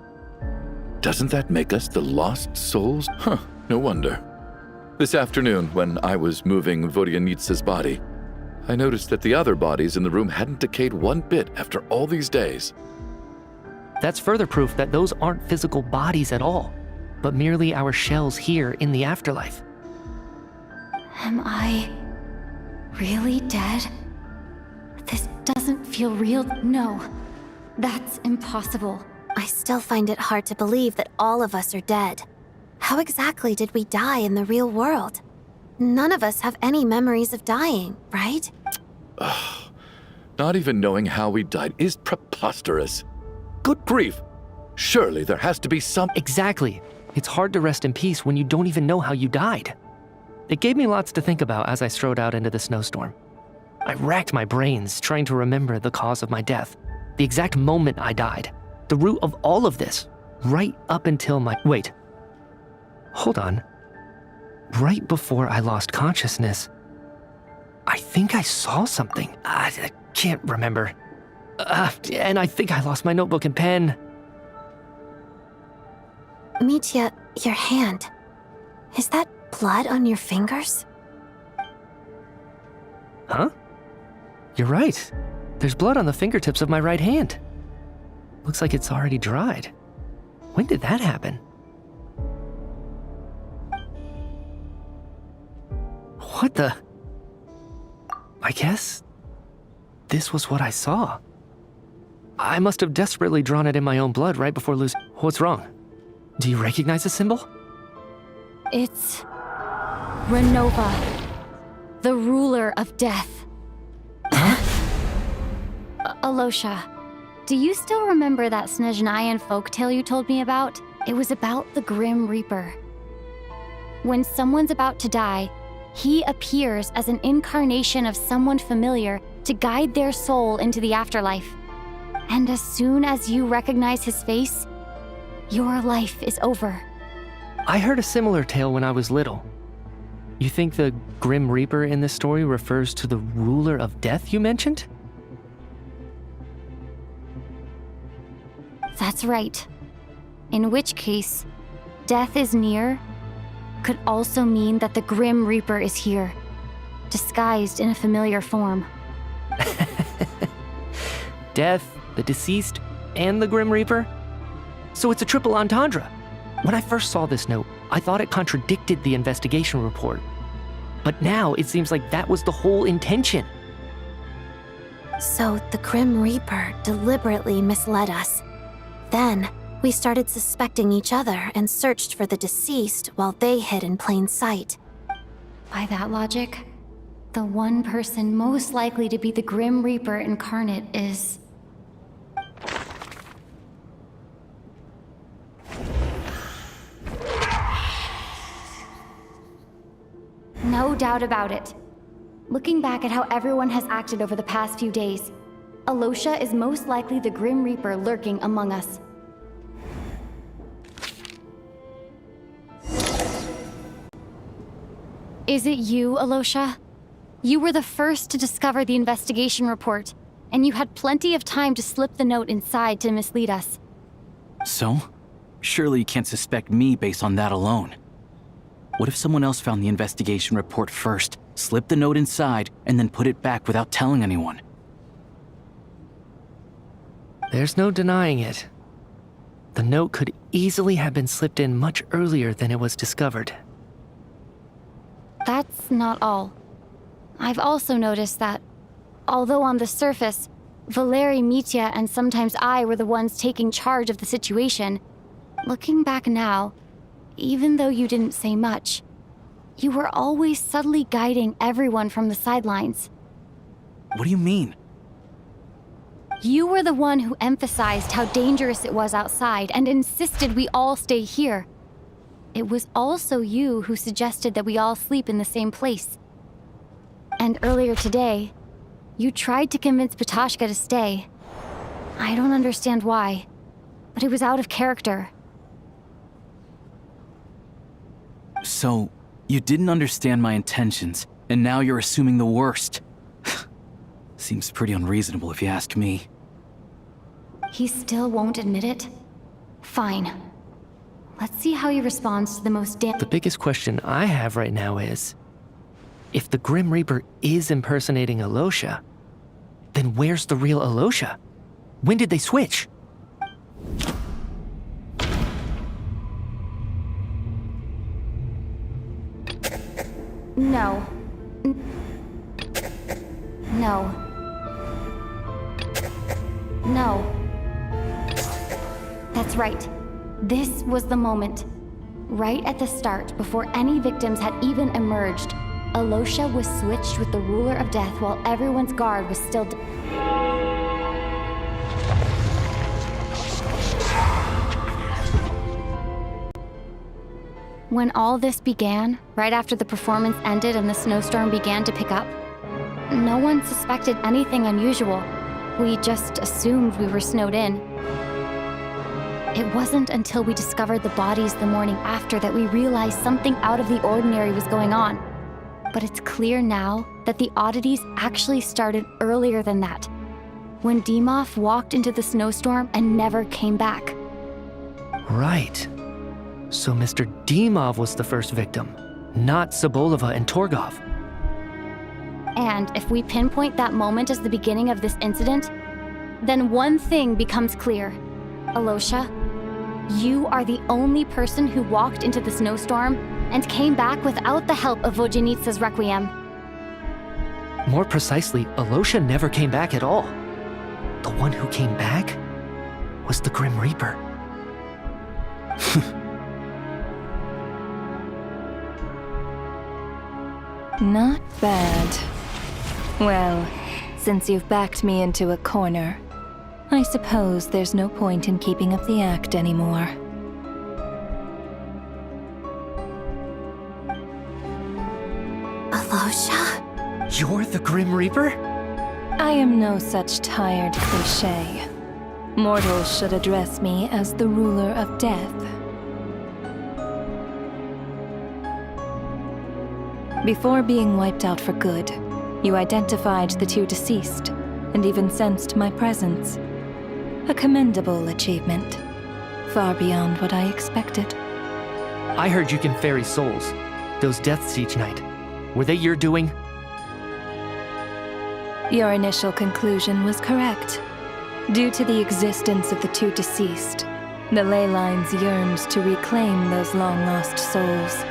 doesn't that make us the lost souls? Huh, no wonder. This afternoon, when I was moving Vodyanitsa's body, I noticed that the other bodies in the room hadn't decayed one bit after all these days. That's further proof that those aren't physical bodies at all, but merely our shells here in the afterlife. Am I really dead? This doesn't feel real. No, that's impossible. I still find it hard to believe that all of us are dead. How exactly did we die in the real world? None of us have any memories of dying, right? Not even knowing how we died is preposterous. Good grief! Surely there has to be some— Exactly. It's hard to rest in peace when you don't even know how you died. It gave me lots to think about as I strode out into the snowstorm. I racked my brains trying to remember the cause of my death, the exact moment I died, the root of all of this, right up until my— Wait. Hold on. Right before I lost consciousness, I think I saw something. I can't remember. And I think I lost my notebook and pen. Mitya, your hand. Is that blood on your fingers? Huh? You're right. There's blood on the fingertips of my right hand. Looks like it's already dried. When did that happen? What the? I guess this was what I saw. I must have desperately drawn it in my own blood right before losing. What's wrong? Do you recognize the symbol? It's Renova, the ruler of death. Alosha, do you still remember that Snezhnayan folktale you told me about? It was about the Grim Reaper. When someone's about to die, he appears as an incarnation of someone familiar to guide their soul into the afterlife. And as soon as you recognize his face, your life is over. I heard a similar tale when I was little. You think the Grim Reaper in this story refers to the ruler of death you mentioned? That's right. In which case, death is near could also mean that the Grim Reaper is here, disguised in a familiar form. Death, the deceased, and the Grim Reaper? So it's a triple entendre. When I first saw this note, I thought it contradicted the investigation report. But now it seems like that was the whole intention. So the Grim Reaper deliberately misled us. Then, we started suspecting each other and searched for the deceased while they hid in plain sight. By that logic, the one person most likely to be the Grim Reaper incarnate is... No doubt about it. Looking back at how everyone has acted over the past few days, Alosha is most likely the Grim Reaper lurking among us. Is it you, Alosha? You were the first to discover the investigation report, and you had plenty of time to slip the note inside to mislead us. So? Surely you can't suspect me based on that alone. What if someone else found the investigation report first, slipped the note inside, and then put it back without telling anyone? There's no denying it. The note could easily have been slipped in much earlier than it was discovered. That's not all. I've also noticed that, although on the surface, Valeri, Mitya, and sometimes I were the ones taking charge of the situation, looking back now, even though you didn't say much, you were always subtly guiding everyone from the sidelines. What do you mean? You were the one who emphasized how dangerous it was outside and insisted we all stay here. It was also you who suggested that we all sleep in the same place. And earlier today, you tried to convince Patashka to stay. I don't understand why, but it was out of character. So, you didn't understand my intentions, and now you're assuming the worst. Seems pretty unreasonable if you ask me. He still won't admit it? Fine. Let's see how he responds to the most The biggest question I have right now is, if the Grim Reaper is impersonating Alosha, then where's the real Alosha? When did they switch? No. No. No. That's right. This was the moment. Right at the start, before any victims had even emerged, Alosha was switched with the ruler of death while everyone's guard was still... When all this began, right after the performance ended and the snowstorm began to pick up, no one suspected anything unusual. We just assumed we were snowed in. It wasn't until we discovered the bodies the morning after that we realized something out of the ordinary was going on. But it's clear now that the oddities actually started earlier than that, when Dimov walked into the snowstorm and never came back. Right. So Mr. Dimov was the first victim, not Sobolova and Torgov. And if we pinpoint that moment as the beginning of this incident, then one thing becomes clear. Alosha, you are the only person who walked into the snowstorm and came back without the help of Vojanitsa's requiem. More precisely, Alosha never came back at all. The one who came back was the Grim Reaper. Not bad. Well, since you've backed me into a corner, I suppose there's no point in keeping up the act anymore. Alosha? You're the Grim Reaper? I am no such tired cliché. Mortals should address me as the ruler of death. Before being wiped out for good, you identified the two deceased, and even sensed my presence. A commendable achievement. Far beyond what I expected. I heard you can ferry souls. Those deaths each night. Were they your doing? Your initial conclusion was correct. Due to the existence of the two deceased, the ley lines yearned to reclaim those long-lost souls.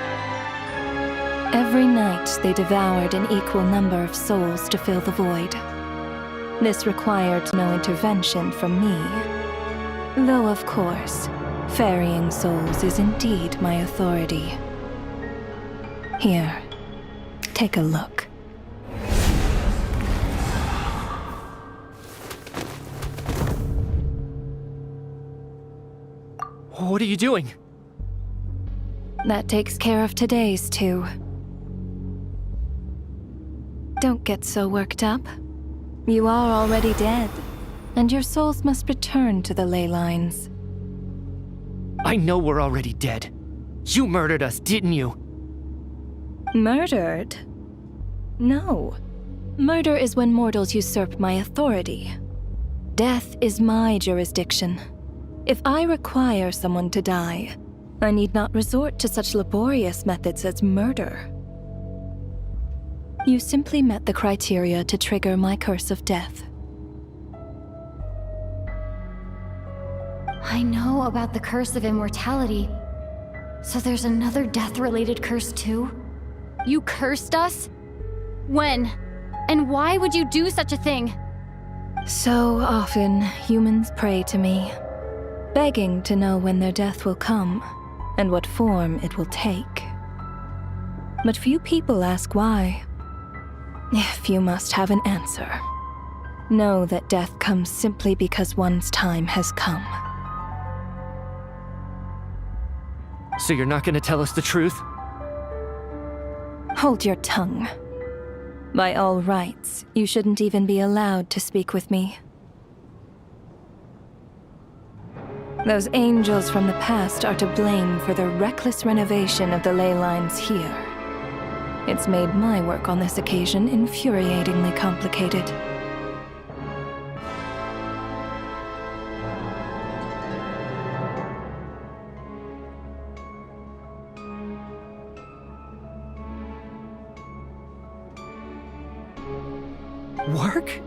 Every night they devoured an equal number of souls to fill the void. This required no intervention from me. Though, of course, ferrying souls is indeed my authority. Here, take a look. What are you doing? That takes care of today's too. Don't get so worked up. You are already dead, and your souls must return to the ley lines. I know we're already dead. You murdered us, didn't you? Murdered? No. Murder is when mortals usurp my authority. Death is my jurisdiction. If I require someone to die, I need not resort to such laborious methods as murder. You simply met the criteria to trigger my curse of death. I know about the curse of immortality. So there's another death-related curse too? You cursed us? When? And why would you do such a thing? So often, humans pray to me, begging to know when their death will come and what form it will take. But few people ask why. If you must have an answer, know that death comes simply because one's time has come. So you're not gonna tell us the truth? Hold your tongue. By all rights, you shouldn't even be allowed to speak with me. Those angels from the past are to blame for the reckless renovation of the ley lines here. It's made my work on this occasion infuriatingly complicated. Work?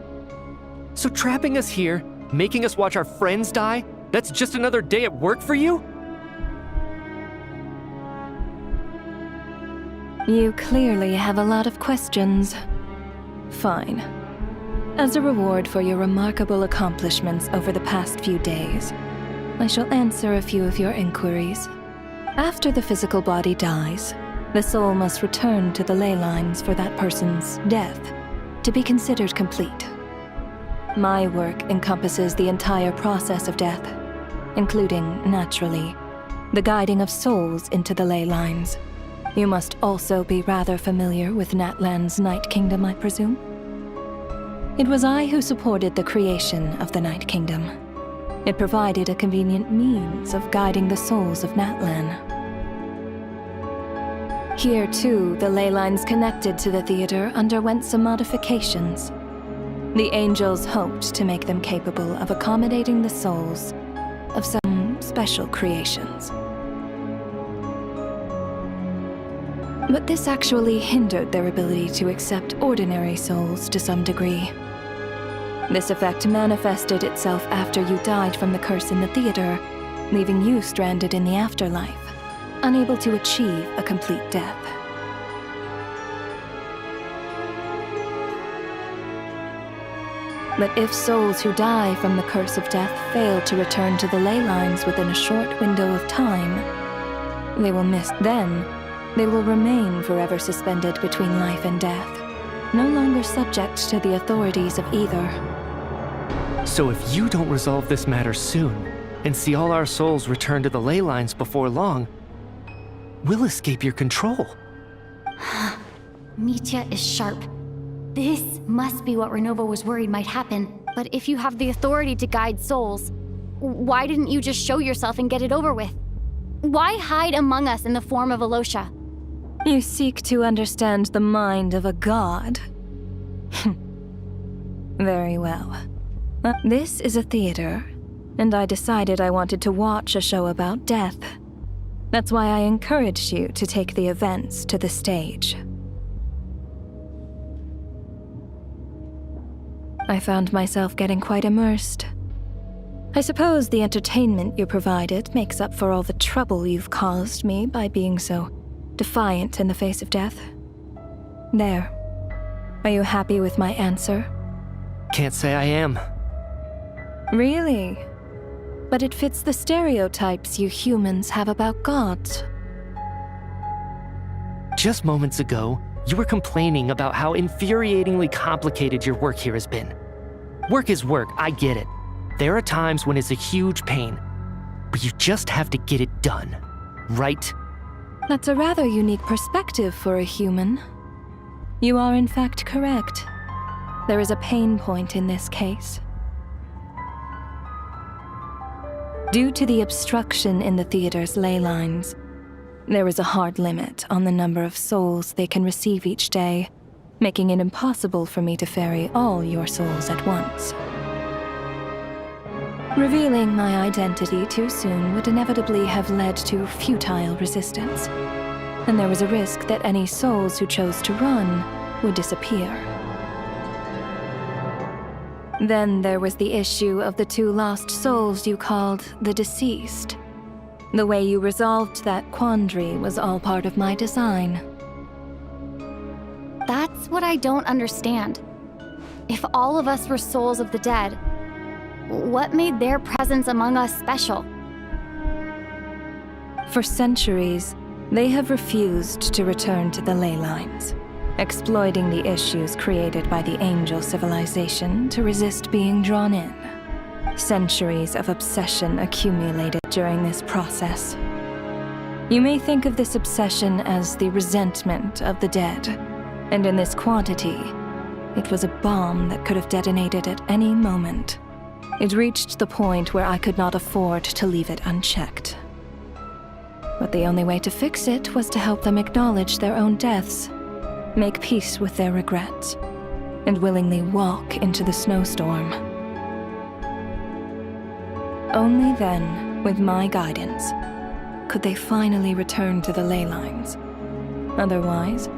So trapping us here, making us watch our friends die, that's just another day at work for you? You clearly have a lot of questions. Fine. As a reward for your remarkable accomplishments over the past few days, I shall answer a few of your inquiries. After the physical body dies, the soul must return to the ley lines for that person's death to be considered complete. My work encompasses the entire process of death, including, naturally, the guiding of souls into the ley lines. You must also be rather familiar with Natlan's Night Kingdom, I presume? It was I who supported the creation of the Night Kingdom. It provided a convenient means of guiding the souls of Natlan. Here, too, the ley lines connected to the theater underwent some modifications. The angels hoped to make them capable of accommodating the souls of some special creations. But this actually hindered their ability to accept ordinary souls to some degree. This effect manifested itself after you died from the curse in the theater, leaving you stranded in the afterlife, unable to achieve a complete death. But if souls who die from the curse of death fail to return to the ley lines within a short window of time, they will miss. Then, they will remain forever suspended between life and death, no longer subject to the authorities of either. So if you don't resolve this matter soon, and see all our souls return to the ley lines before long, we'll escape your control. Mitya is sharp. This must be what Renova was worried might happen. But if you have the authority to guide souls, why didn't you just show yourself and get it over with? Why hide among us in the form of Alosha? You seek to understand the mind of a god? Very well. This is a theater, and I decided I wanted to watch a show about death. That's why I encouraged you to take the events to the stage. I found myself getting quite immersed. I suppose the entertainment you provided makes up for all the trouble you've caused me by being so defiant in the face of death. There. Are you happy with my answer? Can't say I am. Really? But it fits the stereotypes you humans have about gods. Just moments ago, you were complaining about how infuriatingly complicated your work here has been. Work is work, I get it. There are times when it's a huge pain, but you just have to get it done, right? That's a rather unique perspective for a human. You are in fact correct. There is a pain point in this case. Due to the obstruction in the theater's ley lines, there is a hard limit on the number of souls they can receive each day, making it impossible for me to ferry all your souls at once. Revealing my identity too soon would inevitably have led to futile resistance, and there was a risk that any souls who chose to run would disappear. Then there was the issue of the 2 lost souls you called the deceased. The way you resolved that quandary was all part of my design. That's what I don't understand. If all of us were souls of the dead, what made their presence among us special? For centuries, they have refused to return to the ley lines, exploiting the issues created by the angel civilization to resist being drawn in. Centuries of obsession accumulated during this process. You may think of this obsession as the resentment of the dead, and in this quantity, it was a bomb that could have detonated at any moment. It reached the point where I could not afford to leave it unchecked. But the only way to fix it was to help them acknowledge their own deaths, make peace with their regrets, and willingly walk into the snowstorm. Only then, with my guidance, could they finally return to the ley lines. Otherwise,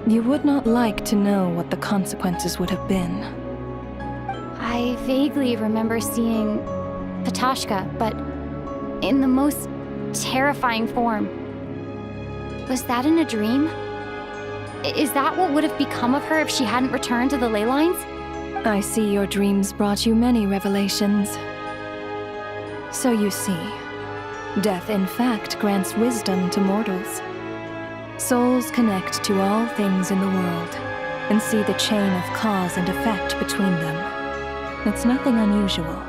you would not like to know what the consequences would have been. I vaguely remember seeing Patashka, but in the most terrifying form. Was that in a dream? Is that what would have become of her if she hadn't returned to the ley lines? I see your dreams brought you many revelations. So you see, death in fact grants wisdom to mortals. Souls connect to all things in the world and see the chain of cause and effect between them. It's nothing unusual.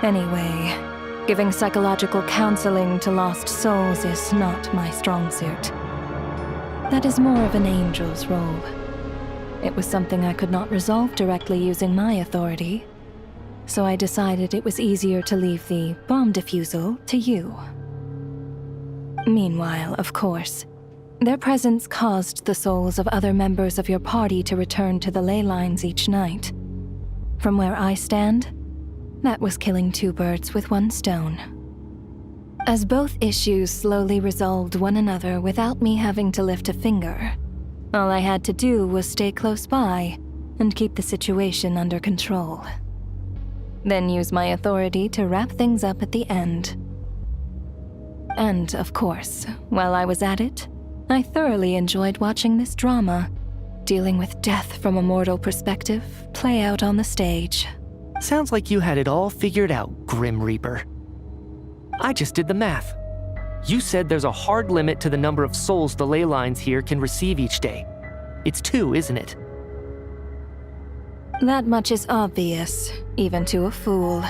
Anyway, giving psychological counseling to lost souls is not my strong suit. That is more of an angel's role. It was something I could not resolve directly using my authority, so I decided it was easier to leave the bomb defusal to you. Meanwhile, of course, their presence caused the souls of other members of your party to return to the ley lines each night. From where I stand, that was killing two birds with one stone. As both issues slowly resolved one another without me having to lift a finger, all I had to do was stay close by and keep the situation under control. Then use my authority to wrap things up at the end. And, of course, while I was at it, I thoroughly enjoyed watching this drama, dealing with death from a mortal perspective, play out on the stage. Sounds like you had it all figured out, Grim Reaper. I just did the math. You said there's a hard limit to the number of souls the ley lines here can receive each day. It's 2, isn't it? That much is obvious, even to a fool.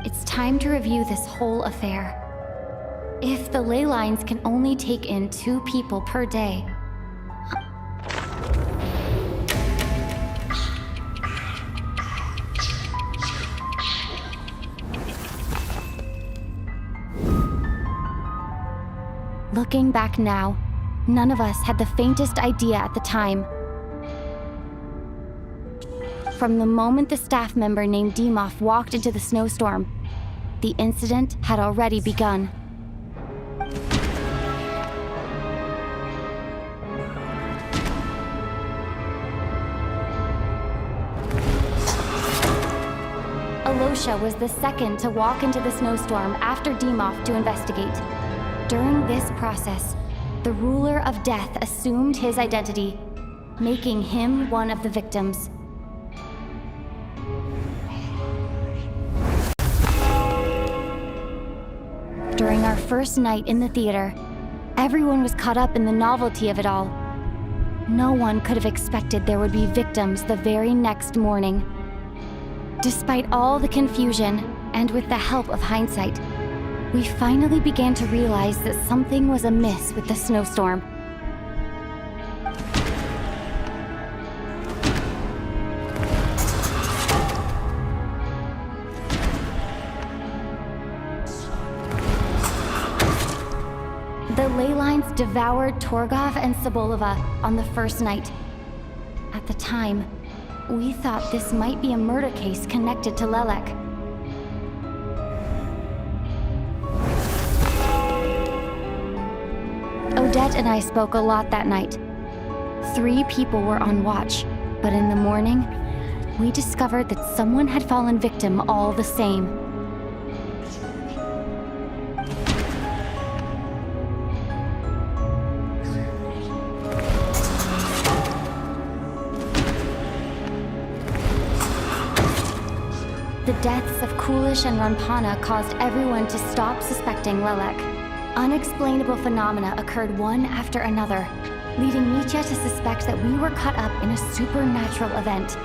It's time to review this whole affair. If the ley lines can only take in 2 people per day, looking back now, none of us had the faintest idea at the time. From the moment the staff member named Demoff walked into the snowstorm, the incident had already begun. Alosha was the second to walk into the snowstorm after Demoff to investigate. During this process, the ruler of death assumed his identity, making him one of the victims. During our first night in the theater, everyone was caught up in the novelty of it all. No one could have expected there would be victims the very next morning. Despite all the confusion, and with the help of hindsight, we finally began to realize that something was amiss with the snowstorm. The ley lines devoured Torgov and Sobolova on the first night. At the time, we thought this might be a murder case connected to Lelek. Odette and I spoke a lot that night. 3 people were on watch, but in the morning, we discovered that someone had fallen victim all the same. deaths of Kulish and Ranpana caused everyone to stop suspecting Lelek. Unexplainable phenomena occurred one after another, leading Mitya to suspect that we were caught up in a supernatural event.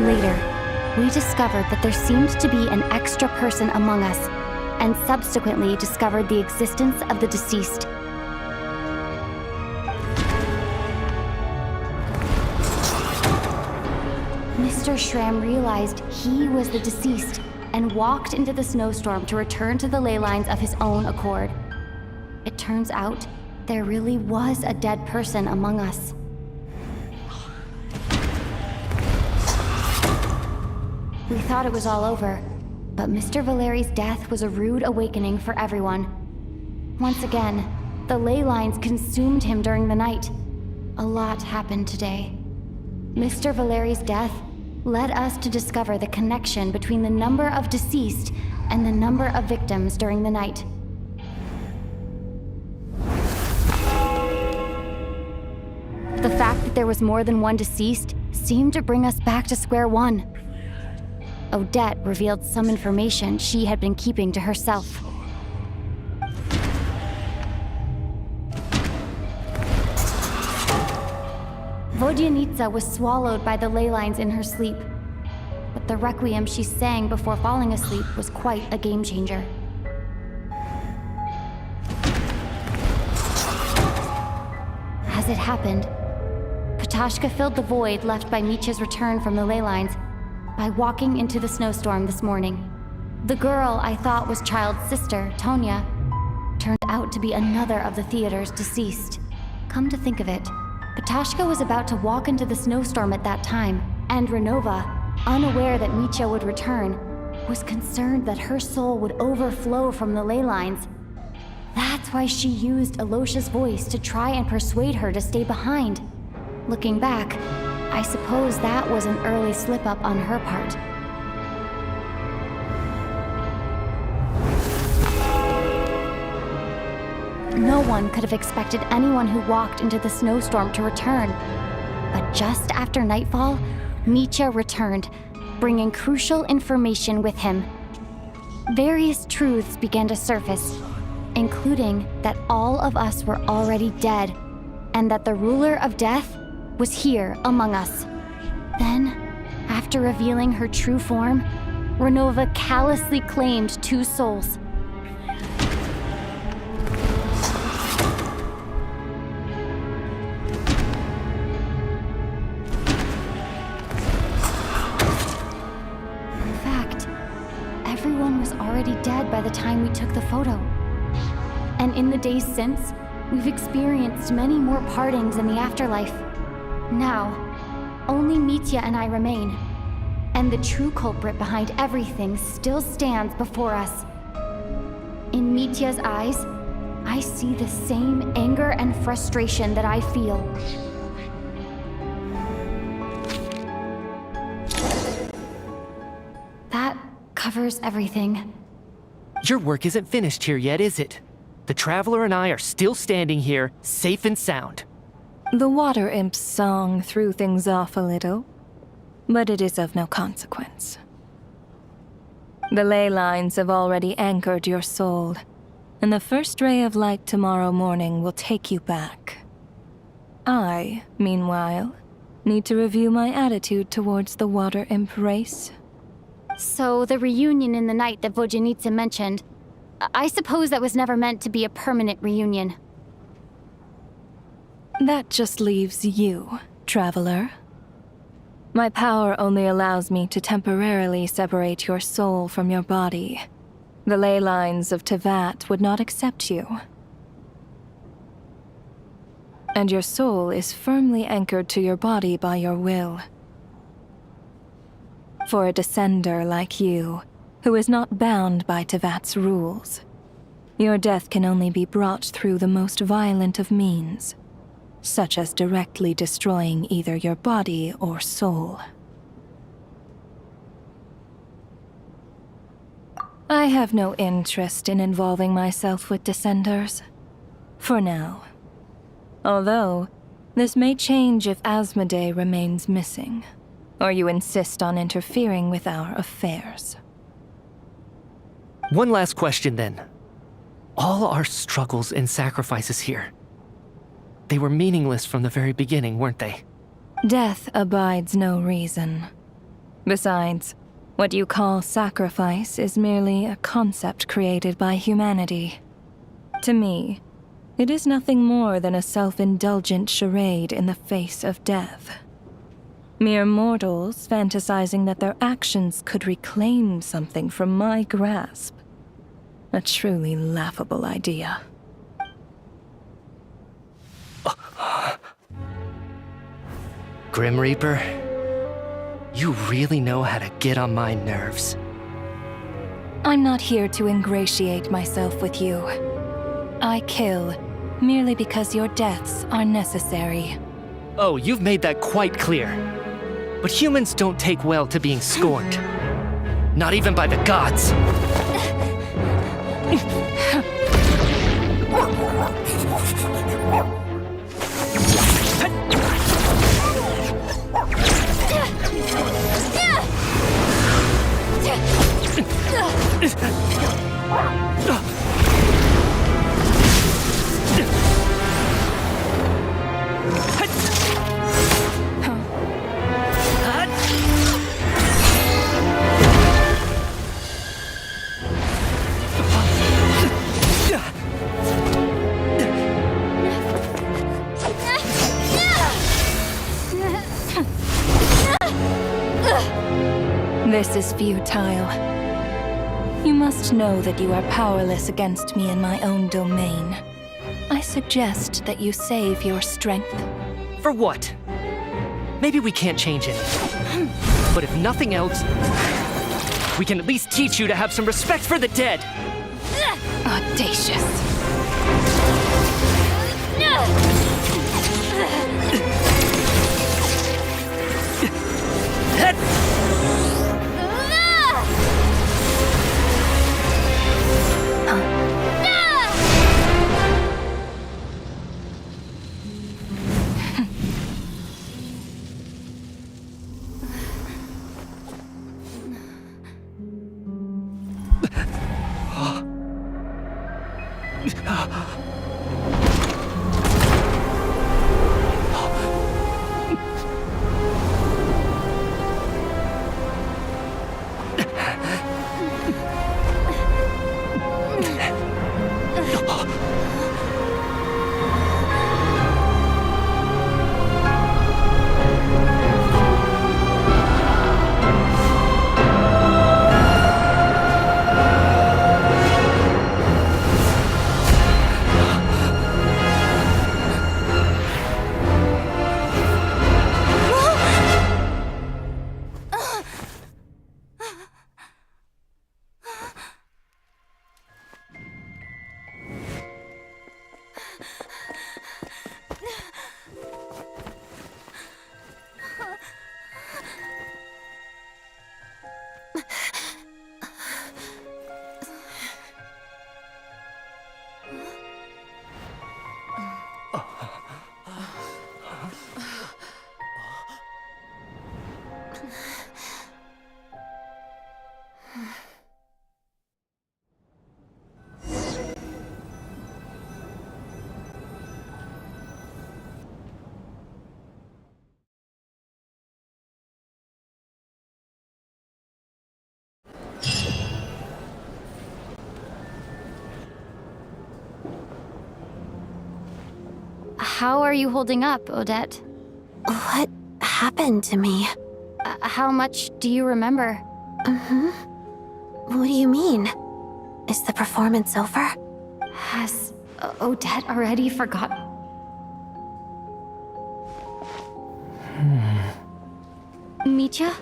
Later, we discovered that there seemed to be an extra person among us, and subsequently discovered the existence of the deceased. Mr. Shram realized he was the deceased and walked into the snowstorm to return to the ley lines of his own accord. It turns out there really was a dead person among us. We thought it was all over, but Mr. Valeri's death was a rude awakening for everyone. Once again, the ley lines consumed him during the night. A lot happened today. Mr. Valeri's death led us to discover the connection between the number of deceased and the number of victims during the night. The fact that there was more than one deceased seemed to bring us back to square one. Odette revealed some information she had been keeping to herself. Vodyanitsa was swallowed by the ley lines in her sleep, but the requiem she sang before falling asleep was quite a game changer. As it happened, Patashka filled the void left by Mitya's return from the ley lines by walking into the snowstorm this morning. The girl I thought was Child's sister, Tonya, turned out to be another of the theater's deceased. Come to think of it, Patashka was about to walk into the snowstorm at that time, and Renova, unaware that Mitya would return, was concerned that her soul would overflow from the ley lines. That's why she used Alosha's voice to try and persuade her to stay behind. Looking back, I suppose that was an early slip-up on her part. No one could have expected anyone who walked into the snowstorm to return. But just after nightfall, Mitya returned, bringing crucial information with him. Various truths began to surface, including that all of us were already dead, and that the ruler of death was here among us. Then, after revealing her true form, Renova callously claimed 2 souls. In fact, everyone was already dead by the time we took the photo. And in the days since, we've experienced many more partings in the afterlife. Now, only Mitya and I remain, and the true culprit behind everything still stands before us. In Mitya's eyes, I see the same anger and frustration that I feel. That covers everything. Your work isn't finished here yet, is it? The Traveler and I are still standing here, safe and sound. The water imp's song threw things off a little, but it is of no consequence. The ley lines have already anchored your soul, and the first ray of light tomorrow morning will take you back. I, meanwhile, need to review my attitude towards the water imp race. So the reunion in the night that Vodyanitsa mentioned, I suppose that was never meant to be a permanent reunion. That just leaves you, Traveler. My power only allows me to temporarily separate your soul from your body. The ley lines of Tevat would not accept you. And your soul is firmly anchored to your body by your will. For a descender like you, who is not bound by Tevat's rules, your death can only be brought through the most violent of means, such as directly destroying either your body or soul. I have no interest in involving myself with Descenders. For now. Although, This may change if Asmodee remains missing, or you insist on interfering with our affairs. One last question then. All our struggles and sacrifices here, they were meaningless from the very beginning, weren't they? Death abides no reason. Besides, what you call sacrifice is merely a concept created by humanity. To me, it is nothing more than a self-indulgent charade in the face of death. Mere mortals fantasizing that their actions could reclaim something from my grasp. A truly laughable idea. Grim Reaper, you really know how to get on my nerves. I'm not here to ingratiate myself with you. I kill merely because your deaths are necessary. Oh, you've made that quite clear. But humans don't take well to being scorned. Not even by the gods. This is futile. You must know that you are powerless against me in my own domain. I suggest that you save your strength. For what? Maybe we can't change it. But if nothing else, we can at least teach you to have some respect for the dead. Audacious. How are you holding up, Odette? What happened to me? How much do you remember? What do you mean? Is the performance over? Has Odette already forgotten? Mitya?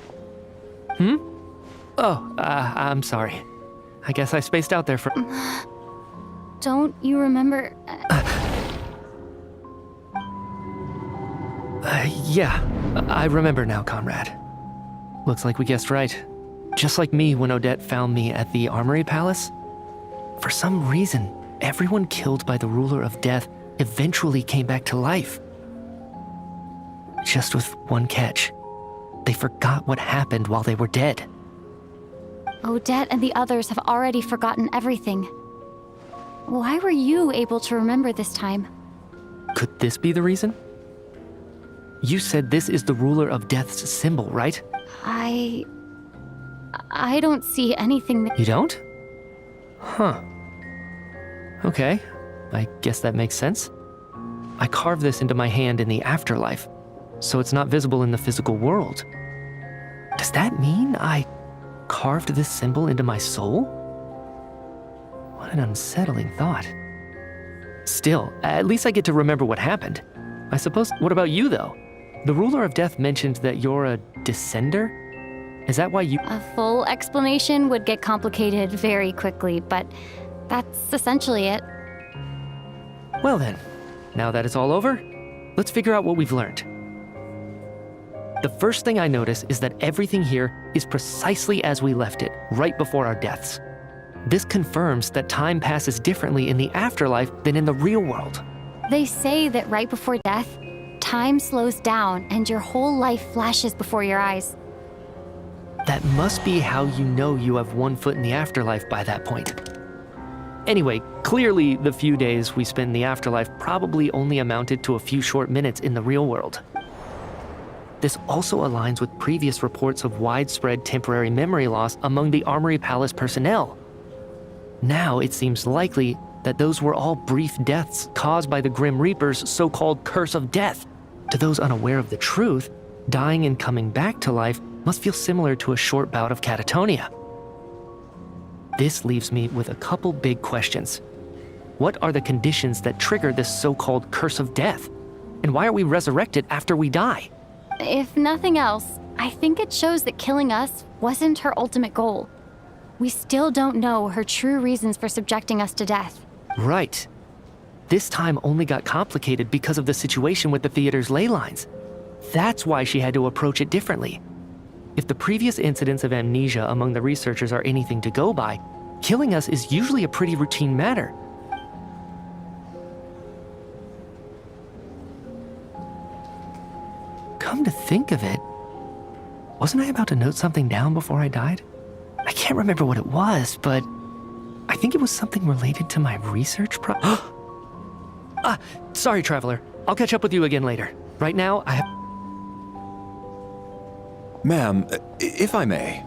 Oh, I'm sorry. I guess I spaced out there for... Don't you remember... Yeah, I remember now, comrade. Looks like we guessed right. Just like me when Odette found me at the Armory Palace. For some reason, everyone killed by the ruler of death eventually came back to life. just with one catch. They forgot what happened while they were dead. Odette and the others have already forgotten everything. Why were you able to remember this time? Could this be the reason? You said this is the ruler of death's symbol, right? I don't see anything that... You don't? Huh. Okay, I guess that makes sense. I carved this into my hand in the afterlife, so it's not visible in the physical world. Does that mean I carved this symbol into my soul? What an unsettling thought. Still, at least I get to remember what happened. I suppose, what about you though? The ruler of death mentioned that you're a descender? Is that why you... A full explanation would get complicated very quickly, but that's essentially it. Well then, now that it's all over, let's figure out what we've learned. The first thing I notice is that everything here is precisely as we left it, right before our deaths. This confirms that time passes differently in the afterlife than in the real world. They say that right before death, time slows down and your whole life flashes before your eyes. That must be how you know you have one foot in the afterlife by that point. Anyway, clearly the few days we spent in the afterlife probably only amounted to a few short minutes in the real world. This also aligns with previous reports of widespread temporary memory loss among the Armory Palace personnel. Now it seems likely that those were all brief deaths caused by the Grim Reaper's so-called curse of death. To those unaware of the truth, dying and coming back to life must feel similar to a short bout of catatonia. This leaves me with a couple big questions. What are the conditions that trigger this so-called curse of death? And why are we resurrected after we die? If nothing else, I think it shows that killing us wasn't her ultimate goal. We still don't know her true reasons for subjecting us to death. Right. This time only got complicated because of the situation with the theater's ley lines. That's why she had to approach it differently. If the previous incidents of amnesia among the researchers are anything to go by, killing us is usually a pretty routine matter. Come to think of it, wasn't I about to note something down before I died? I can't remember what it was, but I think it was something related to my research sorry, Traveler. I'll catch up with you again later. Right now, I have... Ma'am, if I may,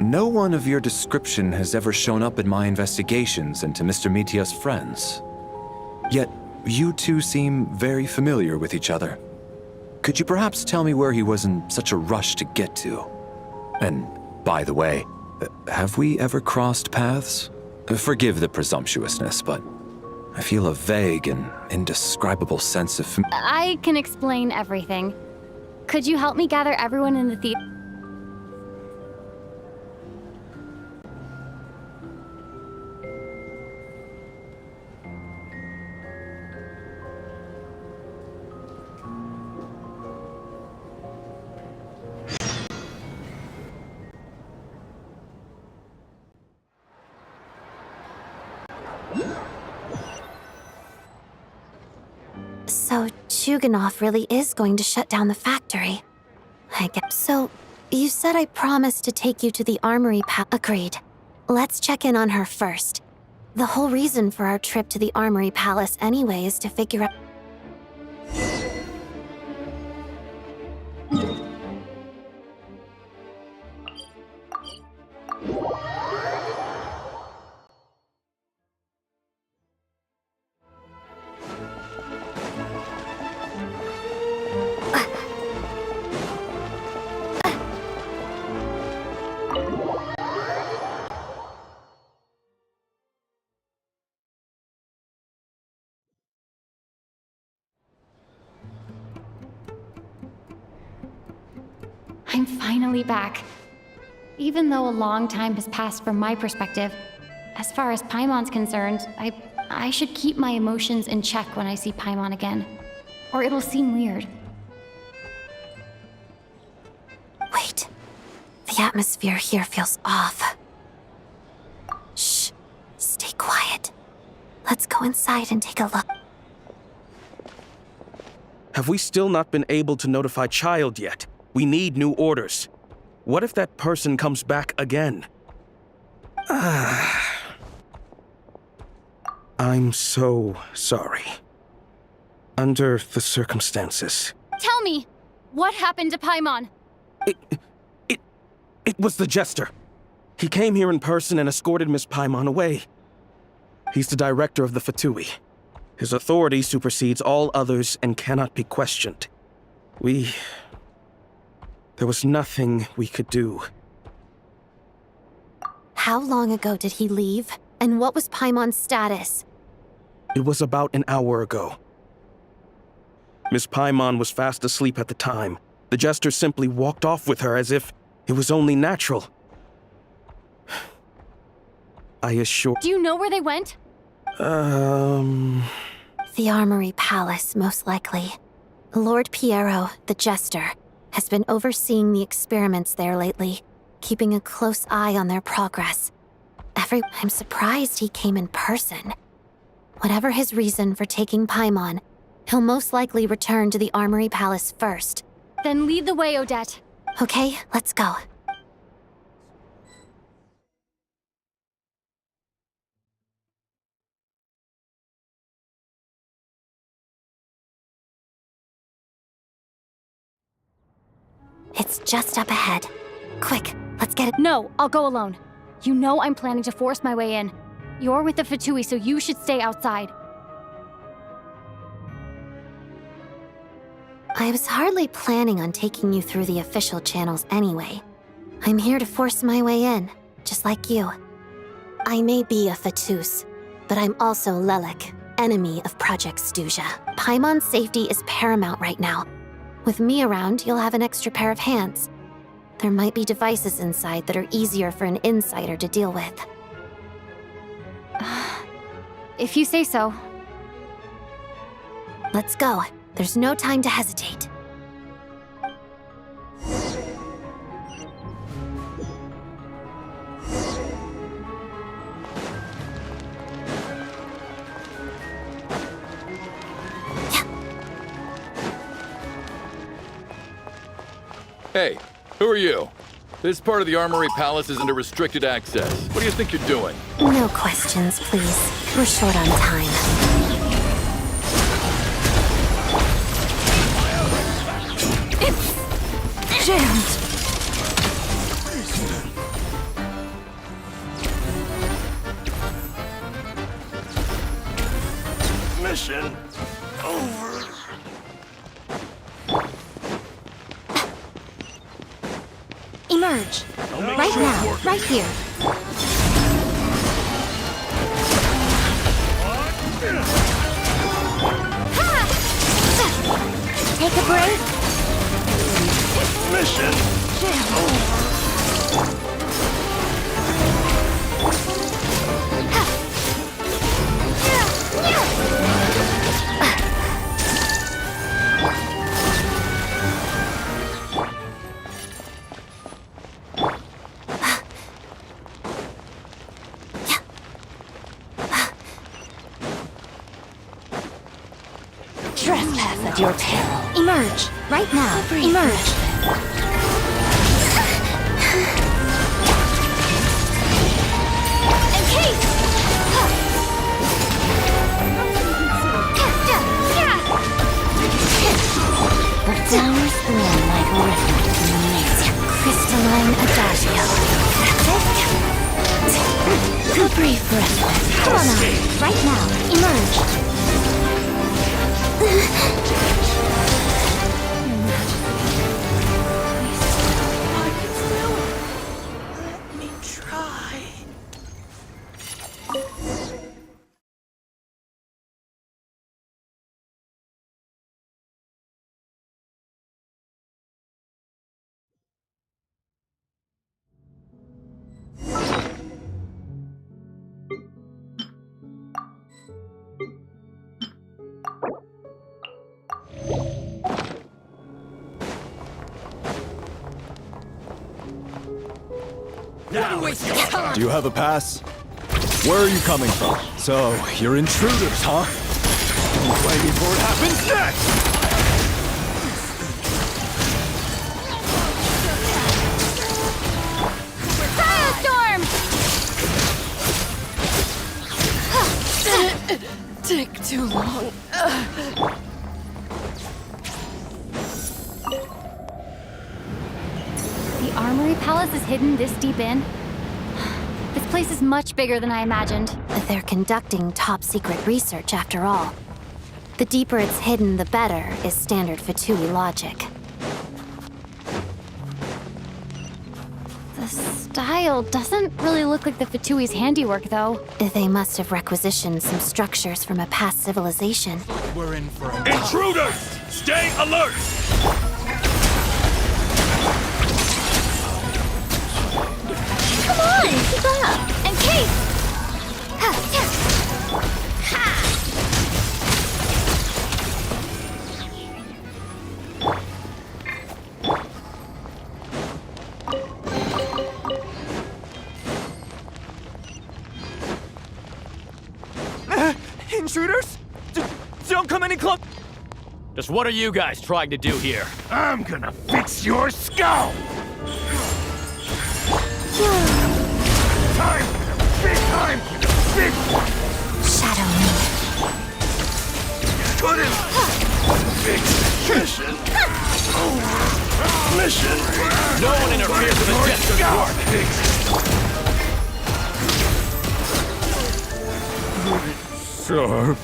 no one of your description has ever shown up in my investigations into Mr. Mitia's friends. Yet, you two seem very familiar with each other. Could you perhaps tell me where he was in such a rush to get to? And, by the way, have we ever crossed paths? Forgive the presumptuousness, but I feel a vague and indescribable sense of... I can explain everything. Could you help me gather everyone in the theater? So, Chuganov really is going to shut down the factory. I guess. So, you said I promised to take you to the Armory Agreed. Let's check in on her first. The whole reason for our trip to the Armory Palace anyway is to figure out... I'm finally back. Even though a long time has passed from my perspective, as far as Paimon's concerned, I should keep my emotions in check when I see Paimon again, or it'll seem weird. Wait. The atmosphere here feels off. Shh. Stay quiet. Let's go inside and take a look. Have we still not been able to notify Child yet? We need new orders. What if that person comes back again? I'm so sorry. Under the circumstances. Tell me, what happened to Paimon? It was the Jester. He came here in person and escorted Miss Paimon away. He's the director of the Fatui. His authority supersedes all others and cannot be questioned. There was nothing we could do. How long ago did he leave? And what was Paimon's status? It was about an hour ago. Miss Paimon was fast asleep at the time. The Jester simply walked off with her as if it was only natural. I assure— Do you know where they went? The Armory Palace, most likely. Lord Piero, the Jester, has been overseeing the experiments there lately, keeping a close eye on their progress. I'm surprised he came in person. Whatever his reason for taking Paimon, he'll most likely return to the Armory Palace first. Then lead the way, Odette. Okay, let's go. It's just up ahead. Quick, let's get it. No, I'll go alone. You know I'm planning to force my way in. You're with the Fatui, so you should stay outside. I was hardly planning on taking you through the official channels anyway. I'm here to force my way in, just like you. I may be a Fatus, but I'm also Lelek, enemy of Project Stuja. Paimon's safety is paramount right now. With me around, you'll have an extra pair of hands. There might be devices inside that are easier for an insider to deal with. If you say so. Let's go. There's no time to hesitate. Hey, who are you? This part of the Armory Palace is under restricted access. What do you think you're doing? No questions, please. We're short on time. It's jammed. Mission over. Emerge. Right now. Right here. Take a break. Mission over. Trespass at your peril. Emerge. Right now. Emerge. The flowers bloom like ripples in the nature. Crystalline adagio. Good brief breath. Come on. Right now. Emerge. Let me try. Do you have a pass? Where are you coming from? So, you're intruders, huh? Play before it happens next! take too long. The Armory Palace is hidden this deep in? This place is much bigger than I imagined. They're conducting top-secret research, after all. The deeper it's hidden, the better, is standard Fatui logic. The style doesn't really look like the Fatui's handiwork, though. They must have requisitioned some structures from a past civilization. We're in for a Intruders! Stay alert! Come on, keep up! And Kate! Intruders? Don't come any close. Just what are you guys trying to do here? I'm gonna fix your skull! Time! Big time! Big... Shadow me. Couldn't fix mission! Mission! No one interferes with the Jester's work! Sharp.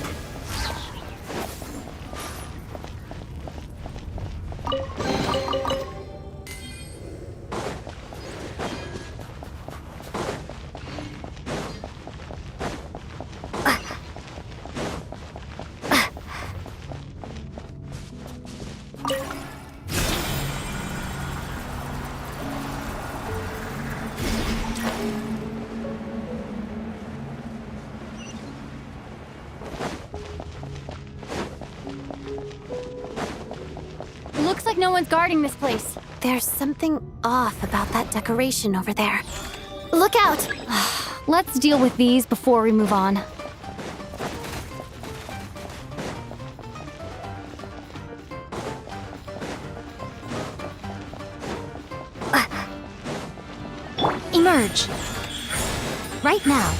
Looks like no one's guarding this place. There's something off about that decoration over there. Look out! Let's deal with these before we move on. Emerge! Right now.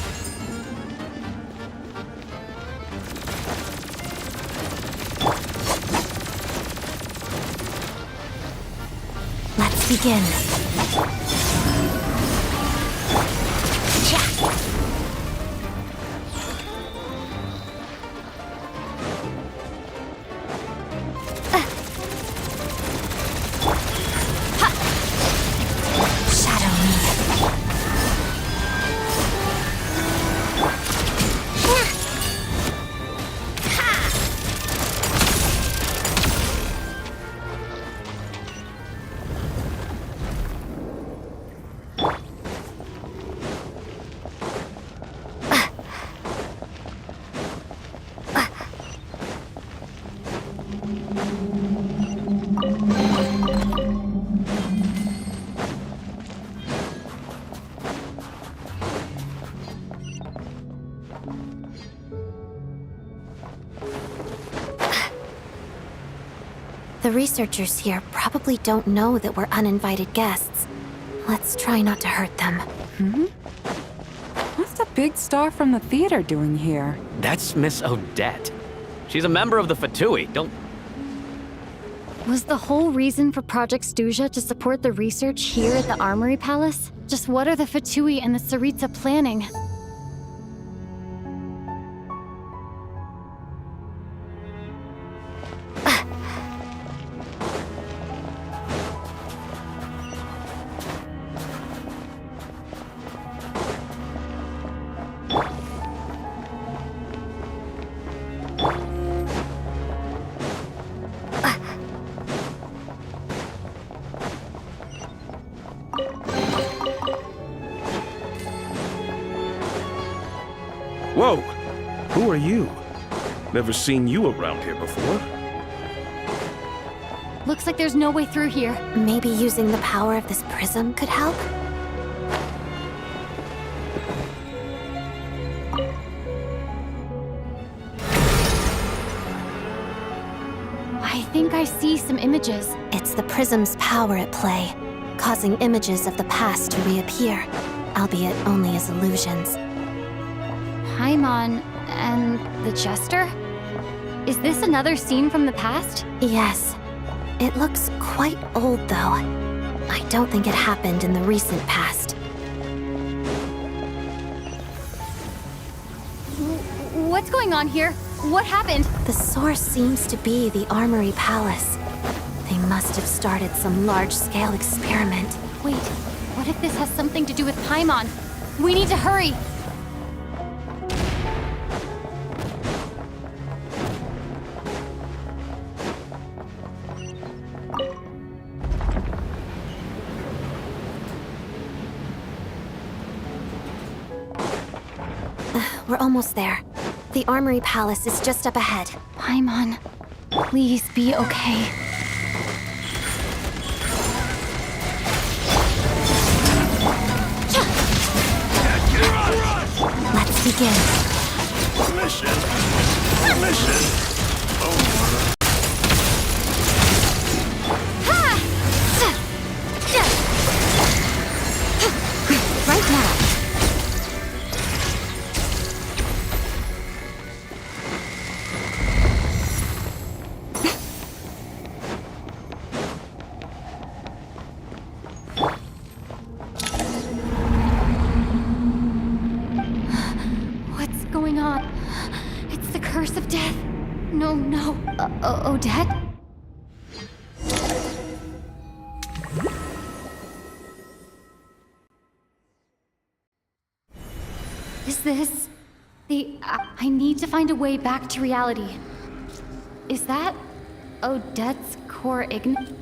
Let's begin. The researchers here probably don't know that we're uninvited guests. Let's try not to hurt them. What's the big star from the theater doing here? That's Miss Odette. She's a member of the Fatui. Don't... Was the whole reason for Project Stuja to support the research here at the Armory Palace? Just what are the Fatui and the Tsaritsa planning? Whoa! Who are you? Never seen you around here before. Looks like there's no way through here. Maybe using the power of this prism could help? I think I see some images. It's the prism's power at play, causing images of the past to reappear, albeit only as illusions. Paimon and the Jester? Is this another scene from the past? Yes. It looks quite old, though. I don't think it happened in the recent past. What's going on here? What happened? The source seems to be the Armory Palace. They must have started some large-scale experiment. Wait, what if this has something to do with Paimon? We need to hurry! We're almost there. The Armory Palace is just up ahead. Paimon, please be okay. Let's begin. Mission over. Right now. What's going on? It's the curse of death. No. Odette? Is this I need to find a way back to reality. Is that Odette's core ignorance?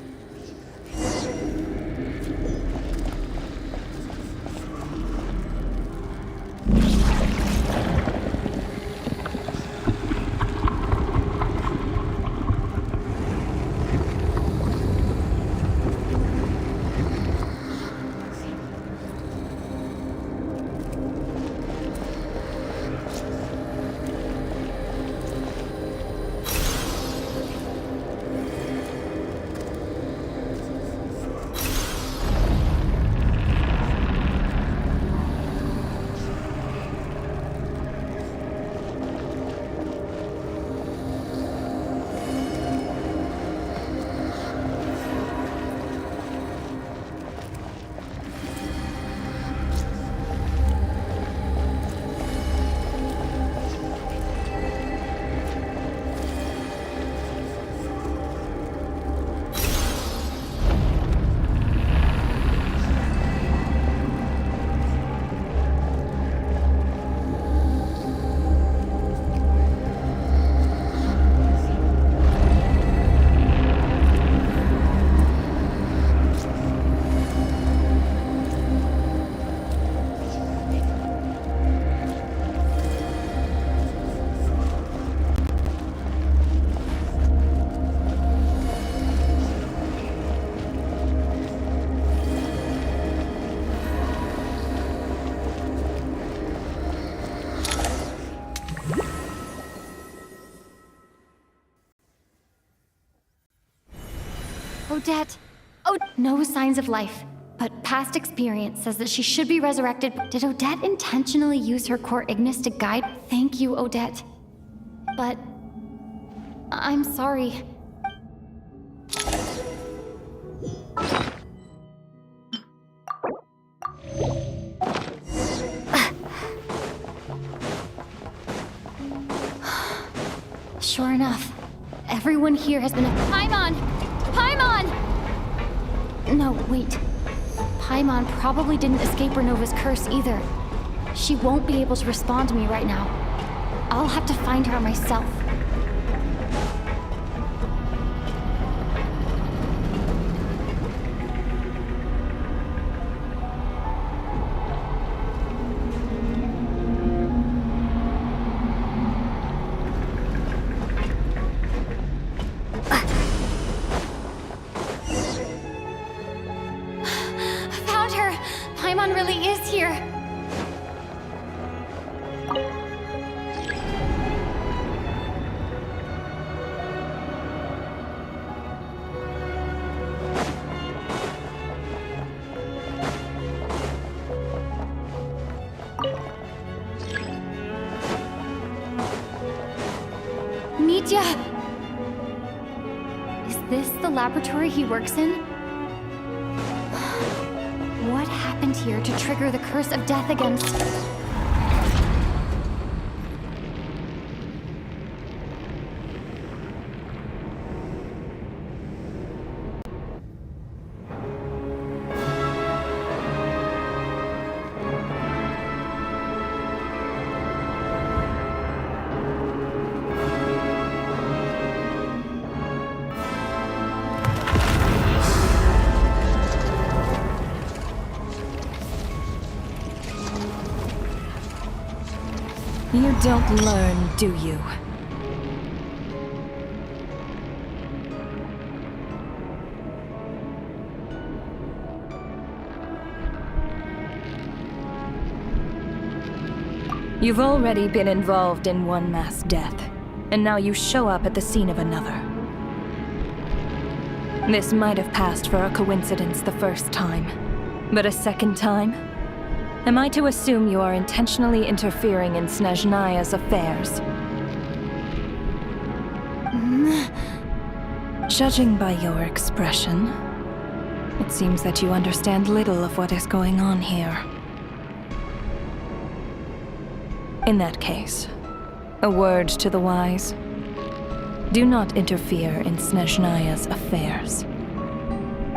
Odette! Oh, no signs of life. But past experience says that she should be resurrected. Did Odette intentionally use her core Ignis to guide? Thank you, Odette. But I'm sorry. Sure enough, everyone here has been a Paimon! Paimon! No, wait. Paimon probably didn't escape Renova's curse either. She won't be able to respond to me right now. I'll have to find her myself. Found her! Paimon really is here! Celestia! Is this the laboratory he works in? What happened here to trigger the curse of death against... You don't learn, do you? You've already been involved in one mass death, and now you show up at the scene of another. This might have passed for a coincidence the first time, but a second time? Am I to assume you are intentionally interfering in Snezhnaya's affairs? Judging by your expression, it seems that you understand little of what is going on here. In that case, a word to the wise. Do not interfere in Snezhnaya's affairs.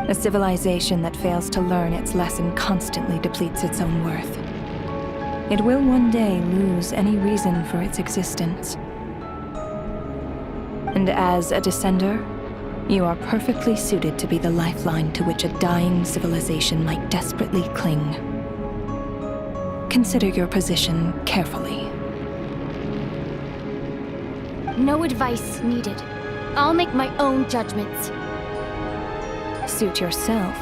A civilization that fails to learn its lesson constantly depletes its own worth. It will one day lose any reason for its existence. And as a descender, you are perfectly suited to be the lifeline to which a dying civilization might desperately cling. Consider your position carefully. No advice needed. I'll make my own judgments. Suit yourself.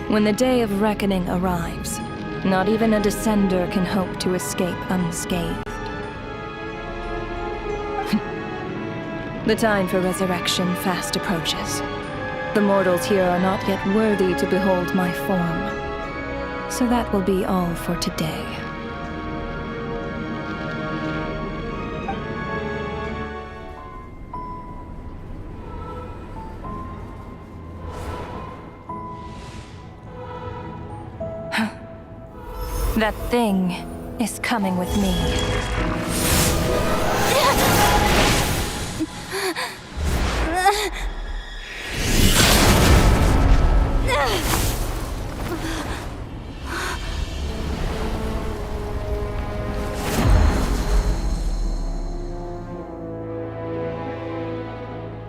When the day of reckoning arrives, not even a descender can hope to escape unscathed. The time for resurrection fast approaches. The mortals here are not yet worthy to behold my form. So that will be all for today. That thing is coming with me.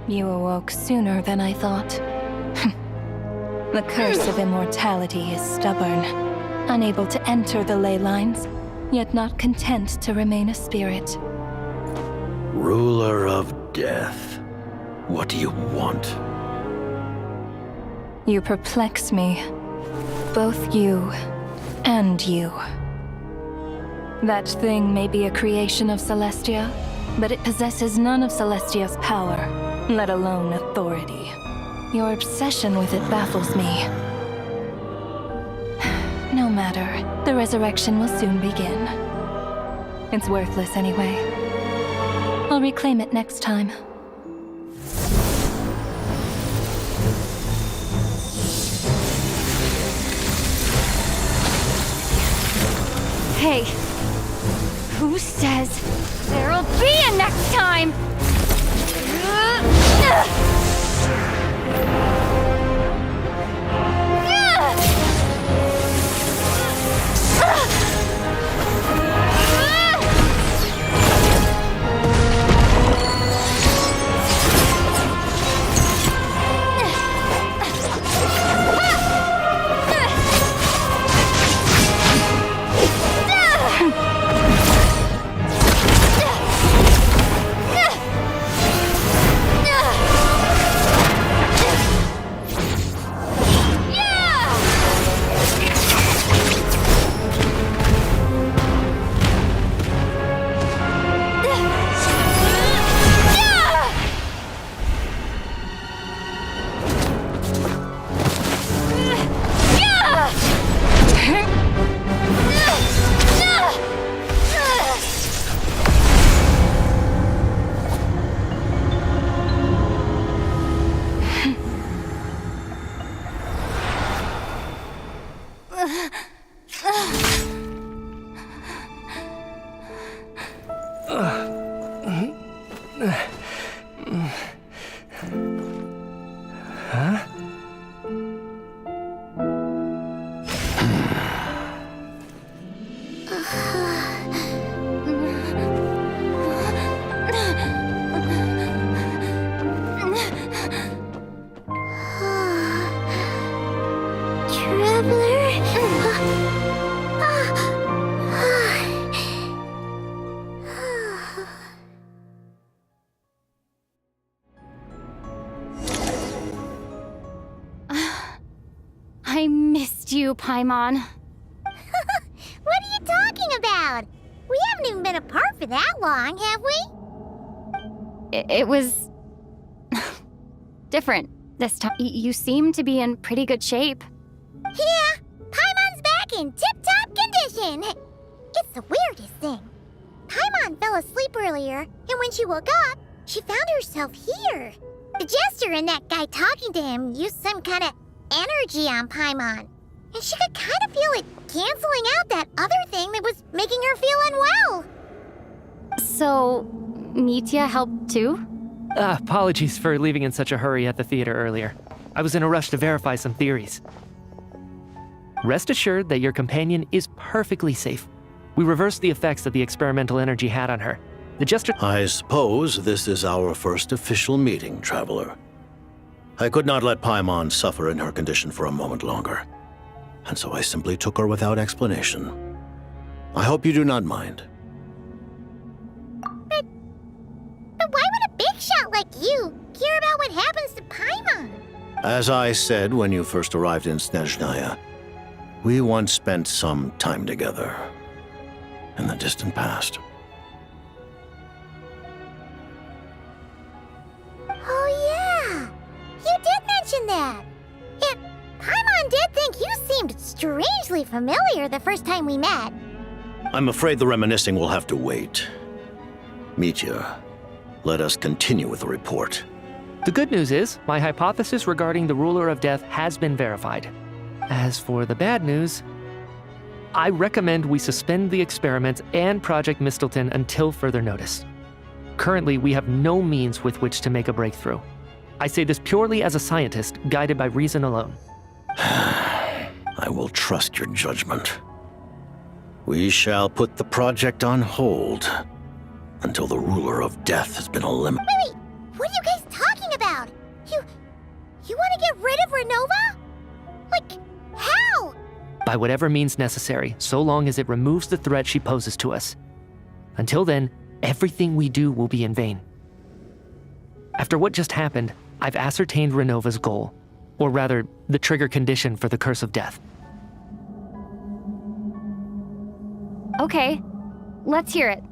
You awoke sooner than I thought. The curse of immortality is stubborn, unable to enter the ley lines, yet not content to remain a spirit. Ruler of death, what do you want? You perplex me. Both you and you. That thing may be a creation of Celestia, but it possesses none of Celestia's power, let alone authority. Your obsession with it baffles me. No matter, the resurrection will soon begin. It's worthless anyway. I'll reclaim it next time. Hey, who says there'll be a next time? Huh? I missed you, Paimon. What are you talking about? We haven't even been apart for that long, have we? It was different this time. You seem to be in pretty good shape. Yeah, Paimon's back in tip-top condition. It's the weirdest thing. Paimon fell asleep earlier, and when she woke up, she found herself here. The jester and that guy talking to him used some kind of energy on Paimon, and she could kind of feel it canceling out that other thing that was making her feel unwell. So, Mitya helped too? Apologies for leaving in such a hurry at the theater earlier. I was in a rush to verify some theories. Rest assured that your companion is perfectly safe. We reversed the effects that the experimental energy had on her. The jester— I suppose this is our first official meeting, Traveler. I could not let Paimon suffer in her condition for a moment longer, and so I simply took her without explanation. I hope you do not mind. But why would a big shot like you care about what happens to Paimon? As I said when you first arrived in Snezhnaya, we once spent some time together in the distant past. Oh yeah, you did mention that. Yet, Paimon did think you seemed strangely familiar the first time we met. I'm afraid the reminiscing will have to wait. Mitya, let us continue with the report. The good news is, my hypothesis regarding the ruler of death has been verified. As for the bad news, I recommend we suspend the experiment and Project Mistleton until further notice. Currently, we have no means with which to make a breakthrough. I say this purely as a scientist, guided by reason alone. I will trust your judgment. We shall put the project on hold until the ruler of death has been eliminated. Wait, what are you guys talking about? You want to get rid of Renova? Like, how? By whatever means necessary, so long as it removes the threat she poses to us. Until then, everything we do will be in vain. After what just happened, I've ascertained Renova's goal, or rather, the trigger condition for the curse of death. Okay, let's hear it.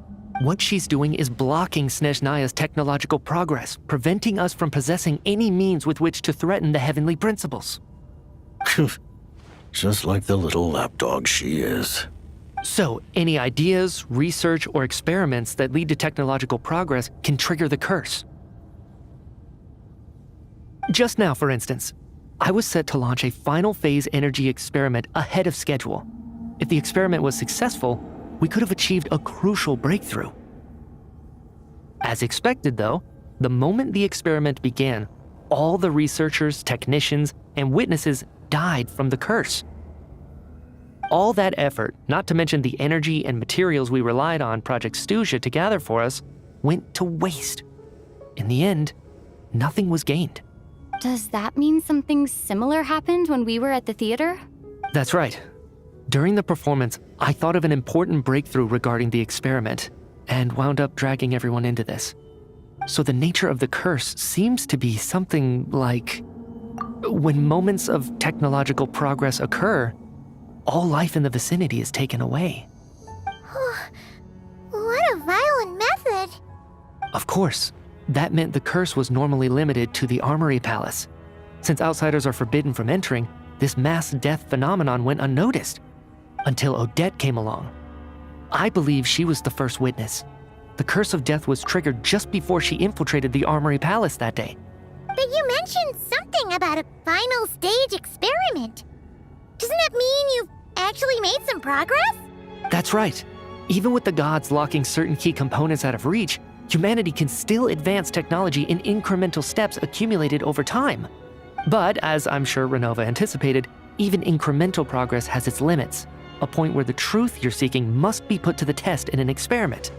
What she's doing is blocking Snezhnaya's technological progress, preventing us from possessing any means with which to threaten the heavenly principles. Just like the little lapdog she is. So, any ideas, research, or experiments that lead to technological progress can trigger the curse. Just now, for instance, I was set to launch a final phase energy experiment ahead of schedule. If the experiment was successful, we could have achieved a crucial breakthrough. As expected, though, the moment the experiment began, all the researchers, technicians, and witnesses died from the curse. All that effort, not to mention the energy and materials we relied on Project Stuja to gather for us, went to waste. In the end, nothing was gained. Does that mean something similar happened when we were at the theater? That's right. During the performance, I thought of an important breakthrough regarding the experiment, and wound up dragging everyone into this. So the nature of the curse seems to be something like, when moments of technological progress occur, all life in the vicinity is taken away. What a violent method. Of course, that meant the curse was normally limited to the Armory Palace. Since outsiders are forbidden from entering, this mass death phenomenon went unnoticed. Until Odette came along. I believe she was the first witness. The curse of death was triggered just before she infiltrated the Armory Palace that day. But you mentioned something about a final stage experiment. Doesn't that mean you've actually made some progress? That's right. Even with the gods locking certain key components out of reach, Humanity can still advance technology in incremental steps accumulated over time. But, as I'm sure Renova anticipated, even incremental progress has its limits, a point where the truth you're seeking must be put to the test in an experiment.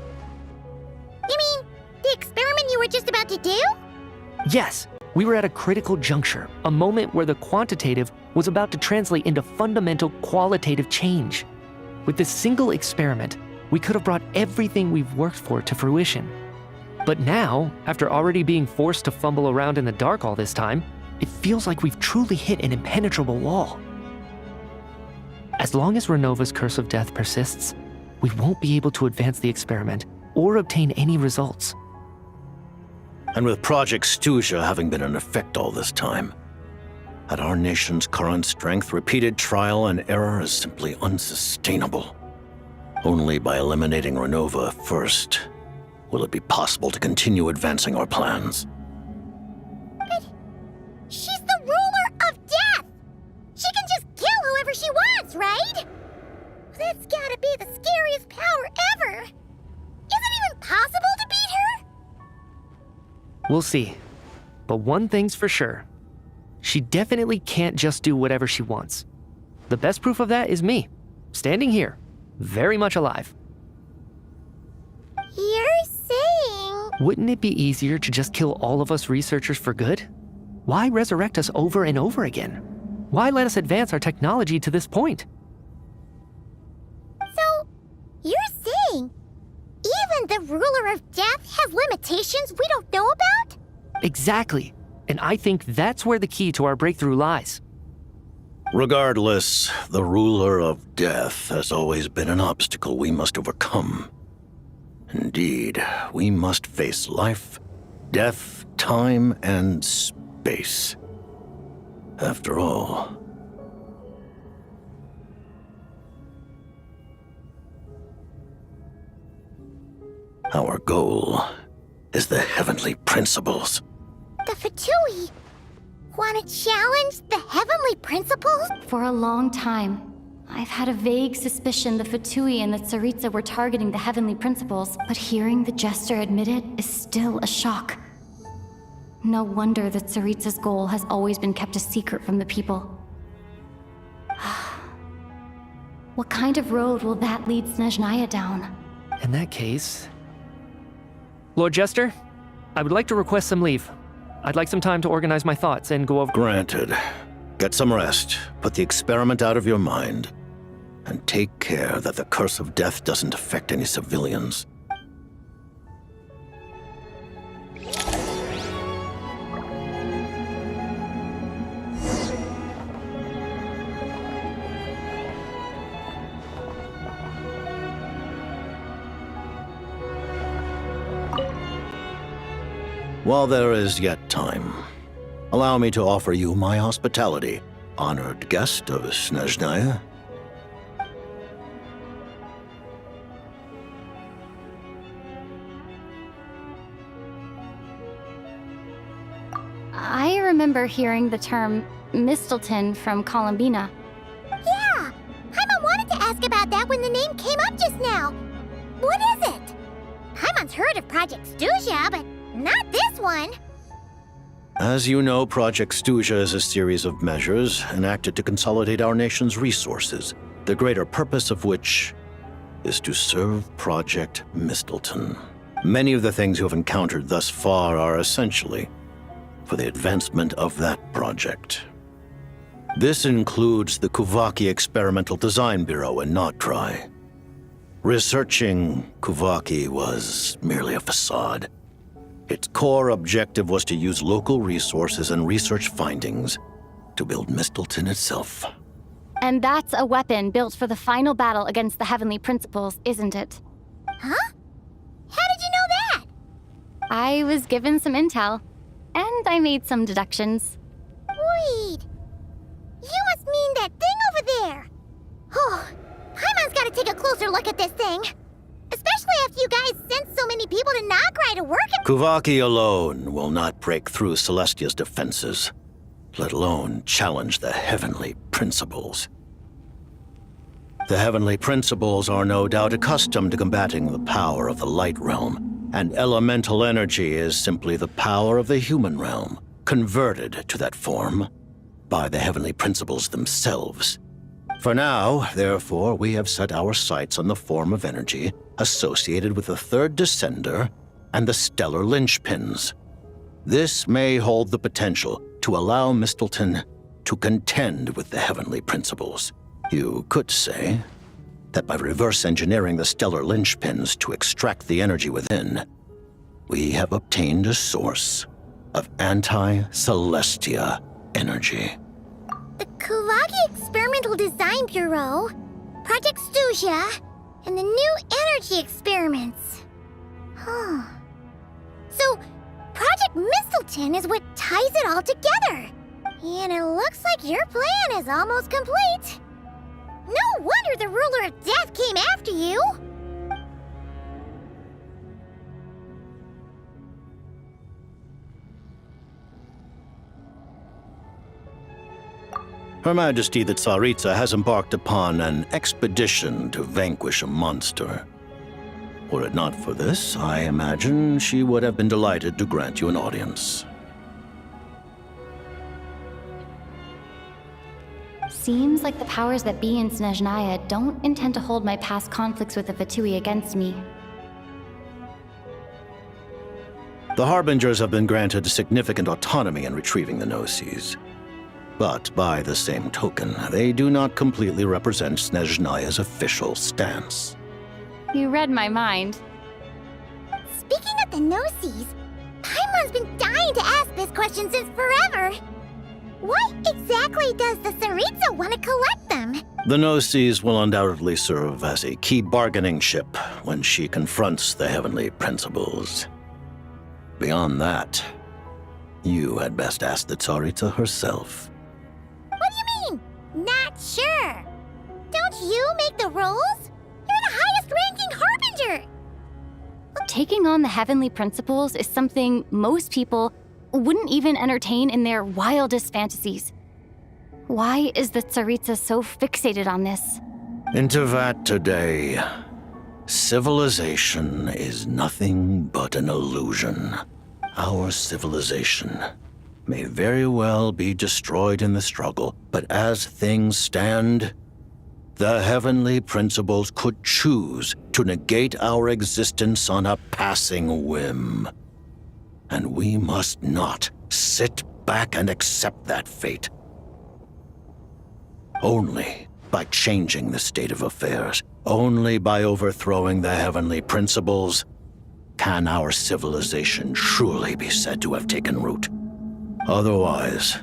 You mean the experiment you were just about to do? Yes, we were at a critical juncture, a moment where the quantitative was about to translate into fundamental qualitative change. With this single experiment, we could have brought everything we've worked for to fruition. But now, after already being forced to fumble around in the dark all this time, it feels like we've truly hit an impenetrable wall. As long as Renova's curse of death persists, we won't be able to advance the experiment or obtain any results. And with Project Stuja having been in effect all this time, at our nation's current strength, repeated trial and error is simply unsustainable. Only by eliminating Renova first will it be possible to continue advancing our plans. But she's the ruler of death! She can just kill whoever she wants, right? That's gotta be the scariest power ever! Is it even possible to beat her? We'll see. But one thing's for sure. She definitely can't just do whatever she wants. The best proof of that is me, standing here, very much alive. You're saying... Wouldn't it be easier to just kill all of us researchers for good? Why resurrect us over and over again? Why let us advance our technology to this point? So, you're saying even the ruler of death has limitations we don't know about? Exactly. And I think that's where the key to our breakthrough lies. Regardless, the ruler of death has always been an obstacle we must overcome. Indeed, we must face life, death, time, and space. After all, our goal is the heavenly principles. The Fatui want to challenge the heavenly principles? For a long time, I've had a vague suspicion the Fatui and the Tsaritsa were targeting the heavenly principles, but hearing the jester admit it is still a shock. No wonder the Tsaritsa's goal has always been kept a secret from the people. What kind of road will that lead Snezhnaya down? In that case... Lord Jester, I would like to request some leave. I'd like some time to organize my thoughts and go over... Granted. Get some rest, put the experiment out of your mind, and take care that the curse of death doesn't affect any civilians. While there is yet time, allow me to offer you my hospitality, honored guest of Snezhnaya. I remember hearing the term Mistelton from Columbina. Yeah! Paimon wanted to ask about that when the name came up just now. What is it? Paimon's heard of Project Stuja, but not this one. As you know, Project Stuja is a series of measures enacted to consolidate our nation's resources, the greater purpose of which is to serve Project Mistelton. Many of the things you have encountered thus far are essentially for the advancement of that project. This includes the Kuvaki Experimental Design Bureau in Notri. Researching Kuvaki was merely a facade. Its core objective was to use local resources and research findings to build Mistelton itself. And that's a weapon built for the final battle against the Heavenly Principles, isn't it? Huh? How did you know that? I was given some intel, and I made some deductions. Wait. You must mean that thing over there. Oh, Paimon's gotta take a closer look at this thing. Especially after you guys sent so many people to Nocturno to work at— Kuvaki alone will not break through Celestia's defenses, let alone challenge the heavenly principles. The heavenly principles are no doubt accustomed to combating the power of the Light Realm and elemental energy is simply the power of the human realm, converted to that form by the heavenly principles themselves. For now, therefore, we have set our sights on the form of energy associated with the third descender and the stellar linchpins. This may hold the potential to allow Mistleton to contend with the heavenly principles. You could say that by reverse engineering the stellar linchpins to extract the energy within, we have obtained a source of anti-Celestia energy. The Kulagi Experimental Design Bureau, Project Studia, and the new energy experiments. Huh. So, Project Mistleton is what ties it all together. And it looks like your plan is almost complete. No wonder the Ruler of Death came after you! Her Majesty the Tsaritsa has embarked upon an expedition to vanquish a monster. Were it not for this, I imagine she would have been delighted to grant you an audience. Seems like the powers that be in Snezhnaya don't intend to hold my past conflicts with the Fatui against me. The Harbingers have been granted significant autonomy in retrieving the Gnosis. But by the same token, they do not completely represent Snezhnaya's official stance. You read my mind. Speaking of the Gnosis, Paimon's been dying to ask this question since forever. Why exactly does the Tsaritsa want to collect them? The Gnosis will undoubtedly serve as a key bargaining chip when she confronts the heavenly principles. Beyond that, you had best ask the Tsaritsa herself. What do you mean? Not sure. Don't you make the rules? You're the highest-ranking Harbinger! Taking on the heavenly principles is something most people wouldn't even entertain in their wildest fantasies. Why is the Tsaritsa so fixated on this? In Tevat today, civilization is nothing but an illusion. Our civilization may very well be destroyed in the struggle, but as things stand, the heavenly principles could choose to negate our existence on a passing whim. And we must not sit back and accept that fate. Only by changing the state of affairs, only by overthrowing the heavenly principles, can our civilization truly be said to have taken root. Otherwise,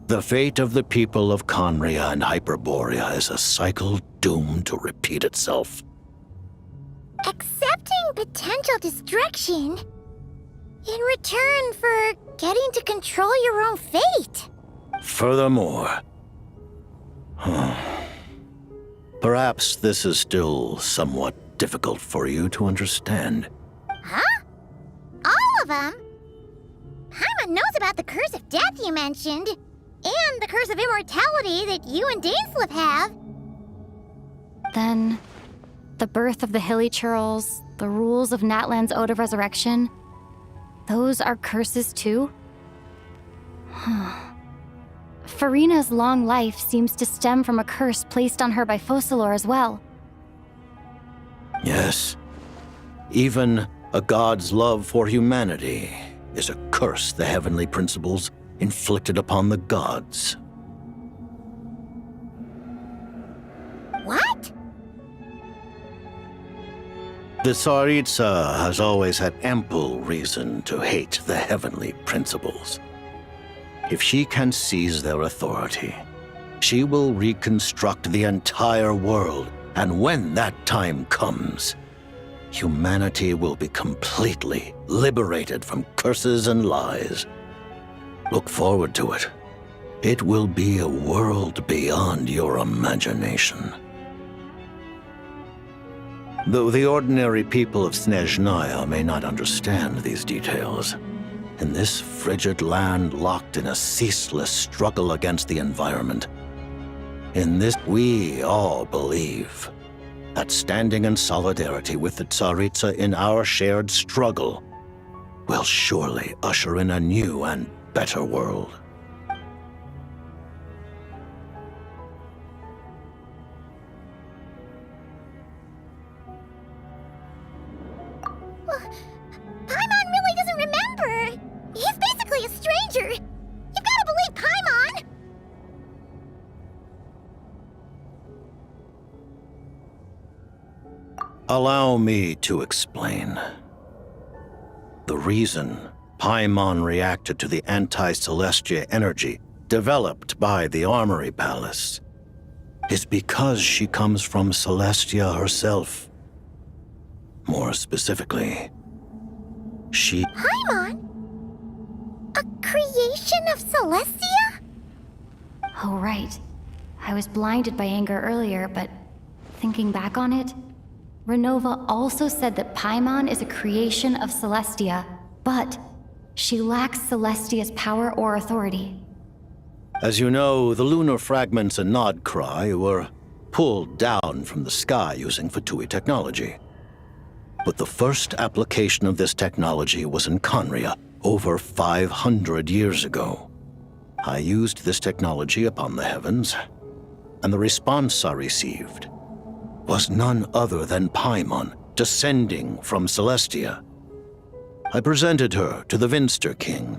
the fate of the people of Conria and Hyperborea is a cycle doomed to repeat itself. Accepting potential destruction in return for getting to control your own fate. Furthermore, perhaps this is still somewhat difficult for you to understand. Huh? All of them? Paimon knows about the curse of death you mentioned, and the curse of immortality that you and Dainsleif have. Then, the birth of the Hilly Churls, the rules of Natlan's Ode of Resurrection, those are curses too? Farina's long life seems to stem from a curse placed on her by Focalor as well. Yes. Even a god's love for humanity is a curse the heavenly principles inflicted upon the gods. What? The Tsaritsa has always had ample reason to hate the heavenly principles. If she can seize their authority, she will reconstruct the entire world, and when that time comes, humanity will be completely liberated from curses and lies. Look forward to it. It will be a world beyond your imagination. Though the ordinary people of Snezhnaya may not understand these details, in this frigid land locked in a ceaseless struggle against the environment, in this we all believe that standing in solidarity with the Tsaritsa in our shared struggle will surely usher in a new and better world. Paimon really doesn't remember! He's basically a stranger! You've gotta believe Paimon! Allow me to explain. The reason Paimon reacted to the anti-Celestia energy developed by the Armory Palace is because she comes from Celestia herself. More specifically, she... Paimon? A creation of Celestia? Oh, right. I was blinded by anger earlier, but thinking back on it, Renova also said that Paimon is a creation of Celestia, but she lacks Celestia's power or authority. As you know, the lunar fragments in Nodcry were pulled down from the sky using Fatui technology. But the first application of this technology was in Conria over 500 years ago. I used this technology upon the heavens, and the response I received was none other than Paimon descending from Celestia. I presented her to the Vinster King,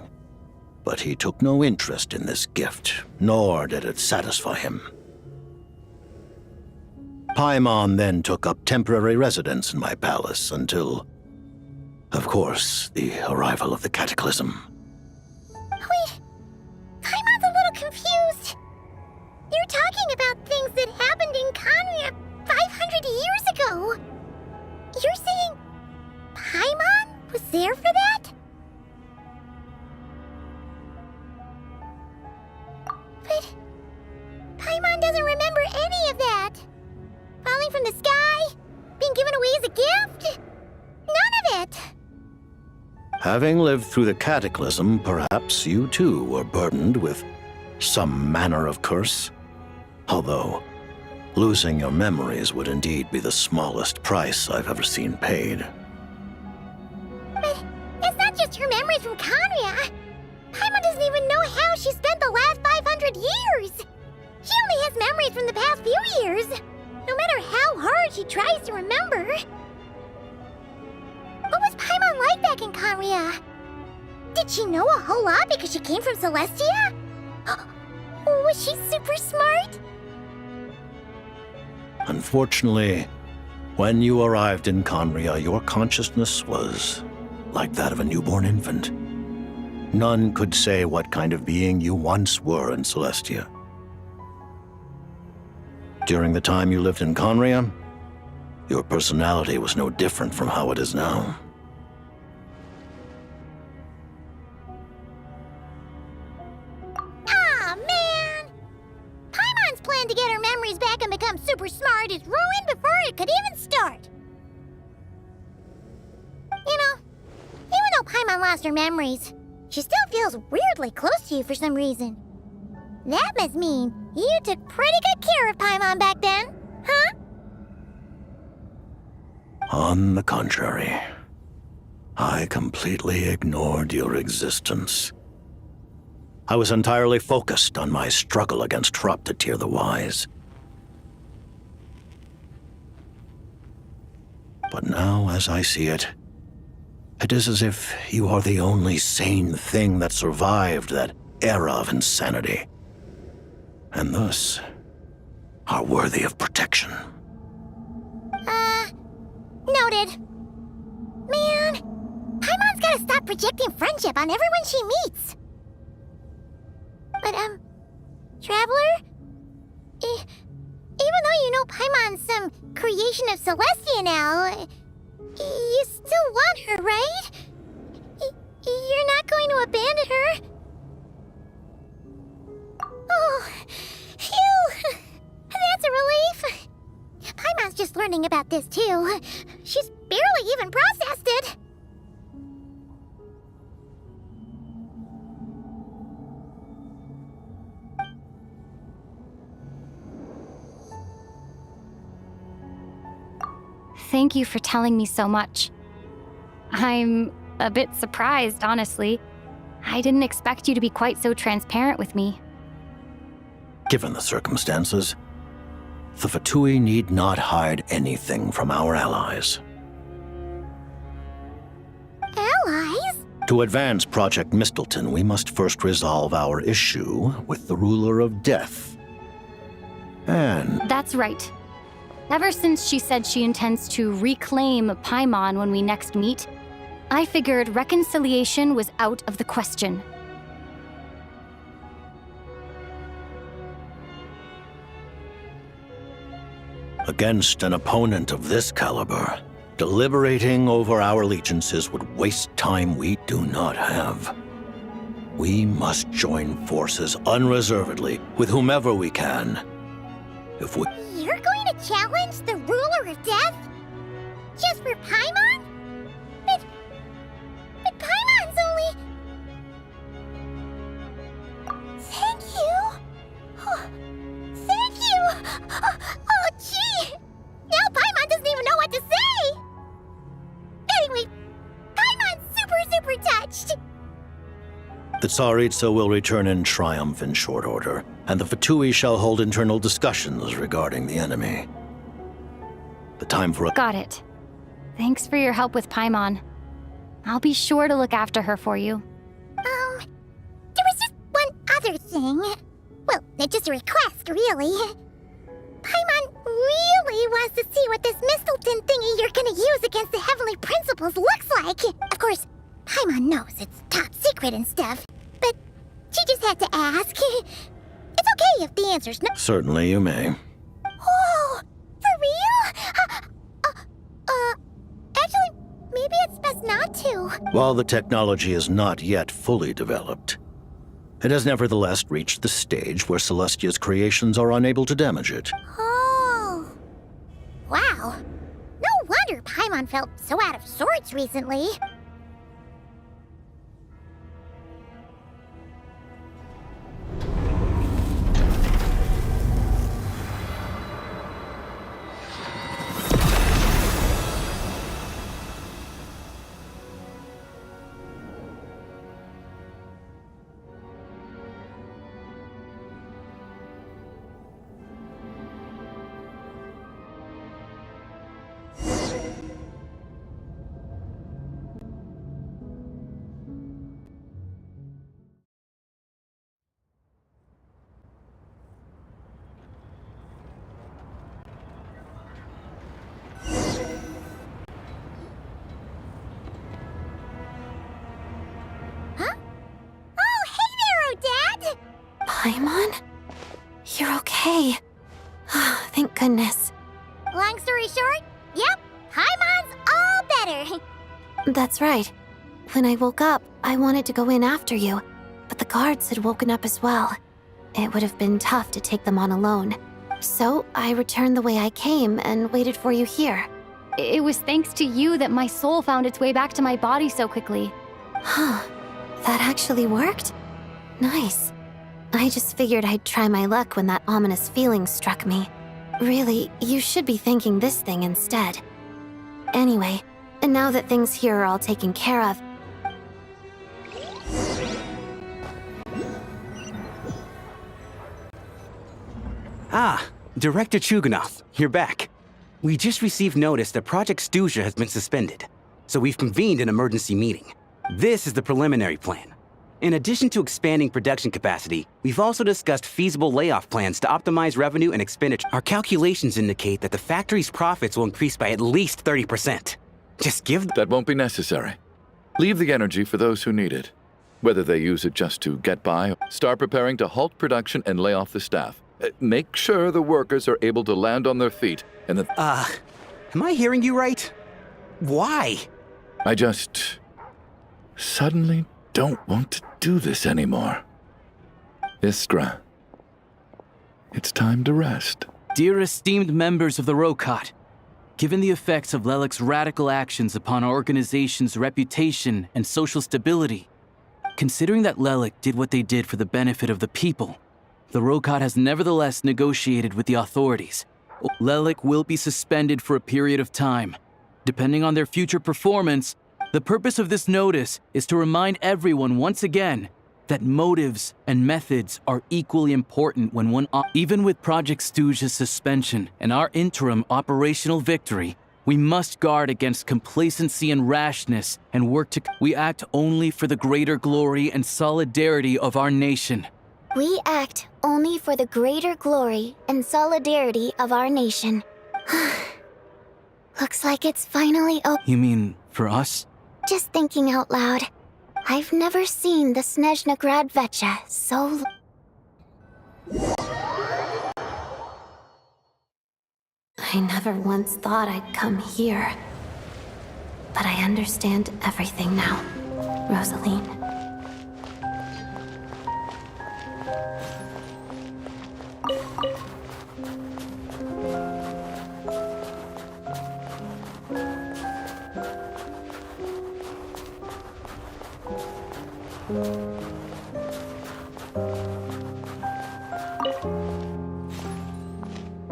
but he took no interest in this gift, nor did it satisfy him. Paimon then took up temporary residence in my palace until, of course, the arrival of the Cataclysm. Wait, Paimon's a little confused. You're talking about things that happened in Conria 500 years ago. You're saying Paimon was there for that? But Paimon doesn't remember any of that. Falling from the sky? Being given away as a gift? None of it! Having lived through the Cataclysm, perhaps you too were burdened with some manner of curse. Although, losing your memories would indeed be the smallest price I've ever seen paid. But it's not just her memories from Conria. Paimon doesn't even know how she spent the last 500 years. She only has memories from the past few years. No matter how hard she tries to remember. What was Paimon like back in Conria? Did she know a whole lot because she came from Celestia? Was she super smart? Unfortunately, when you arrived in Conria, your consciousness was like that of a newborn infant. None could say what kind of being you once were in Celestia. During the time you lived in Conria, your personality was no different from how it is now. Aw, man! Paimon's plan to get her memories back and become super smart is ruined before it could even start. You know, even though Paimon lost her memories, she still feels weirdly close to you for some reason. That must mean you took pretty good care of Paimon back then, huh? On the contrary, I completely ignored your existence. I was entirely focused on my struggle against Troptatir the Wise. But now, as I see it, it is as if you are the only sane thing that survived that era of insanity, and thus are worthy of protection. Noted. Man, Paimon's gotta stop projecting friendship on everyone she meets. But, Traveler? Even though you know Paimon's some creation of Celestia now, you still want her, right? You're not going to abandon her? Oh, phew! That's a relief. Paimon's just learning about this, too. She's barely even processed it. Thank you for telling me so much. I'm a bit surprised, honestly. I didn't expect you to be quite so transparent with me. Given the circumstances, the Fatui need not hide anything from our allies. Allies? To advance Project Mistleton, we must first resolve our issue with the ruler of death. And That's right. Ever since she said she intends to reclaim Paimon when we next meet, I figured reconciliation was out of the question. against an opponent of this caliber, deliberating over our allegiances would waste time we do not have. We must join forces unreservedly with whomever we can. If we... You're going to challenge the ruler of death? Just for Paimon? But Paimon's only... Thank you. Oh, thank you. Oh, gee. Now Paimon doesn't even know what to say. Anyway, Paimon's super touched. The Tsaritsa will return in triumph in short order, and the Fatui shall hold internal discussions regarding the enemy. The time for a... Got it. Thanks for your help with Paimon. I'll be sure to look after her for you. There was just one other thing. Well, just a request, really. Paimon really wants to see what this Mistleton thingy you're gonna use against the Heavenly Principles looks like. Of course, Paimon knows it's top secret and stuff, but she just had to ask. It's okay if the answer's no. Certainly you may. Oh, for real? Actually, maybe it's best not to. While the technology is not yet fully developed, it has nevertheless reached the stage where Celestia's creations are unable to damage it. Oh. Wow. No wonder Paimon felt so out of sorts recently. Paimon? You're okay. Thank goodness. Long story short, yep, Paimon's all better. That's right. When I woke up, I wanted to go in after you, but the guards had woken up as well. It would have been tough to take them on alone. So I returned the way I came and waited for you here. It was thanks to you that my soul found its way back to my body so quickly. Huh. That actually worked? Nice. I just figured I'd try my luck when that ominous feeling struck me. Really, you should be thanking this thing instead. Anyway, and now that things here are all taken care of... Ah, Director Chuganov, you're back. We just received notice that Project Stuja has been suspended, so we've convened an emergency meeting. This is the preliminary plan. In addition to expanding production capacity, we've also discussed feasible layoff plans to optimize revenue and expenditure. Our calculations indicate that the factory's profits will increase by at least 30%. Just give... That won't be necessary. Leave the energy for those who need it. Whether they use it just to get by, start preparing to halt production and lay off the staff. Make sure the workers are able to land on their feet and that... am I hearing you right? Why? I just... suddenly don't want to do this anymore. Iskra, it's time to rest. Dear esteemed members of the Rokot, given the effects of Lelik's radical actions upon our organization's reputation and social stability, considering that Lelik did what they did for the benefit of the people, the Rokot has nevertheless negotiated with the authorities. Lelik will be suspended for a period of time, depending on their future performance, the purpose of this notice is to remind everyone once again that motives and methods are equally important when even with Project Stooge's suspension and our interim operational victory, we must guard against complacency and rashness and work to... We act only for the greater glory and solidarity of our nation. We act only for the greater glory and solidarity of our nation. Looks like it's finally over. You mean for us? Just thinking out loud. I've never seen the Snezhna Grad Vecha so... I never once thought I'd come here. But I understand everything now, Rosaline.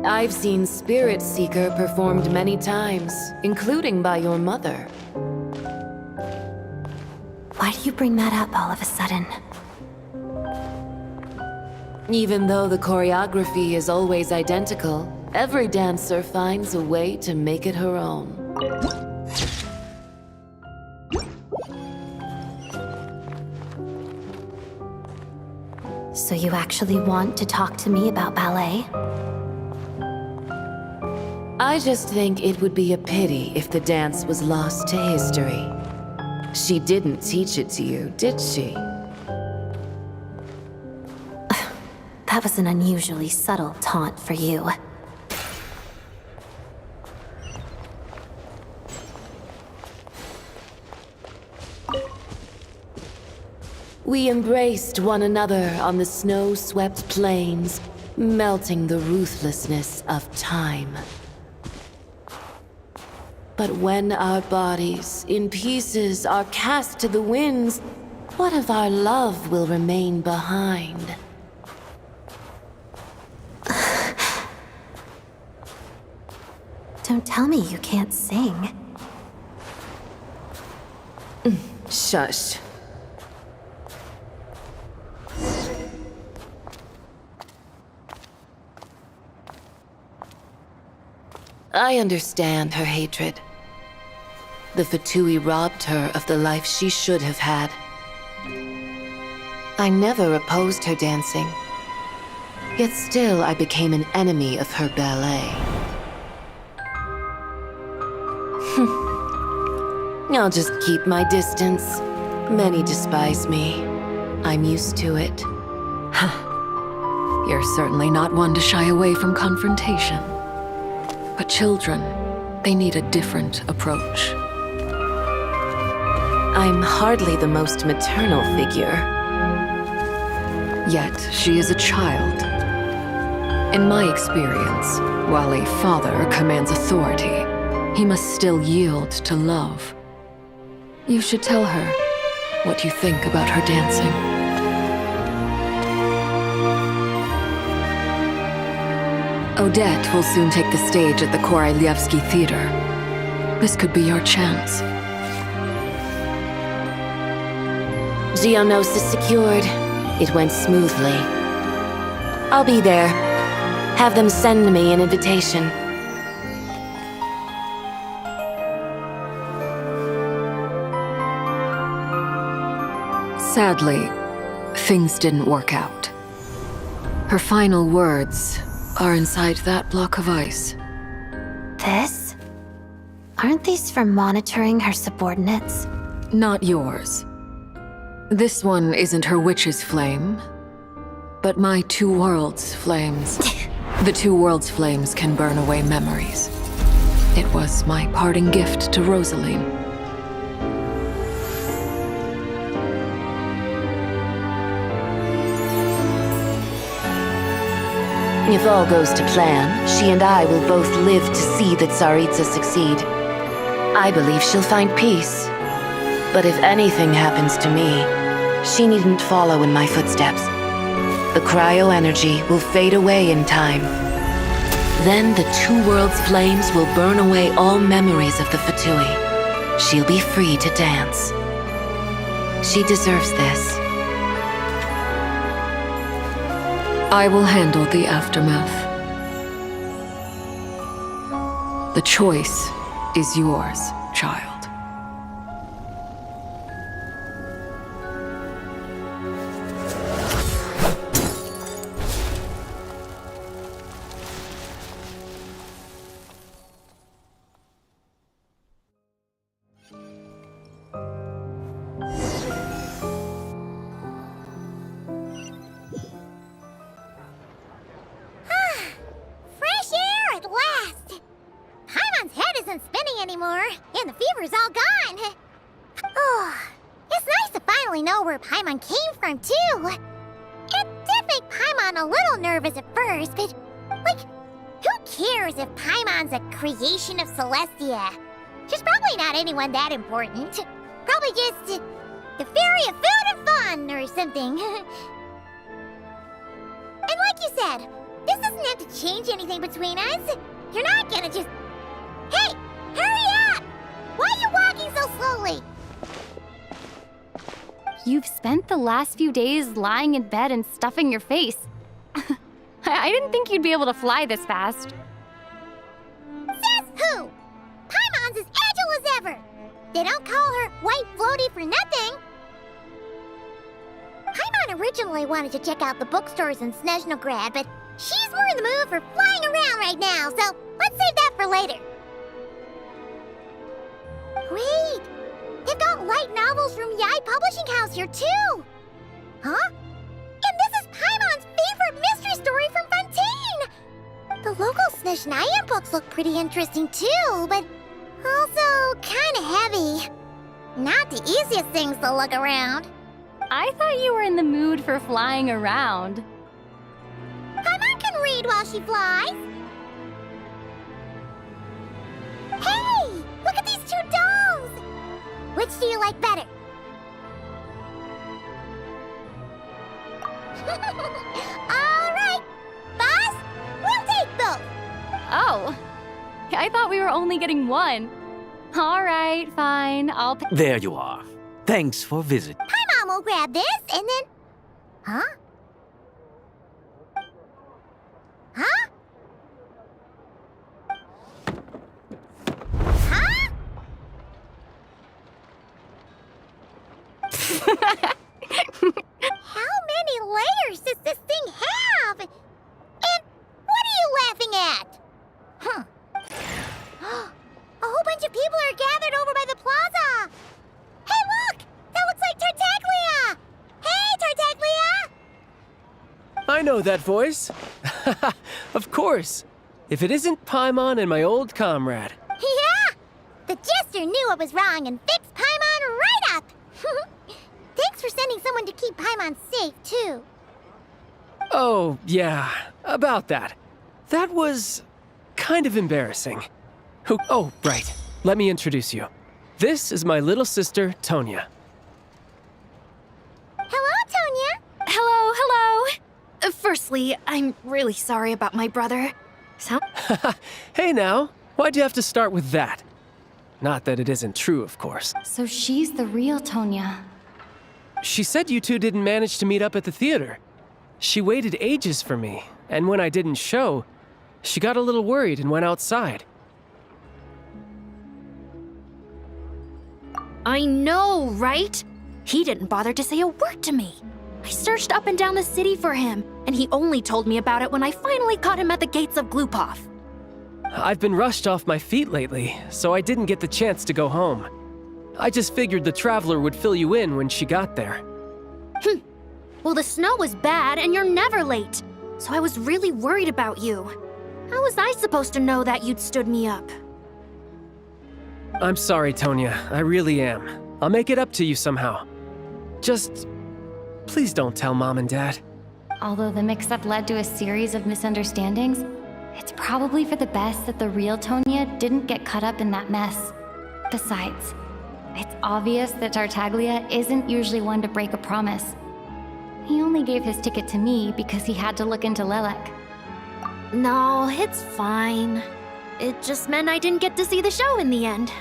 I've seen Spirit Seeker performed many times, including by your mother. Why do you bring that up all of a sudden? Even though the choreography is always identical, every dancer finds a way to make it her own. So you actually want to talk to me about ballet? I just think it would be a pity if the dance was lost to history. She didn't teach it to you, did she? That was an unusually subtle taunt for you. We embraced one another on the snow-swept plains, melting the ruthlessness of time. But when our bodies, in pieces, are cast to the winds, what of our love will remain behind? Don't tell me you can't sing. Shush. I understand her hatred. The Fatui robbed her of the life she should have had. I never opposed her dancing. Yet still I became an enemy of her ballet. I'll just keep my distance. Many despise me. I'm used to it. You're certainly not one to shy away from confrontation. But children, they need a different approach. I'm hardly the most maternal figure. Yet, she is a child. In my experience, while a father commands authority, he must still yield to love. You should tell her what you think about her dancing. Odette will soon take the stage at the Koralyevsky Theater. This could be your chance. Geonosis secured. It went smoothly. I'll be there. Have them send me an invitation. Sadly, things didn't work out. Her final words are inside that block of ice. This? Aren't these for monitoring her subordinates? Not yours. This one isn't her witch's flame, but my two worlds' flames. The two worlds' flames can burn away memories. It was my parting gift to Rosaline. If all goes to plan, she and I will both live to see the Tsaritsa succeed. I believe she'll find peace. But if anything happens to me, she needn't follow in my footsteps. The cryo energy will fade away in time. Then the two worlds' flames will burn away all memories of the Fatui. She'll be free to dance. She deserves this. I will handle the aftermath. The choice is yours, child. Fresh air at last! Paimon's head isn't spinning anymore, and the fever's all gone. Oh, it's nice to finally know where Paimon came from, too. It did make Paimon a little nervous at first, but, like, who cares if Paimon's a creation of Celestia? She's probably not anyone that important. Probably just the fairy of food and fun or something. And like you said, this doesn't have to change anything between us. You're not gonna just... Hey! Hurry up! Why are you walking so slowly? You've spent the last few days lying in bed and stuffing your face. I didn't think you'd be able to fly this fast. Says who? Paimon's as agile as ever. They don't call her White Floaty for nothing. Paimon originally wanted to check out the bookstores in Snezhnograd, but she's more in the mood for flying around right now, so let's save that for later. Wait, they've got light novels from Yai Publishing House here too. Huh? And this is Paimon's favorite mystery story from Fontaine. The local Snezhnayan books look pretty interesting too, but also kinda heavy. Not the easiest things to look around. I thought you were in the mood for flying around. Paimon can read while she flies. Hey! Look at these two dolls! Which do you like better? Alright! Boss, we'll take both! Oh, I thought we were only getting one. All right, fine, I'll pick... There you are. Thanks for visiting. Paimon will grab this and then... Huh? Huh? Huh? How many layers does this thing have? And what are you laughing at? Huh. A whole bunch of people are gathered over by the plaza. Hey, look! That looks like Tartaglia! Hey, Tartaglia! I know that voice. Of course. If it isn't Paimon and my old comrade. Yeah! The jester knew I was wrong and fixed Paimon right up! Thanks for sending someone to keep Paimon safe, too. Oh, yeah. About that. That was... kind of embarrassing. Oh, right. Let me introduce you. This is my little sister, Tonya. Hello, Tonya! Hello, hello! Firstly, I'm really sorry about my brother. Hey now, why'd you have to start with that? Not that it isn't true, of course. So she's the real Tonya. She said you two didn't manage to meet up at the theater. She waited ages for me, and when I didn't show, she got a little worried and went outside. I know, right? He didn't bother to say a word to me. I searched up and down the city for him, and he only told me about it when I finally caught him at the gates of Glupov. I've been rushed off my feet lately, so I didn't get the chance to go home. I just figured the Traveler would fill you in when she got there. Well, the snow was bad, and you're never late, so I was really worried about you. How was I supposed to know that you'd stood me up? I'm sorry, Tonya. I really am. I'll make it up to you somehow. Just... please don't tell Mom and Dad. Although the mix-up led to a series of misunderstandings, it's probably for the best that the real Tonya didn't get caught up in that mess. Besides, it's obvious that Tartaglia isn't usually one to break a promise. He only gave his ticket to me because he had to look into Lelek. No, it's fine. It just meant I didn't get to see the show in the end.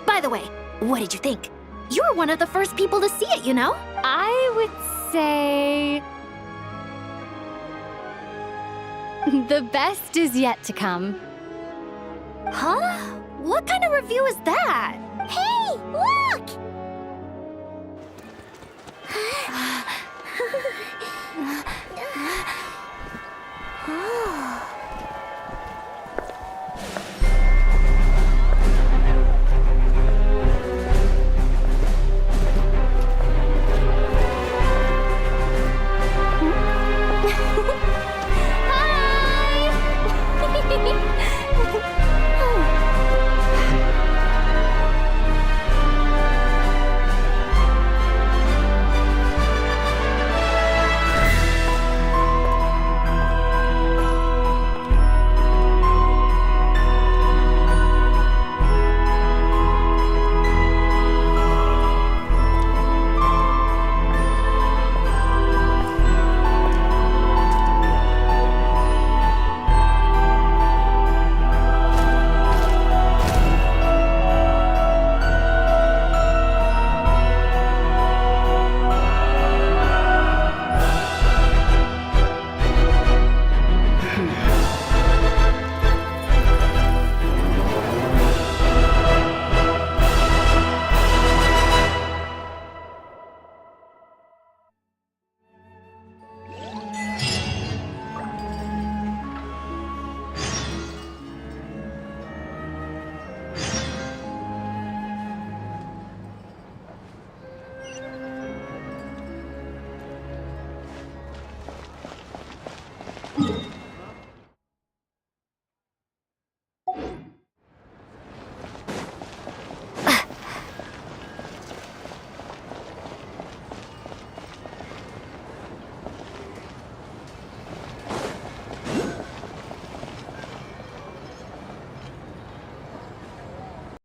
By the way, what did you think? You were one of the first people to see it, you know? I would say... the best is yet to come. Huh? What kind of review is that? Hey!